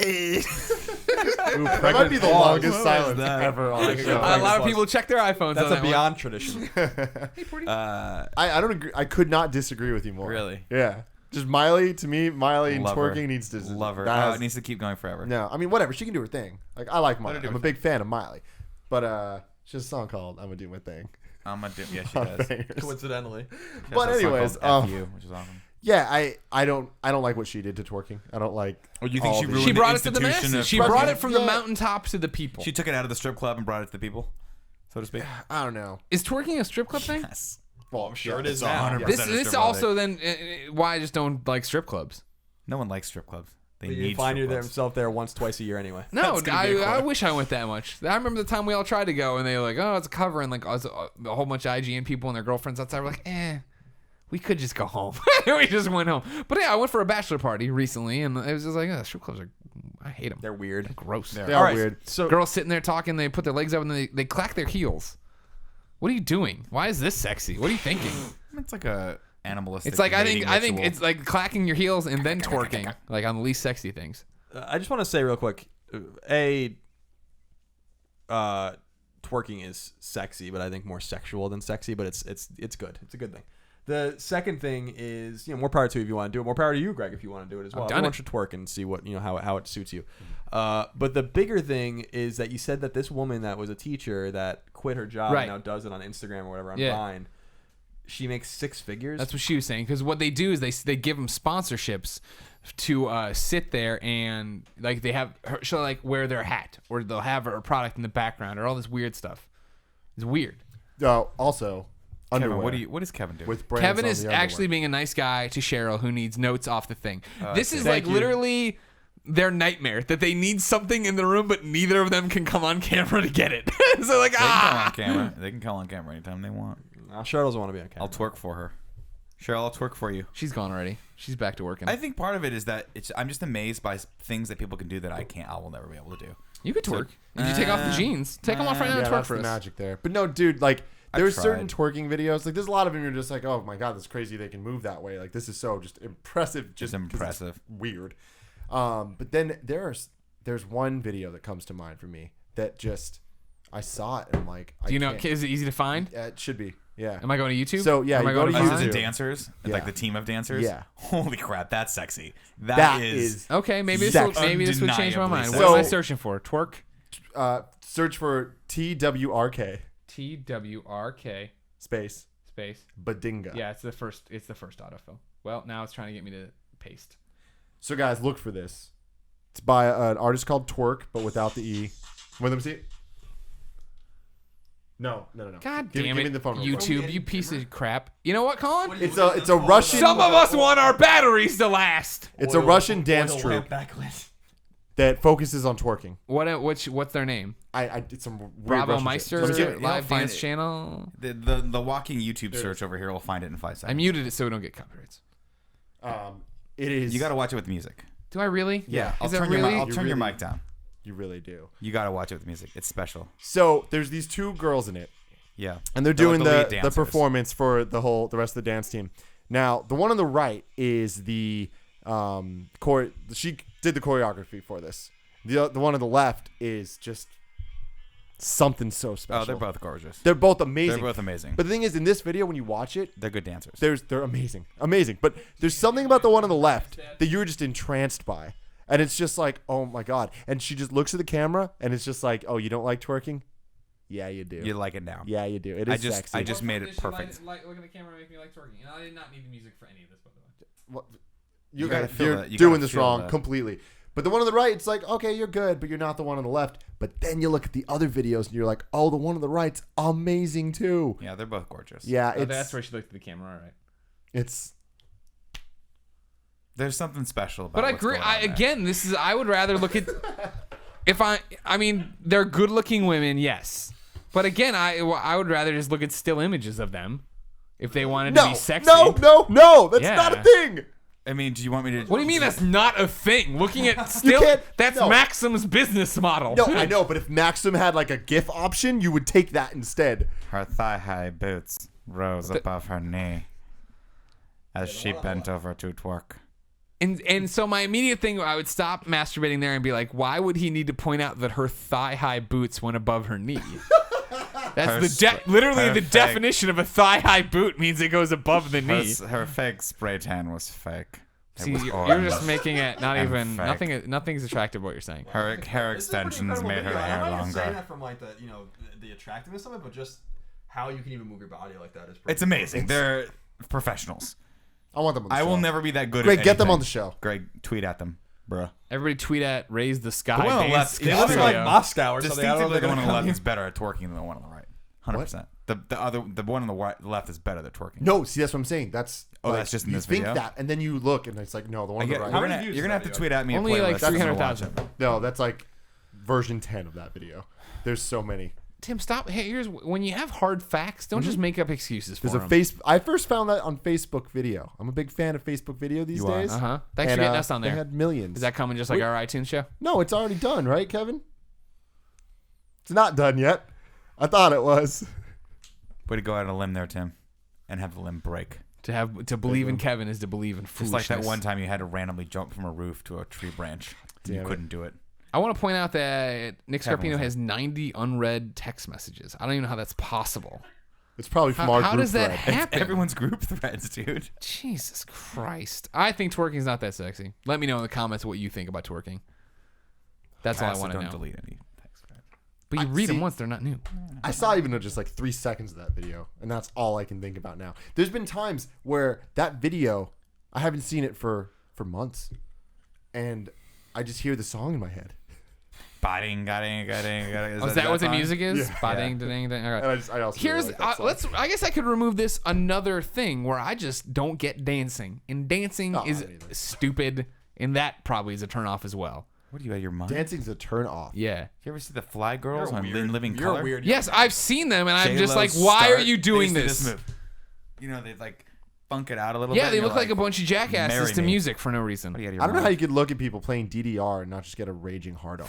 Ooh, that might be the longest What was silence that? ever on the show. A lot of people check their iPhones. That's on a that beyond tradition. I don't agree. I could not disagree with you more. Really? Yeah. Just Miley, to me, Miley and Love her. twerking needs to Love her. that has- It needs to keep going forever. no, I mean whatever. She can do her thing. Like I like Miley. her do I'm her a big fan of Miley, but she has a song called "I'm gonna do my thing." I'm gonna do. Yeah, she does. Bangers. Coincidentally. She has But a song anyways, called F You, which is awesome. Yeah, I don't like what she did to twerking. I don't like. Or you think she ruined She brought the it to the institution masses. of She twerking? brought it from the Yeah. mountaintop to the people. She took it out of the strip club and brought it to the people, so to speak. I don't know. Is twerking a strip club thing? Yes. Well, I'm sure it is It's now. 100% This a strip this club. also then why I just don't like strip clubs. No one likes strip clubs. They You need find strip clubs. yourself there once, twice a year anyway. No, That's gonna be a I quote. wish I went that much. I remember the time we all tried to go and they were like, oh, it's a cover, and like a whole bunch of IGN people and their girlfriends outside were like, we could just go home. We just went home. But yeah, I went for a bachelor party recently and it was just like, strip clubs I hate them. They're weird. Gross. They All are right, weird. So Girls sitting there talking, they put their legs up and they clack their heels. What are you doing? Why is this sexy? What are you thinking? It's like a animalistic. It's like I think ritual. it's like clacking your heels and then twerking, like on the least sexy things. I just want to say real quick, twerking is sexy, but I think more sexual than sexy. But it's good. It's a good thing. The second thing is, more power to you if you want to do it. More power to you, Greg, if you want to do it as well. done Everyone it. should twerk and see what how it suits you. But the bigger thing is that you said that this woman that was a teacher that quit her job Right. and now does it on Instagram or whatever on Yeah. Vine. She makes 6 figures. That's what she was saying. Because what they do is they give them sponsorships to sit there and like they have her, she'll like wear their hat or they'll have her product in the background or all this weird stuff. It's weird. Also, Kevin, underwear. what is Kevin doing? With brands Kevin on is the underwear. actually being a nice guy to Cheryl who needs notes off the thing. This is Thank like you. literally their nightmare that they need something in the room but neither of them can come on camera to get it. So like They can come on camera. They can come on camera anytime they want. Cheryl doesn't want to be on camera. I'll twerk for her. Cheryl, I'll twerk for you. She's gone already. She's back to working. I think part of it is that I'm just amazed by things that people can do that I will never be able to do. You could twerk. If you take off the jeans, take them off right now Yeah, and twerk that's for the us. magic there. But no, dude, like I've there's certain tried. twerking videos. Like there's a lot of them. You're just like, oh my god, that's crazy. They can move that way. Like this is so just impressive. Just 'cause it's impressive. weird. But then there's one video that comes to mind for me that just I saw it and I'm like, Do you know? Is it easy to find? It should be. Yeah. Am I going to YouTube? So, yeah, Am I you going go to to Oh, is YouTube? it the YouTube. dancers? Yeah. Like the team of dancers? Yeah. Holy crap, that's sexy. That is Okay, maybe Sex. this would change my mind. Undeniably What am I so- searching for? Twerk. search for TWRK TWRK space space. Badinga. Yeah, it's the first autofill. Well, now it's trying to get me to paste. So guys, look for this. It's by an artist called Twerk, but without the E. Want them to see it? No. God Give damn me it, the phone real quick. YouTube, you piece of crap. You know what, Colin? It's a Russian. Some of us want our batteries to last. It's a Russian dance troupe that focuses on twerking. What's their name? It's some weird Bravo Russian Meister shit. Let me live find dance it. channel. The walking YouTube search over here will find it in 5 I seconds. muted it so we don't get copyrights. It is. You got to watch it with music. Do I really? Yeah, Is it really? I'll turn your really- mic down. You really do. You got to watch it with music. It's special. So there's these 2 girls in it, Yeah. and they're They're like doing the lead the dancers. performance for the rest of the dance team. Now, the one on the right is the she did the choreography for this. The one on the left is just something so special. Oh, they're both gorgeous. They're both amazing. They're both amazing. But the thing is, in this video, when you watch it, They're good dancers. they're amazing. But there's something about the one on the left that you're just entranced by. And it's just like, oh my God. And she just looks at the camera and it's just like, oh, you don't like twerking? Yeah, you do. You like it now. Yeah, you do. It is sexy. I just made it perfect. Look at the camera, make me like twerking. I did not need the music for any of this, by the way. You gotta feel you're that. You doing gotta this feel wrong that. completely. But the one on the right, it's like, okay, you're good, but you're not the one on the left. But then you look at the other videos and you're like, oh, the one on the right's amazing too. Yeah, they're both gorgeous. Yeah, Oh, it's that's where she looked at the camera. All right. it's There's something special about But I what's agree. going on there. Again, this is. I would rather look at. I mean, they're good-looking women, yes. But again, I would rather just look at still images of them, if they wanted to be sexy. No, that's Yeah. not a thing. I mean, do you want me to? What do you mean that's not a thing? Looking at still, can't- that's no. Maxim's business model. No, I know, but if Maxim had like a GIF option, you would take that instead. Her thigh-high boots rose above her knee as she bent over to twerk. And so my immediate thing, I would stop masturbating there and be like, why would he need to point out that her thigh-high boots went above her knee? That's literally her the fake- definition of a thigh-high boot means it goes above the knee. Her fake spray tan was fake. It See, was you're orange. just making it not and even fake. Nothing's attractive what you're saying. Her hair extensions made her hair I'm not even saying longer. that from like the attractiveness of it, but just how you can even move your body like that is pretty It's amazing. They're professionals. I want them on the show. I will never be that good Greg, at get them anything. on the show. Greg, tweet at them, bruh. Everybody tweet at Raise the Sky. The one on the Dance left- They look like Moscow or something. I don't know Distinctively, if the they're one on gonna the left come is better at twerking than the one on the right. 100%. The one on the left is better at twerking. No, see, that's what I'm saying. That's that's just in you this think video? that, and then you look, and it's like, no, the one on the right. How many views You're is gonna that have to video? tweet at me. Only a like playlist. 300,000. No, that's like version 10 of that video. There's so many. Tim, stop. Hey, here's when you have hard facts, don't just make up excuses for There's a them. I first found that on Facebook video. I'm a big fan of Facebook video these You are. days. Uh-huh. Thanks for And, getting us on there. They had millions. Is that coming just like our iTunes show? No, it's already done, right, Kevin? It's not done yet. I thought it was. Way to go out on a limb there, Tim, and have the limb break. To believe in Kevin is to believe in Just foolishness. like that one time you had to randomly jump from a roof to a tree branch. And you Damn it. couldn't do it. I want to point out that Nick Kevin Scarpino was has 90 unread text messages. I don't even know how that's possible. It's probably from our How group does that thread. happen? Everyone's group threads, dude. Jesus Christ. I think twerking's not that sexy. Let me know in the comments what you think about twerking. That's all I Pass it, want to don't know. delete any text thread. But you read them once, they're not new. I saw even just like 3 seconds of that video, and that's all I can think about now. There's been times where that video, I haven't seen it for months, and I just hear the song in my head. Ba-ding, ga-ding, ga-ding, ga-ding. Is that what the fine? music is? Yeah. Ba-ding, da-ding, da-ding. All right. And I also Here's really like that song. I guess I could remove this another thing where I just don't get dancing, and dancing Oh, is I don't either. stupid, and that probably is a turn off as well. What are you out of your mind? Dancing's a turn off. Yeah. You ever see the Fly Girls on In Living You're Color? a weird. Yes, I've seen them, and I'm just J-Lo like, why are start- you doing they do this? move. You know, they like funk it out a little bit. Yeah, they and look you're like a bunch of jackasses marry to me. music for no reason. What are you out of your I don't know how mind? you could look at people playing DDR and not just get a raging hard on.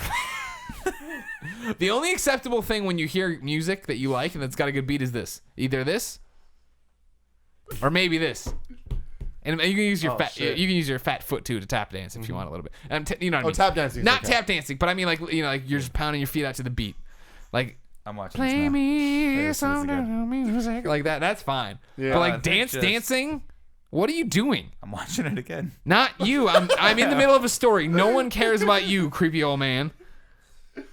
The only acceptable thing when you hear music that you like and that's got a good beat is this. Either this or maybe this. And you can use your shit. you can use your fat foot too to tap dance if you want a little bit. You know what I mean? tap dancing is Not okay. tap dancing, but I mean like like you're just pounding your feet out to the beat. Like I'm watching play this now. me this is some good. music like that. That's fine. Yeah. But like I think dance just- dancing, what are you doing? I'm watching it again. Not you. I'm in the middle of a story. No one cares about you, creepy old man.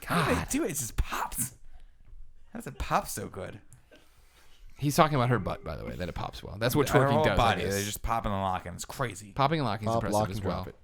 How do they do it? It just pops. How does it pop so good? He's talking about her butt, by the way, that it pops well. That's what Their twerking whole does. body, I guess. they just popping and locking. It's crazy. Popping and locking is Pop, impressive lock, as and well. drop it.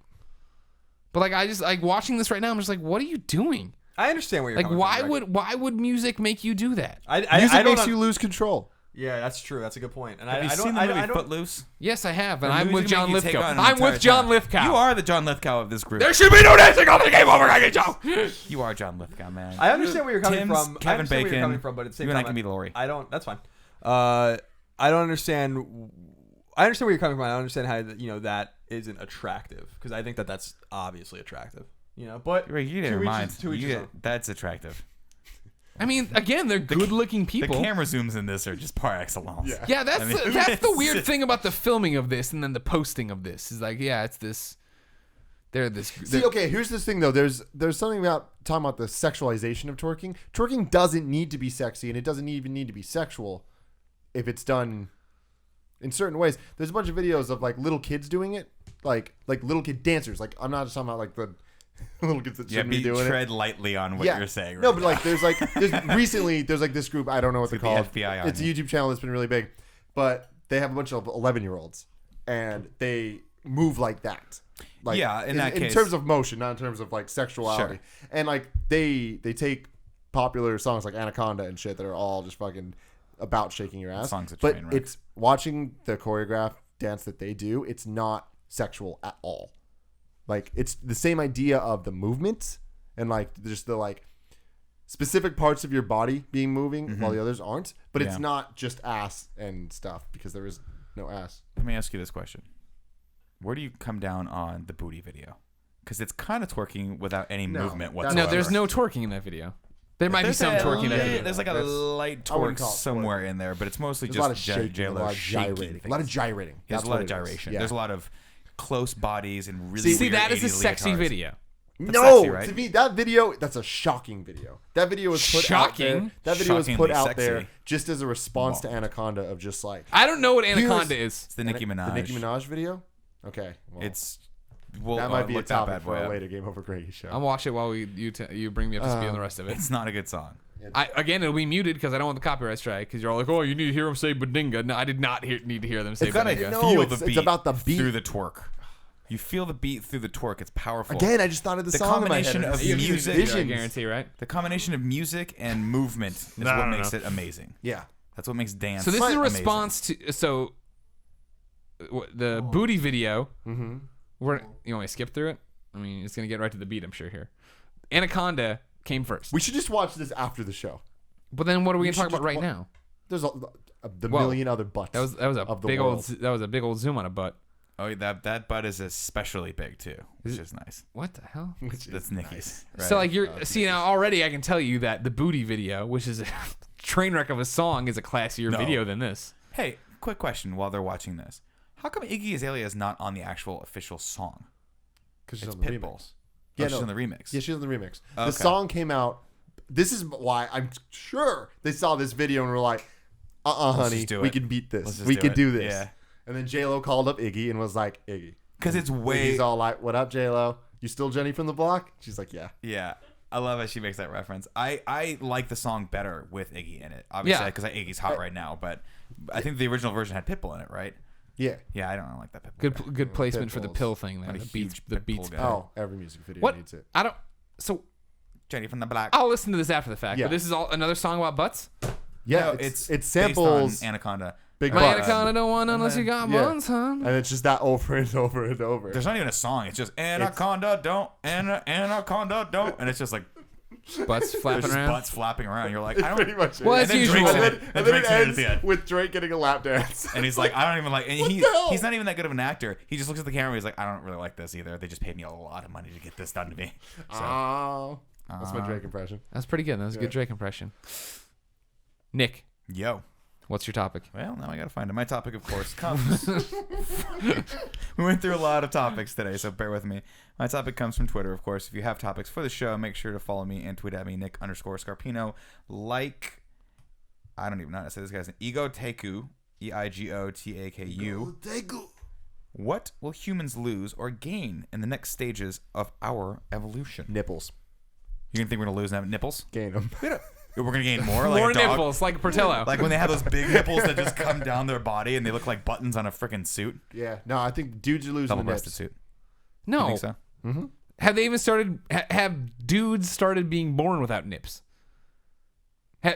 But like I just like watching this right now. I'm just like, what are you doing? I understand where you're Like coming from. why would music make you do that? Music I don't makes you lose control. Yeah, that's true. That's a good point. And Have you I don't. seen the I movie don't. Footloose? Yes, I have, and The I'm movie with John make you take Lithgow. on an I'm entire with John town. Lithgow. You are the John Lithgow of this group. There should be no dancing on the GameOverGreggy show. You are John Lithgow, man. I understand where you're coming Tim's, from. I Kevin understand where Bacon. you're coming from, but at the same You and I time, can be Lori. I don't. That's fine. I don't understand. I understand where you're coming from. I don't understand how that isn't attractive because I think that's obviously attractive. But You get in to your each mind. his- to each You his get- own. That's attractive. I mean, again, they're good-looking The people. camera zooms in this are just par excellence. Yeah. Yeah, that's I mean, that's the weird thing about the filming of this and then the posting of this is like, yeah, it's this. See, okay, here's this thing though. There's something about talking about the sexualization of twerking. Twerking doesn't need to be sexy, and it doesn't even need to be sexual if it's done in certain ways. There's a bunch of videos of like little kids doing it, like little kid dancers. Like I'm not just talking about like the little kids that Yeah, shouldn't be doing tread it. lightly on what you're saying. Right No, but now. like there's recently there's like this group, I don't know what they're the called. FBI on It's a you. YouTube channel that's been really big, but they have a bunch of 11-year-olds and they move like that. Like, Yeah, in that in case. terms of motion, not in terms of like sexuality. Sure. And like they take popular songs like Anaconda and shit that are all just fucking about shaking your ass. song's a but train wreck. it's watching the choreographed dance that they do. It's not sexual at all. Like it's the same idea of the movement and like just the like specific parts of your body being moving while the others aren't. But it's Yeah. not just ass and stuff because there is no ass. Let me ask you this question. Where do you come down on the booty video? Because it's kind of twerking without any movement that's- whatsoever. No, there's no twerking in that video. There might be There's some a twerking in that little- video. There's like a That's- light I wouldn't twerk call it somewhere in there, but it's mostly There's a lot of just shaking, a J-Lo lot of gyrating. shaking A lot of things. gyrating. There's That's a lot what of it is. gyration. Yeah. There's a lot of close bodies and really See, weird that is a 80s sexy leotards. video. No, sexy, right? to me that video, that's a shocking video. That video was put out there. Shocking? That video was put Shockingly out sexy. there just as a response to Anaconda of just like I don't know what Anaconda Here's- is. It's the Nicki Minaj. the Nicki Minaj video. Okay, well, It's we'll, that might be a look that topic bad for boy a up. later Game Over Greggy show. I'll watch it while you bring me up to speed on the rest of it. It's not a good song. Again, it'll be muted because I don't want the copyright strike. Because you're all like, oh, you need to hear them say Badinga. No, I did not need to hear them say Badinga. Feel it's the beat about the beat through the twerk. You feel the beat through the twerk. It's powerful. Again, I just thought of the song in my head. Combination of You have music, visions, I guarantee, right? the combination of music and movement is what makes it amazing. Yeah. That's what makes dance. So this is a amazing. response to the booty video. Mm-hmm. You want me to skip through it? I mean, it's gonna get right to the beat, I'm sure here. Anaconda came first. We should just watch this after the show. But then what are we We gonna talk should about just right now? There's the Well, million other butts. That was a big old zoom on a butt. Oh, that butt is especially big too, which is nice. What the hell? That's Nikki's. Right? So like see now already I can tell you that the booty video, which is a train wreck of a song, is a classier video than this. Hey, quick question while they're watching this. How come Iggy Azalea is not on the actual official song? Because she's It's on the Pitbull. remix. Yeah, she's on the remix. Yeah, she's on the remix. Okay. The song came out. This is why I'm sure they saw this video and were like, honey, just do we it. can beat Let's this. just We do can it." do this. Yeah. And then J-Lo called up Iggy and was like, Iggy. Because it's way. He's all like, what up, J-Lo? You still Jenny from the block? She's like, yeah. Yeah. I love how she makes that reference. I like the song better with Iggy in it. Obviously, Yeah. because Iggy's hot right now. But I think the original version had Pitbull in it, right? Yeah. Yeah, I don't like that Pitbull. Good placement for the Pitbulls. pill thing there. What a The huge beats. Pitbull guy. Oh, every music video What? needs it. I don't. So Jenny from the Block. I'll listen to this after the fact. Yeah. But this is all another song about butts. Yeah, No, it's based samples on Anaconda. Big My Butts. anaconda don't want unless you got Yeah. buns, huh? And it's just that over and over and over. There's not even a song. It's just Anaconda don't, Anaconda don't, and it's just like Butts there's flapping just around. butts flapping around. You're like, I don't. Pretty much it. Well, and that's then usual. Drake's in And it. then, And and then it Drake's in it at ends the end. with Drake getting a lap dance. And he's like, I don't even like. And the hell? he's not even that good of an actor. He just looks at the camera. He's like, I don't really like this either. They just paid me a lot of money to get this done to me. So, Oh. That's my Drake impression. That's pretty good. That was a good Drake impression. Nick, yo. what's your topic? Well, now I gotta find it. My topic, of course, comes. We went through a lot of topics today, so bear with me. My topic comes from Twitter, of course. If you have topics for the show, make sure to follow me and tweet at me, Nick_Scarpino. Like, I don't even know how to say this guy's name. Egotaku, EIGOTAKU. What will humans lose or gain in the next stages of our evolution? Nipples. You gonna think we're gonna lose nipples? Gain them. We're gonna gain more, like More a dog? nipples, like Portillo. Like when they have those big nipples that just come down their body and they look like buttons on a freaking suit. Yeah. No, I think dudes are losing the Double-breasted nips. suit. no. You think so? Mm-hmm. Have they even started? Have dudes started being born without nips?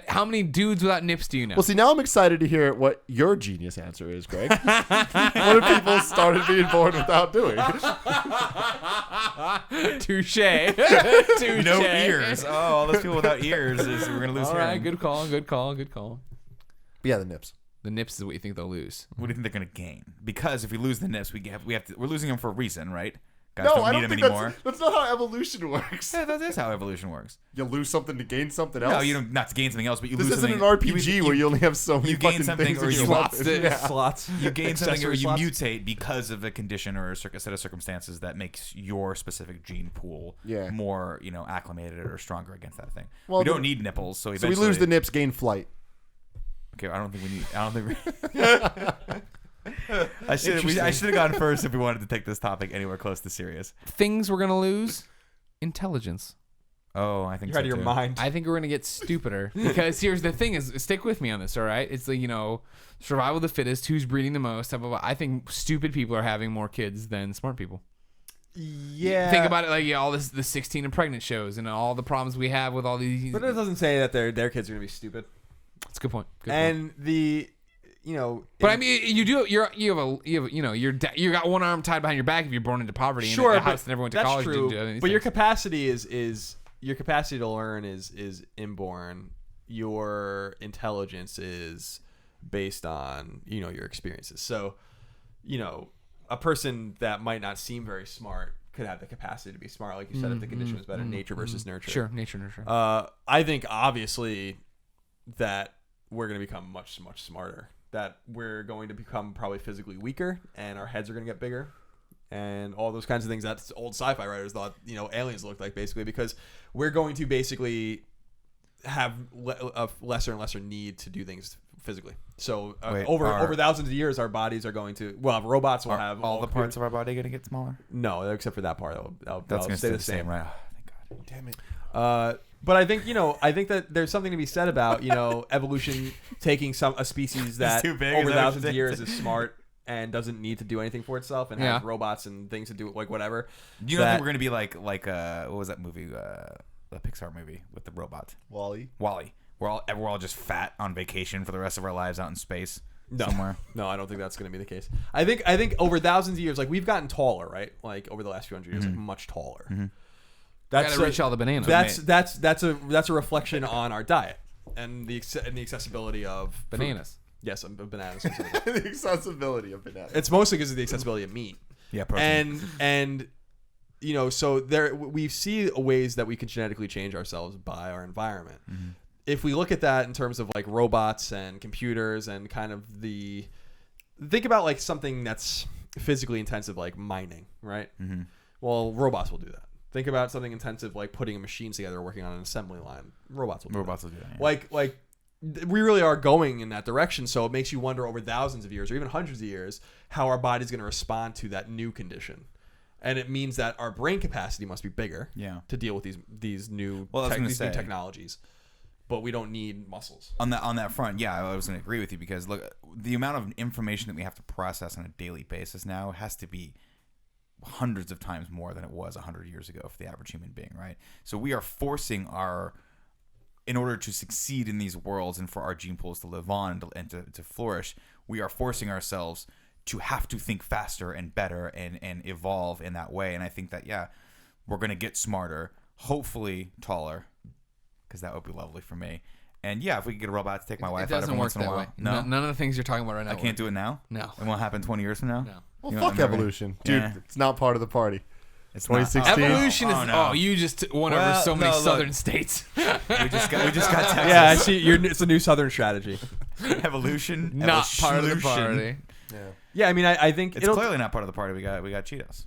How many dudes without nips do you know? Well, see, now I'm excited to hear what your genius answer is, Greg. What have people started being born without doing? Touche. Touche. No ears. Oh, all those people without ears we're gonna lose All hearing. right, good call. Good call. Good call. Yeah, the nips. The nips is what you think they'll lose. What do you think they're gonna gain? Because if we lose the nips, we're losing them for a reason, right? Guys No, don't I need don't them think anymore. that's not how evolution works. Yeah, that is how evolution works. You lose something to gain something else. No, you don't not to gain something else, but you This lose isn't something. an RPG where you only have so many you gain fucking something things or in you your slots weapon. it. Yeah. Slots. You gain something or Accessory you slots. mutate because of a condition or a set of circumstances that makes your specific gene pool more, acclimated or stronger against that thing. Well, we don't need nipples, so So eventually we lose the nips, gain flight. Okay, I don't think we. I should have gone first if we wanted to take this topic anywhere close to serious. Things we're gonna lose: intelligence. Oh, I think You're so out of your too. mind. I think we're gonna get stupider because here's the thing: is stick with me on this, all right? It's like survival of the fittest. Who's breeding the most? Blah, blah, blah. I think stupid people are having more kids than smart people. Yeah. Think about it, like all the 16 and pregnant shows and all the problems we have with all these. But it doesn't say that their kids are gonna be stupid. That's a good point. Good point. And But I mean, you got one arm tied behind your back if you're born into poverty sure, and a house that never went to that's college. true. Didn't do anything. But your capacity is your capacity to learn is inborn. Your intelligence is based on your experiences. So, a person that might not seem very smart could have the capacity to be smart, like you said, if the condition was better, nature versus nurture. Sure, nature, nurture. I think obviously that we're going to become much, much smarter. That we're going to become probably physically weaker, and our heads are going to get bigger, and all those kinds of things. That's old sci-fi writers thought aliens looked like, basically, because we're going to basically have a lesser and lesser need to do things physically. So over thousands of years, our bodies are going to robots will have all the parts of our body going to get smaller. No, except for that part. That's going to stay the same, right? Oh, thank God. Damn it. But I think that there's something to be said about evolution taking a species that too big, over is that what thousands you're of years is smart and doesn't need to do anything for itself and has robots and things to do like whatever. You don't think we're gonna be like what was that movie? The Pixar movie with the robot Wall-E. We're all just fat on vacation for the rest of our lives out in space No. somewhere. No, I don't think that's going to be the case. I think over thousands of years, like we've gotten taller, right? Like over the last few hundred years, like much taller. That's Gotta reach all the bananas. That's a reflection on our diet and the accessibility of food. Bananas. Yes, of bananas. The accessibility of bananas. It's mostly because of the accessibility of meat. Yeah, protein. And so we see ways that we can genetically change ourselves by our environment. If we look at that in terms of like robots and computers and kind of think about like something that's physically intensive like mining, right? Well, robots will do that. Think about something intensive like putting machines together, working on an assembly line. Robots will do that. Yeah. Like we really are going in that direction. So it makes you wonder over thousands of years or even hundreds of years how our body's going to respond to that new condition. And it means that our brain capacity must be bigger to deal with these new new technologies. But we don't need muscles. On that front, yeah, I was going to agree with you because look, the amount of information that we have to process on a daily basis now has to be hundreds of times more than it was 100 years ago for the average human being, right? So we are forcing in order to succeed in these worlds and for our gene pools to live on and to flourish, we are forcing ourselves to have to think faster and better and evolve in that way. And I think that, we're going to get smarter, hopefully taller, because that would be lovely for me. And if we could get a robot to take my Wi-Fi every once in a while. No, none of the things you're talking about right now. I can't do it now? No. It won't happen 20 years from now? No. Well, fuck evolution. Dude, it's not part of the party. It's 2016. Evolution is you just won over so many southern states. we just got Texas. Yeah, I see. It's a new southern strategy. Evolution, not part of the party. Yeah, I mean, I think it's clearly not part of the party. We got Cheetos.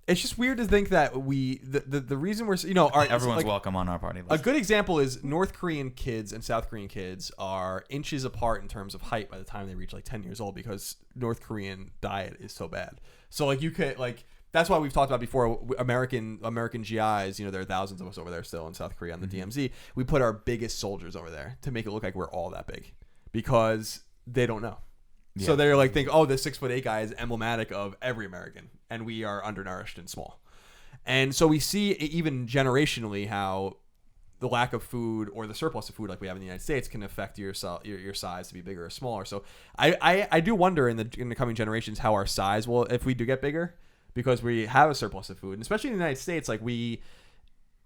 It's just weird to think that the reason we're everyone's welcome on our party list. A good example is North Korean kids and South Korean kids are inches apart in terms of height by the time they reach like 10 years old because North Korean diet is so bad. So like you could like that's why we've talked about before American GIs. There are thousands of us over there still in South Korea on the DMZ. We put our biggest soldiers over there to make it look like we're all that big because they don't know. Yeah. So they're like, the 6'8" guy is emblematic of every American, and we are undernourished and small. And so we see even generationally how the lack of food or the surplus of food like we have in the United States can affect your size to be bigger or smaller. So I do wonder in the coming generations how our size will, if we do get bigger, because we have a surplus of food, and especially in the United States, like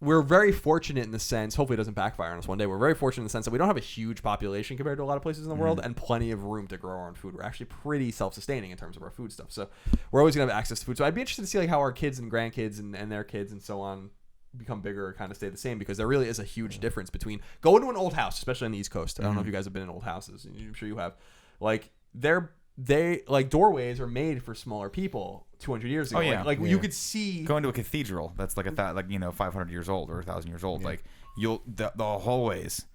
we're very fortunate in the sense, hopefully it doesn't backfire on us one day, we're very fortunate in the sense that we don't have a huge population compared to a lot of places in the world and plenty of room to grow our own food. We're actually pretty self-sustaining in terms of our food stuff. So we're always going to have access to food. So I'd be interested to see like how our kids and grandkids and their kids and so on become bigger or kind of stay the same, because there really is a huge difference between going to an old house, especially on the East Coast. I don't know if you guys have been in old houses. I'm sure you have. Like they like doorways are made for smaller people 200 years ago. You could see going to a cathedral that's like 500 years old or 1,000 years old. Like the hallways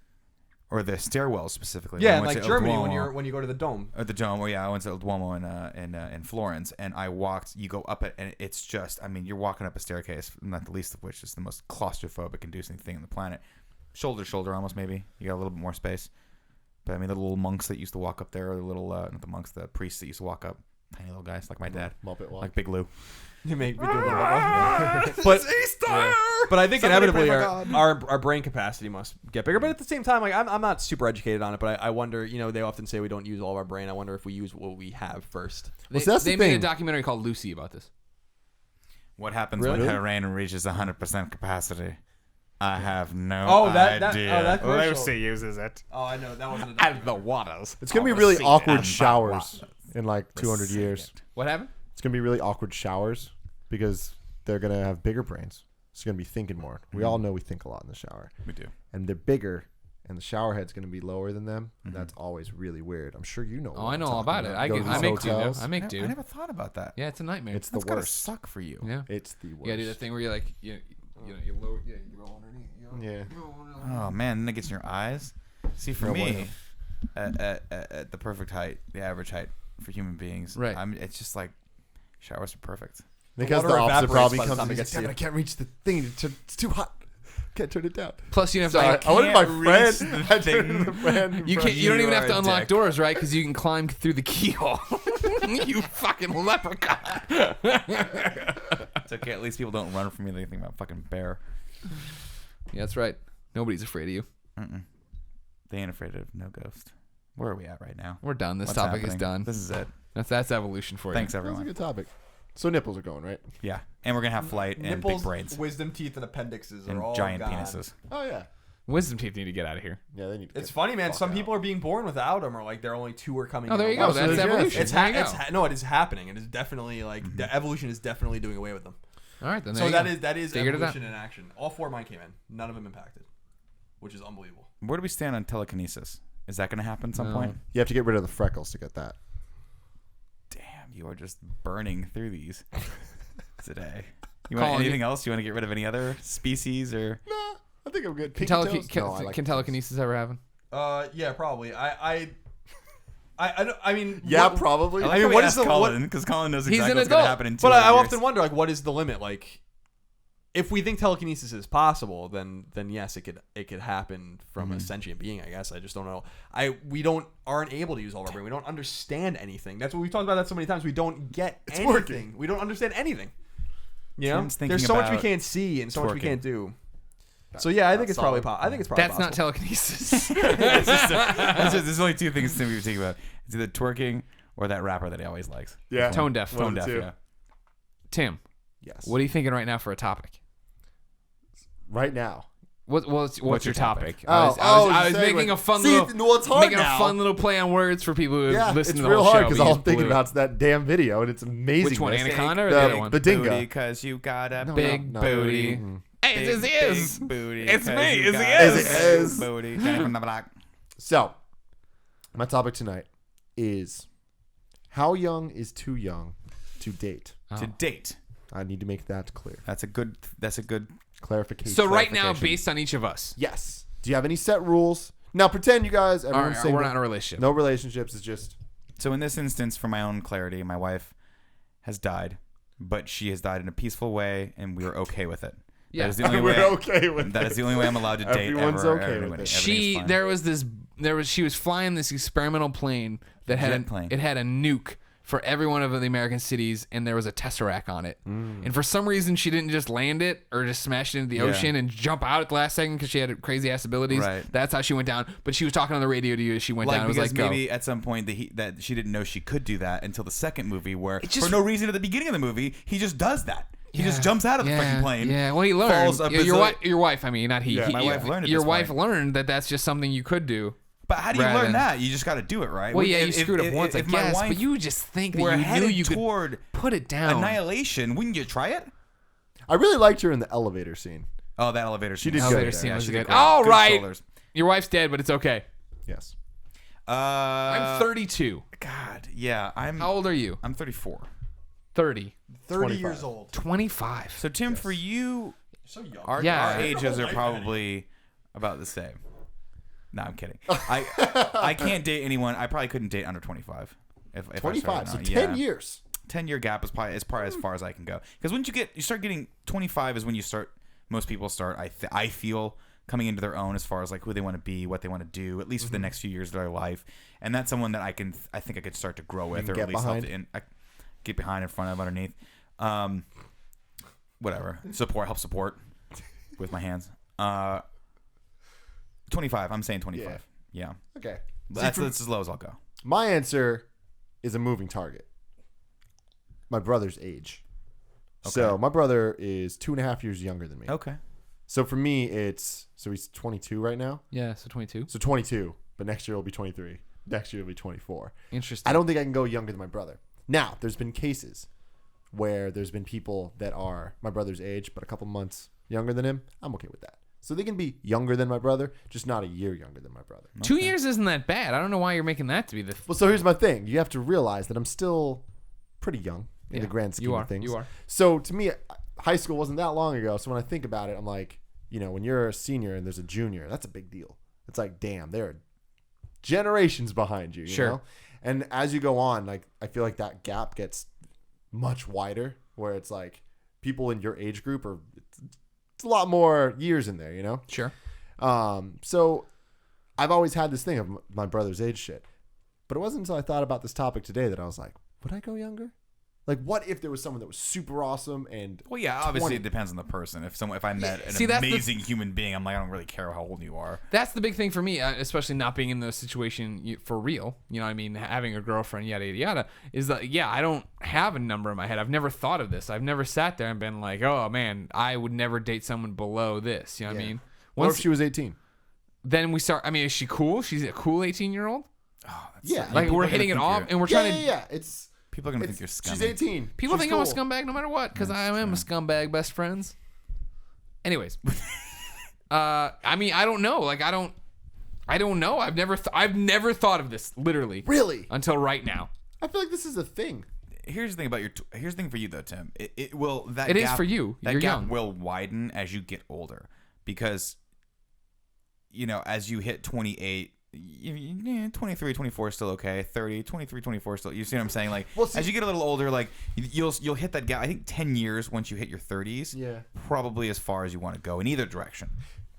or the stairwells specifically. Yeah, like Germany when you go to the Dome. At the Dome. I went to El Duomo in Florence, and I walked. You go up it, and it's just. I mean, you're walking up a staircase, not the least of which is the most claustrophobic inducing thing on the planet. Shoulder to shoulder, almost maybe. You got a little bit more space. But I mean, the little monks that used to walk up there, or the little not the monks, the priests that used to walk up, tiny little guys like my dad, Muppet walk, like Big Lou. You make me do the but I think inevitably our brain capacity must get bigger. But at the same time, like I'm not super educated on it, but I wonder. They often say we don't use all of our brain. I wonder if we use what we have first. They made a documentary called Lucy about this. What happens when her brain reaches 100% capacity? I have no idea. Lucy uses it. Oh, I know. That wasn't and the waters. It's going to be really awkward showers in like 200 years. What happened? It's going to be really awkward showers because they're going to have bigger brains. It's going to be thinking more. We all know we think a lot in the shower. We do. And they're bigger, and the shower head's going to be lower than them. And that's always really weird. I'm sure you know. Oh, I know all about it. I make do. I never thought about that. Yeah, it's a nightmare. It's the worst. That's suck for you. Yeah. It's the worst. You gotta do the thing where you're like, you lower, you go underneath. Yeah. Oh man, then it gets in your eyes. See, for me, at the perfect height, the average height for human beings, right? It's just like showers are perfect. Because the opposite probably comes. I can't reach the thing. It's too hot. Can't turn it down. Plus, you have Sorry, to. I wanted my reach friend. the I turned it to the friend. You can't. You don't even have to are a unlock dick. doors, right? Because you can climb through the keyhole. You fucking leprechaun. It's okay. At least people don't run from me. They think about fucking bear. Yeah, that's right. Nobody's afraid of you. They ain't afraid of no ghost. Where are we at right now? We're done. This What's topic happening? is done. This is it. That's evolution for Thanks, you. That was a everyone. good topic. So nipples are going, right? Yeah, and we're gonna have flight and Nipples, big brains wisdom teeth, and appendixes are and all giant gone. penises. Oh yeah. Wisdom teeth need to get out of here. Yeah, they need to. It's get funny, man. the Some fuck people out. are being born without them, or like they're only 2 are coming. Oh, there out. you go. Oh, so That's yes. evolution. It's There you go. no, it is happening. It is definitely like the evolution is definitely doing away with them. All right, then. So there you go. that is Figured it out. evolution in action. All 4 of mine came in. None of them impacted, which is unbelievable. Where do we stand on telekinesis? Is that gonna happen at some No. point? You have to get rid of the freckles to get that. Damn, you are just burning through these today. You Colin, want anything else? You want to get rid of any other species or? Nah, I think I'm good. Can, Pinky toes? No, I like can toes. telekinesis ever happen? Yeah, probably. I don't. I mean, Yeah, what- probably. I mean, what is the Colin? Because Colin knows He's exactly an what's gonna adult. happen in 2 But I years. often wonder, like, what is the limit? Like, if we think telekinesis is possible, then yes, it could happen from a sentient being. I guess I just don't know. We aren't able to use all of our brain. We don't understand anything. That's what we've talked about that so many times. We don't get anything. working. We don't understand anything. You know, Tim's thinking there's so much we about can't see and so much we twerking. can't do. So yeah, I think it's probably solid. I think it's probably That's not possible. telekinesis. There's only 2 things Tim we think about. It's either twerking or that rapper that he always likes. Yeah. Tone deaf. One Tone of deaf. the two. Yeah. Tim, Yes. what are you thinking right now for a topic? Right now. What's your topic? Oh, I was you're saying, making a like- fun See, little well, it's hard making now. a fun little play on words for people who Yeah, listen it's to the real whole hard show. because but all you I'm just thinking blew it. about is that damn video, and it's amazing. Which one, Anaconda or the the other one? The dingo. Because you got a No, big no. booty. Hey, it's his. Big booty. It's 'cause me, you it's got his. a It's big his. Booty. Coming from the block. So, my topic tonight is how young is too young to date? To date. I need to make that clear. That's a good Clarification. So right now, clarification. based on each of us, Yes. Do you have any set rules? Now pretend you guys, all everyone's right, single. we're not in a relationship. No relationships. It's just So in this instance, for my own clarity, my wife has died, but she has died in a peaceful way, and we are okay with it. Yeah. That is the only we're way. okay with That it. is the only way I'm allowed to date. Everyone's ever. okay with Everybody- it. She everything's fine. she was flying this experimental plane that had Jet plane. it had a nuke for every one of the American cities, and there was a tesseract on it. And for some reason, she didn't just land it or just smash it into the Yeah. ocean and jump out at the last second because she had crazy ass abilities. Right. That's how she went down. But she was talking on the radio to you as she went down. It was because like, go. maybe at some point that she didn't know she could do that until the second movie, where just- for no reason at the beginning of the movie he just does that. He just jumps out of the yeah, freaking plane. Yeah, well, he learned. falls a Your bazillion- wife, I mean, not he. Yeah, He- my wife learned at Your this wife point. learned that that's just something you could do. But how do you Rather learn than- that? You just got to do it, right? Well, yeah, you If- screwed up if- once, I if my guess, wife but you just think that were you knew headed you could toward put it down. annihilation, wouldn't you try it? I really liked her in the elevator scene. Oh, that elevator. She scene. did good Elevator there. scene Yeah, was she good. did great. All Good right, shoulders. your wife's dead, but it's okay. Yes. I'm 32. God, yeah, How old are you? I'm 34. 30. 30 25. years old. 25. So Tim, for you, So young. our Yeah. ages are probably about the same. No, I'm kidding. I can't date anyone. I probably couldn't date under 25. If I 25. So started 10 now. Yeah. years. 10-year gap is probably as far as I can go. Because once you start getting 25 is when you start. Most people start. I feel coming into their own as far as like who they want to be, what they want to do, at least for the next few years of their life. And that's someone that I think I could start to grow with, can or get at least behind. get behind, in front of, underneath. Whatever. Help support with my hands. 25. I'm saying 25. Yeah. Okay. That's as low as I'll go. My answer is a moving target. My brother's age. So my brother is 2.5 years younger than me. Okay. So for me, he's 22 right now. Yeah, so 22. So 22, but next year he'll be 23. Next year he'll be 24. Interesting. I don't think I can go younger than my brother. Now, there's been cases where there's been people that are my brother's age, but a couple months younger than him. I'm okay with that. So they can be younger than my brother, just not a year younger than my brother. 2 years isn't that bad. I don't know why you're making that to be the. Well, so here's my thing. You have to realize that I'm still pretty young in Yeah, the grand scheme you are, of things. you are. So to me, high school wasn't that long ago. So when I think about it, I'm like, when you're a senior and there's a junior, that's a big deal. It's like, damn, there are generations behind you. You Sure. know? And as you go on, like I feel like that gap gets much wider, where it's like people in your age group are it's a lot more years in there, you know? Sure. So I've always had this thing of my brother's age shit. But it wasn't until I thought about this topic today that I was like, would I go younger? Like, what if there was someone that was super awesome and Well, yeah, obviously it depends on the person. If I met an amazing human being, I'm like, I don't really care how old you are. That's the big thing for me, especially not being in the situation for real. You know what I mean? Having a girlfriend, yada, yada, yada, is that, yeah, I don't have a number in my head. I've never thought of this. I've never sat there and been like, oh, man, I would never date someone below this. You know what I mean? What if she was 18? Then we start, I mean, is she cool? She's a cool 18-year-old? Oh, that's Yeah. Like, we're hitting it off, and we're trying to... Yeah, it's... People are going to think you're scummy. She's 18. People She's think cool. I'm a scumbag no matter what, because I am a scumbag, best friends. Anyways. I mean, I don't know. Like, I don't know. I've never thought of this, literally. Really? Until right now. I feel like this is a thing. Here's the thing about here's the thing for you though, Tim. It will that It gap, is for you. That You're gap young. will widen as you get older, because as you hit 28, 23, 24 is still okay. 30, 23, 24 still. You see what I'm saying? Like, Well, see, as you get a little older, like you'll hit that gap. I think 10 years once you hit your 30s. Yeah. Probably as far as you want to go in either direction.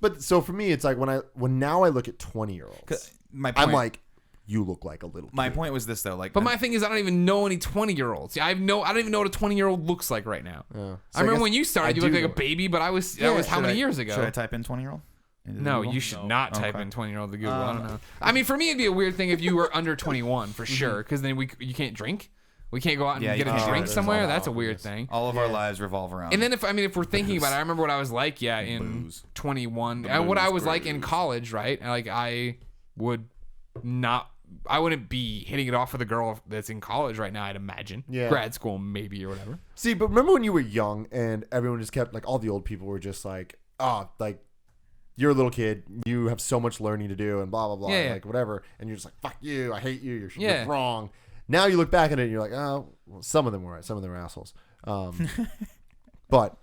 But so for me, it's like when now I look at 20-year-olds, My point, I'm like, you look like a little kid. my point was this though. Like, But my thing is, I don't even know any 20-year-olds. I don't even know what a 20-year-old looks like right now. Yeah. So I remember guess when you started, you I looked do like a know. baby, but that was how many years ago? Should I type in 20-year-old? No, you should not type Okay. in 20-year-old to Google. I don't know. I mean, for me, it'd be a weird thing if you were under 21 for sure, because then you can't drink. We can't go out and Yeah, get you a can't. drink There's somewhere. all That's a that. weird thing. All of our lives revolve around. And then if we're thinking about it, I remember what I was like, in booze. 21, The and what I booze was like in cruise. college, right? Like I wouldn't be hitting it off with a girl that's in college right now, I'd imagine. Yeah. Grad school maybe or whatever. See, but remember when you were young and everyone just kept, like, all the old people were just like, oh, like, you're a little kid, you have so much learning to do and blah, blah, blah, Yeah. like, whatever. And you're just like, fuck you, I hate you, you're Yeah. wrong. Now you look back at it and you're like, oh, well, some of them were right, some of them were assholes. But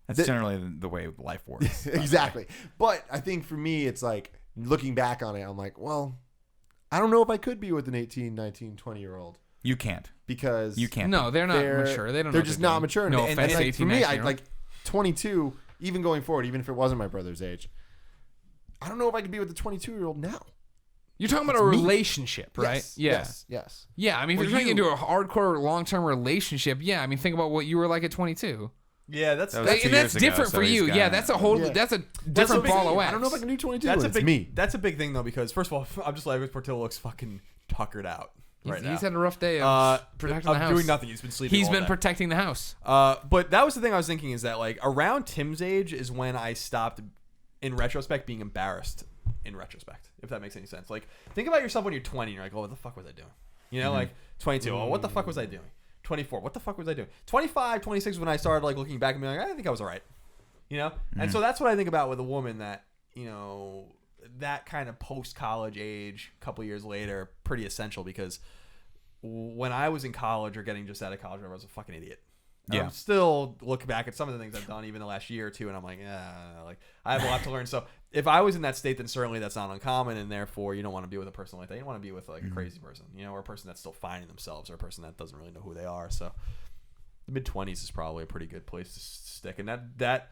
That's generally the way life works. exactly. But I think for me, it's like, looking back on it, I'm like, well, I don't know if I could be with an 18, 19, 20-year-old. You can't. Because You can't. No, they're not mature. They don't. They're know just what not doing. mature. No And offense, like, 18, for me, 19 I like 22. Even going forward, even if it wasn't my brother's age, I don't know if I could be with a 22-year-old now. You're talking about a relationship, right? Yes, Yeah. yes. Yeah, I mean, if Well, you're trying to you- get into a hardcore long-term relationship, yeah, I mean, think about what you were like at 22. Yeah, that's That was And 2 that's years ago, different so for he's you. got- Yeah, that's a whole. Yeah. That's a a different big ball thing. of wax. I don't know if I can do 22. that's a it's big me. That's a big thing though, because first of all, I'm just like Portillo looks fucking tuckered out right now. He's had a rough day of protecting the house. doing nothing. He's been sleeping. He's all been day. protecting the house. But that was the thing I was thinking, is that like around Tim's age is when I stopped, in retrospect, being embarrassed. In retrospect, if that makes any sense. Like, think about yourself when you're 20 and you're like, oh, what the fuck was I doing? You know, like 22. Oh, what the fuck was I doing? 24. What the fuck was I doing? 25, 26 when I started like looking back and being like, I think I was all right. You know? And so that's what I think about with a woman that, you know, that kind of post-college age, a couple years later, pretty essential, because when I was in college or getting just out of college, I was a fucking idiot. Yeah. I'm still looking back at some of the things I've done even the last year or two, and I'm like, like I have a lot to learn. So if I was in that state, then certainly that's not uncommon, and therefore you don't want to be with a person like that. You want to be with like a crazy person, you know, or a person that's still finding themselves, or a person that doesn't really know who they are. So the mid-20s is probably a pretty good place to stick, and that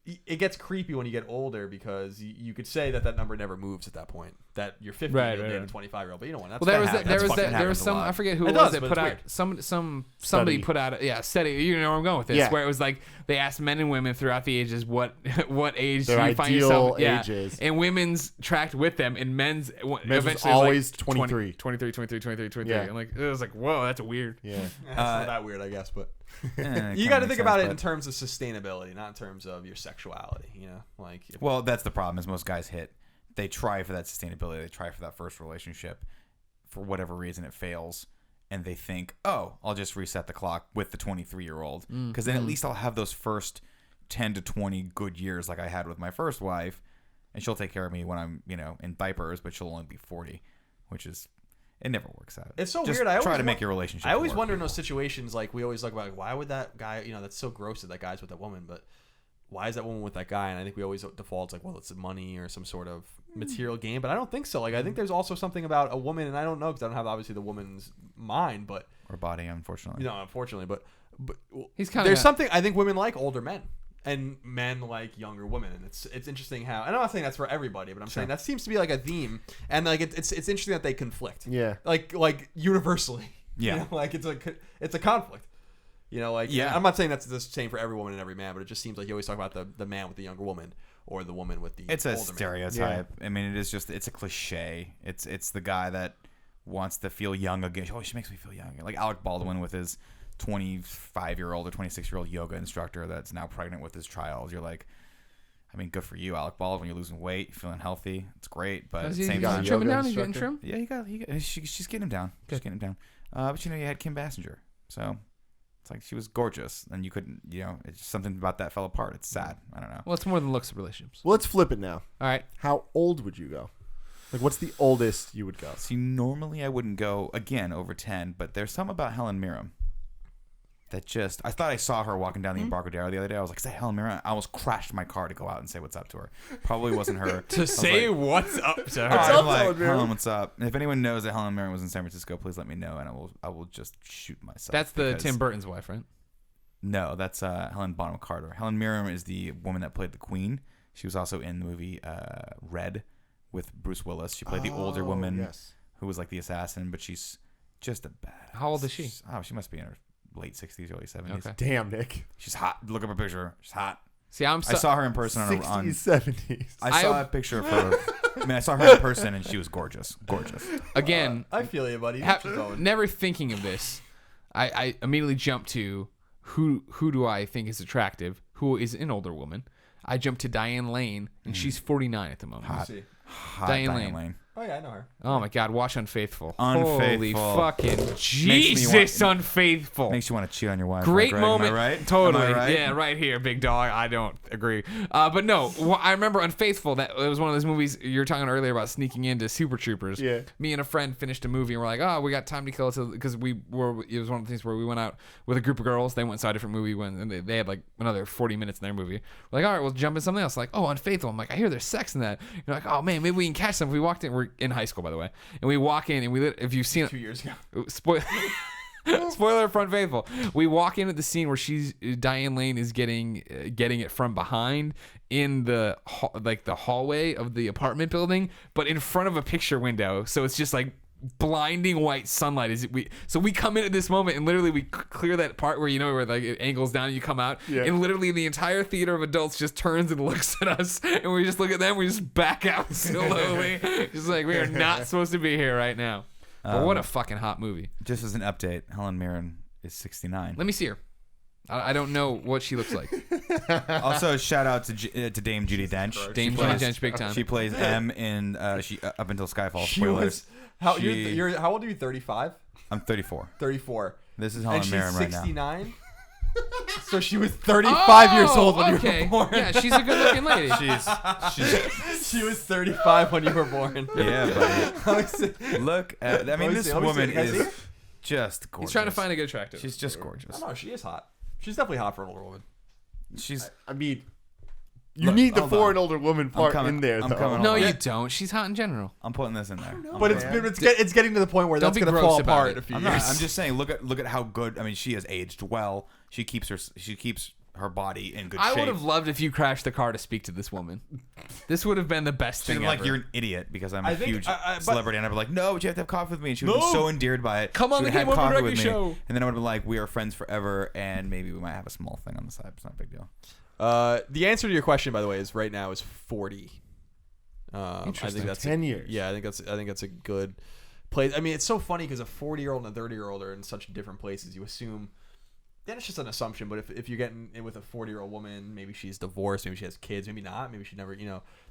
it gets creepy when you get older, because you could say that number never moves at that point. That you're 50 Right, and right, a right. 25-year-old, but you know what? Well, there was happens some. a lot. I forget who It it was does, that but put it's out weird. somebody Study. put out study. You know where I'm going with this? Yeah. Where it was like they asked men and women throughout the ages what age Their do you find ideal yourself? Yeah, ages. and women's tracked with them, and men's was eventually always like 23. 23, 23. Yeah. And like it was like, whoa, that's weird. Yeah. It's not that weird, I guess, but you You got to think about it in terms of sustainability, not in terms of your sexuality. You know, like Well, that's the problem. Is most guys they try for that sustainability. They try for that first relationship. For whatever reason, it fails, and they think, "Oh, I'll just reset the clock with the 23-year-old, because then at least I'll have those first 10 to 20 good years like I had with my first wife, and she'll take care of me when I'm, in diapers, but she'll only be 40, which is." It never works out. It's so Just weird. I try always to make your relationship. I always work. wonder in those situations, like we always talk about, like, why would that guy? That's so gross that guy's with that woman, but why is that woman with that guy? And I think we always default like, well, it's money or some sort of material gain, but I don't think so. Like, I think there's also something about a woman, and I don't know because I don't have obviously the woman's mind, but or body, unfortunately. unfortunately, but He's kind of there's something I think women like older men. and men like younger women, and it's interesting how. And I'm not saying that's for everybody, but I'm saying that seems to be like a theme, and like it's interesting that they conflict. Yeah. Like universally. Yeah. You know, like it's a conflict. You know, like I'm not saying that's the same for every woman and every man, but it just seems like you always talk about the man with the younger woman or the woman with the It's a older stereotype. Yeah. I mean, it is just it's a cliche. It's the guy that wants to feel young again. Oh, she makes me feel young. Like Alec Baldwin with his 25-year-old or 26-year-old yoga instructor that's now pregnant with his child. You're like, I mean, good for you, Alec Baldwin. You're losing weight, you're feeling healthy. It's great, but at the same time, trimming down. He's getting trim. Yeah, she's getting him down. She's getting him down. But you know, you had Kim Basinger, so it's like she was gorgeous, and you couldn't. You know, it's just something about that fell apart. It's sad. I don't know. Well, it's more than looks of relationships. Well, let's flip it now. All right. How old would you go? Like, what's the oldest you would go? See, normally I wouldn't go again over 10, but there's something about Helen Mirren that just I thought I saw her walking down the Embarcadero the other day. I was like, is that Helen Mirren? I almost crashed my car to go out and say what's up to her. Probably wasn't her. To say like, what's up to her. I'm like, Helen, what's up? And if anyone knows that Helen Mirren was in San Francisco, please let me know, and I will just shoot myself. That's the Tim Burton's wife, right? No, that's Helen Bonham Carter. Helen Mirren is the woman that played the Queen. She was also in the movie Red with Bruce Willis. She played the older woman who was like the assassin, but she's just a badass. How old is she? Oh, she must be in her late 60s, early 70s. Okay. Damn, Nick. She's hot. Look up a picture. She's hot. See, I saw her in person 60s, on 70s. I saw a picture of her. I mean, I saw her in person, and she was gorgeous. Gorgeous. Again, I feel you, buddy. Never thinking of this, I immediately jumped to who do I think is attractive? Who is an older woman? I jumped to Diane Lane, and she's 49 at the moment. Hot Diane Lane. Oh yeah, I know her. Oh my God, watch Unfaithful. Unfaithful. Holy fucking Jesus, Unfaithful. Makes you want to cheat on your wife. Great Greg. moment. Am I right? Totally. Am I right? Yeah, right here, big dog. I don't agree. But no, I remember Unfaithful. That it was one of those movies you were talking earlier about sneaking into Super Troopers. Yeah. Me and a friend finished a movie and we're like, oh, we got time to kill because it was one of the things where we went out with a group of girls. They went and saw a different movie and they had like another 40 minutes in their movie. We're like, all right, we'll jump in something else. Like, oh, Unfaithful. I'm like, I hear there's sex in that. You're like, oh man, maybe we can catch some. We walked in. We're in high school, by the way. And we walk in and if you've seen it 2 years ago. Spoiler for Unfaithful. We walk in at the scene where Diane Lane is getting it from behind in the hallway of the apartment building, but in front of a picture window. So it's just like blinding white sunlight. So we come in at this moment and literally we clear that part where where like it angles down and you come out, and literally the entire theater of adults just turns and looks at us, and we just look at them. We just back out slowly, just like we are not supposed to be here right now. But what a fucking hot movie. Just as an update, Helen Mirren is 69. Let me see her. I don't know what she looks like. Also, shout out to Dame Judi Dench. Dame Judi Dench, big time. She plays M in up until Skyfall. She Spoilers. was, how old are you? 35? I'm 34. 34. This is Helen Mirren right now. And she's 69. So she was 35 years old when you were born. Yeah, she's a good-looking lady. She was 35 when you were born. Yeah, buddy. Look at. I mean, this woman is just gorgeous. He's trying to find a good attractive. She's just gorgeous. I know, she is hot. She's definitely hot for an older woman. She's. I mean, you need the for an older woman part in there, though. No, you don't. She's hot in general. I'm putting this in there. But it's getting to the point where that's going to fall apart in a few years. I'm just saying. Look at how good. I mean, she has aged well. She keeps her body in good shape. I would have loved if you crashed the car to speak to this woman. This would have been the best thing ever. Like, you're an idiot because I'm a huge celebrity, and I'd be like, no, but you have to have coffee with me. And she would be so endeared by it. Come on the GameOverGreggy show. And then I would be like, we are friends forever, and maybe we might have a small thing on the side. It's not a big deal. The answer to your question, by the way, is right now is 40. Interesting. I think that's 10 years. Yeah, I think that's a good place. I mean, it's so funny because a 40-year-old and a 30-year-old are in such different places. You assume. Then it's just an assumption, but if you're getting in with a 40-year-old woman, maybe she's divorced, maybe she has kids, maybe not, maybe she never,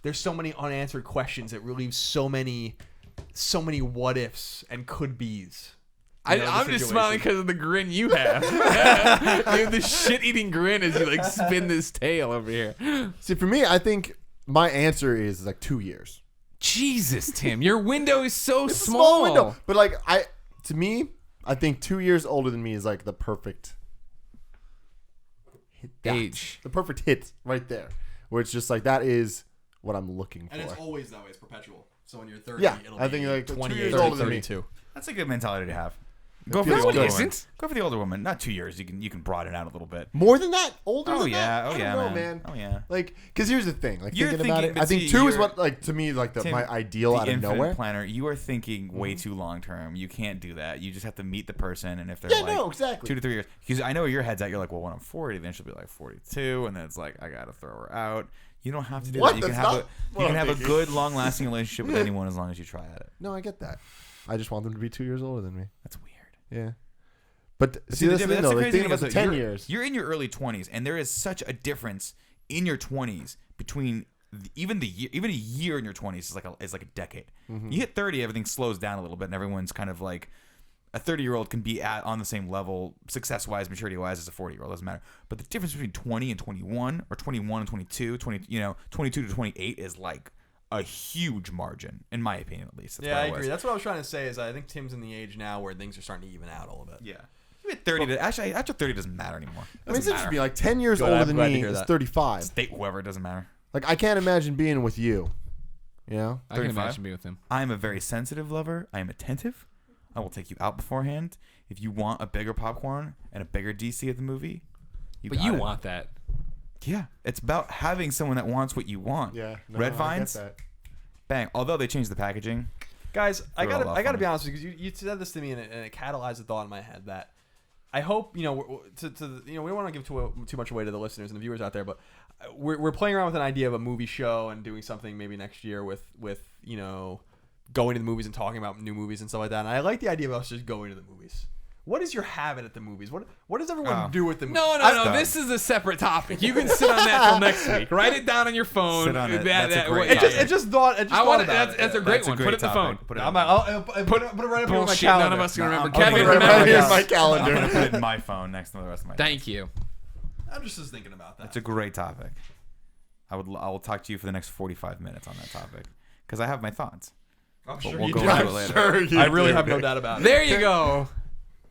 there's so many unanswered questions that relieve so many what ifs and could be's. I'm just smiling because of the grin you have. You have this shit-eating grin as you like spin this tail over here. See, for me, I think my answer is like 2 years. Jesus, Tim, your window is so it's small. A small window, but like to me, I think 2 years older than me is like the perfect age. The perfect hit right there, where it's just like that is what I'm looking for. And it's always that way. It's perpetual. So when you're 30, yeah, it'll I be think like 28, 2 years older than me. 32. That's a good mentality to have. Go for feels the older good. woman. Isn't. Go for the older woman. Not 2 years. You can broaden it out a little bit. More than that? Older Oh than yeah. that? Oh I yeah, don't know, man. man. Oh yeah. Like, because here's the thing. Like, You're thinking about thinking- it, I but think see, 2 is you're- what, like, to me, like, Tim, my ideal the out of infinite nowhere. planner. You are thinking way too long term. You can't do that. You just have to meet the person, and if they're Yeah, like no, exactly. 2 to 3 years, because I know where your head's at. You're like, well, when I'm 40, then she'll be like 42, and then it's like I gotta throw her out. You don't have to do What? that. You can That's have not you what can I'm have a thinking. good, long-lasting relationship with anyone as long as you try at it. No, I get that. I just want them to be 2 years older than me. That's weird. Yeah. But But see, that's the that's thing, though. Like, crazy thinking thing about is the that 10 you're- years. You're in your early 20s, and there is such a difference in your 20s between even a year in your 20s is like a decade. You hit 30, everything slows down a little bit, and everyone's kind of like a 30-year-old can be on the same level success-wise, maturity-wise as a 40-year-old. Doesn't matter. But the difference between 20 and 21, or 21 and 22, 22 to 28 is like a huge margin, in my opinion, at least. That's Yeah, what I it was. agree. That's what I was trying to say. Is I think Tim's in the age now where things are starting to even out a little bit. Yeah. You hit 30 actually after 30 doesn't matter anymore. I mean, it's Doesn't interesting. matter. Like, 10 years Good, older I'm than glad to me hear is that. 35. Date whoever, it doesn't matter. Like, I can't imagine being with you. You know? I can 35? imagine being with him. I am a very sensitive lover. I am attentive. I will take you out beforehand. If you want a bigger popcorn and a bigger DC at the movie, But got you it. want that. Yeah, it's about having someone that wants what you want. Yeah. No, Red I Vines, get that. bang. Although they changed the packaging. Guys, I Threw it all gotta off be on honest with you because you said this to me and it catalyzed a thought in my head that I hope we don't want to give too much away to the listeners and the viewers out there, but we're playing around with an idea of a movie show and doing something maybe next year with going to the movies and talking about new movies and stuff like that. And I like the idea of us just going to the movies. What is your habit at the movies? What does everyone do at the movies? No. This is a separate topic. You can sit on that till next week. Write it down on your phone. Sit on it. That's a great It just thought. I want about it. That's a great That's a one. great Put it in the topic. phone. Put it I'm in like, I'll put it right up here on my Bullshit. calendar. None of us can remember. I'm Kevin, gonna Right remember. here's this. my I'm calendar. gonna put it in my phone next to the rest of my. Thank you. I'm just thinking about that. It's a great topic. I will talk to you for the next 45 minutes on that topic because I have my thoughts. I'm But sure we'll you go do. into it later. Sure you I really do. have no doubt about it. There you go.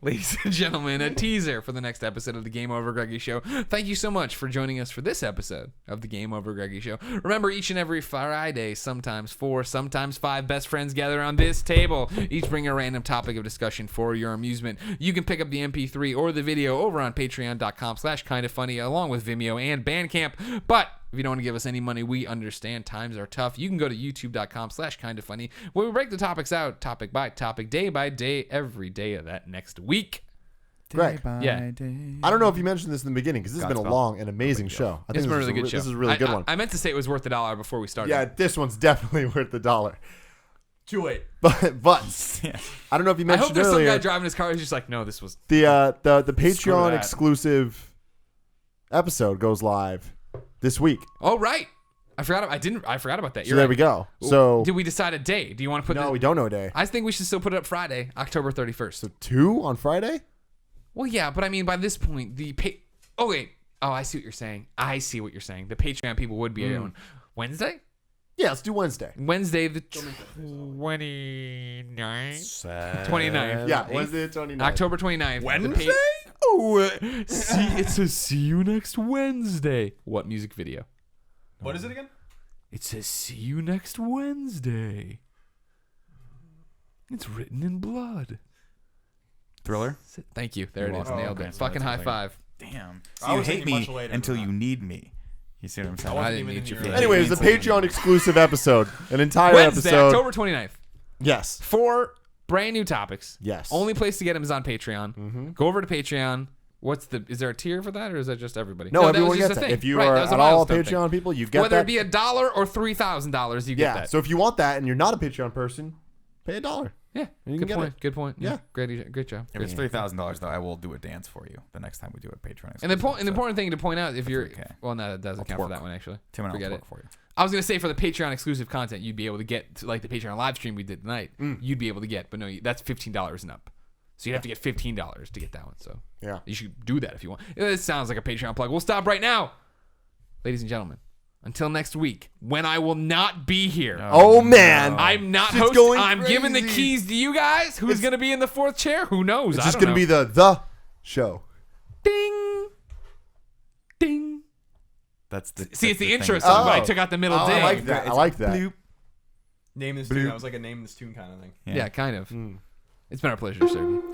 Ladies and gentlemen, a teaser for the next episode of the Game Over Greggy Show. Thank you so much for joining us for this episode of the Game Over Greggy Show. Remember, each and every Friday, sometimes 4, sometimes 5 best friends gather on this table. Each bring a random topic of discussion for your amusement. You can pick up the MP3 or the video over on patreon.com/kindafunny along with Vimeo and Bandcamp. But if you don't want to give us any money, we understand times are tough. You can go to youtube.com/kindafunny where we break the topics out topic by topic, day by day, every day of that next week. Greg, Yeah. I don't know if you mentioned this in the beginning because this has been a Godspell. long and amazing show. I It's think been a this really good is show. This is a really good one. I meant to say it was worth $1 before we started. Yeah, this one's definitely worth the $1. Too late. But Yeah. I don't know if you I hope mentioned there's some earlier guy driving his car who's just like, no, this was. the Screw Patreon that. exclusive episode goes live this week. Oh, right. I forgot about that. So You're there right. we go. So Did we decide a day? Do you want to put no, this? we don't know a day. I think we should still put it up Friday, October 31st. So 2 on Friday? Well, yeah, but I mean, by this point, oh, wait. Oh, I see what you're saying. The Patreon people would be on Wednesday? Yeah, let's do Wednesday. Wednesday the 29th. 29th. Yeah, Wednesday the 29th. October 29th. Wednesday? It says see you next Wednesday. What music video? What is it again? It says see you next Wednesday. It's written in blood. Thriller. Thank you. There it is. welcome. Nailed Okay, it. so Fucking high that's five. Damn. I So you was hate thinking me much later until than you that. need me. You see what I'm saying? wasn't I didn't even need in you your for that. head. Anyways, the Patreon exclusive episode. An entire Wednesday, episode. October 29th. Yes. 4 brand new topics. Yes. Only place to get them is on Patreon. Go over to Patreon. Is there a tier for that, or is that just everybody? No, that everyone was just gets a that. thing. If you Right, are that was a at all milestone Patreon thing. people, you get Whether that. it be $1 or $3,000, you get yeah. that. So if you want that and you're not a Patreon person, pay $1. Yeah, You can good get point. it. Good point. Yeah. Great job. If it's $3,000 though, I will do a dance for you the next time we do a Patreon. And the exclusive. important thing to point out, if you're, okay. well, no, that doesn't count for twerk. that one actually. Tim and I will Forget work it. for you. I was gonna say for the Patreon exclusive content, you'd be able to get to, like the Patreon live stream we did tonight. You'd be able to get, but no, that's $15 and up. So you'd have to get $15 to get that one. So Yeah. you should do that if you want. It sounds like a Patreon plug. We'll stop right now, ladies and gentlemen. Until next week, when I will not be here. Oh, man. I'm not Shit's hosting. going I'm giving the crazy. keys to you guys. Who's going to be in the 4th chair? Who knows? It's I just don't going to know. be the show. Ding. Ding. That's the. See, it's the thing. intro song, but I Oh. took out the middle Oh, ding. I like that. I like that. Bloop. Name this tune. I was like a name this tune kind of thing. Yeah, kind of. Mm. It's been our pleasure to serve you.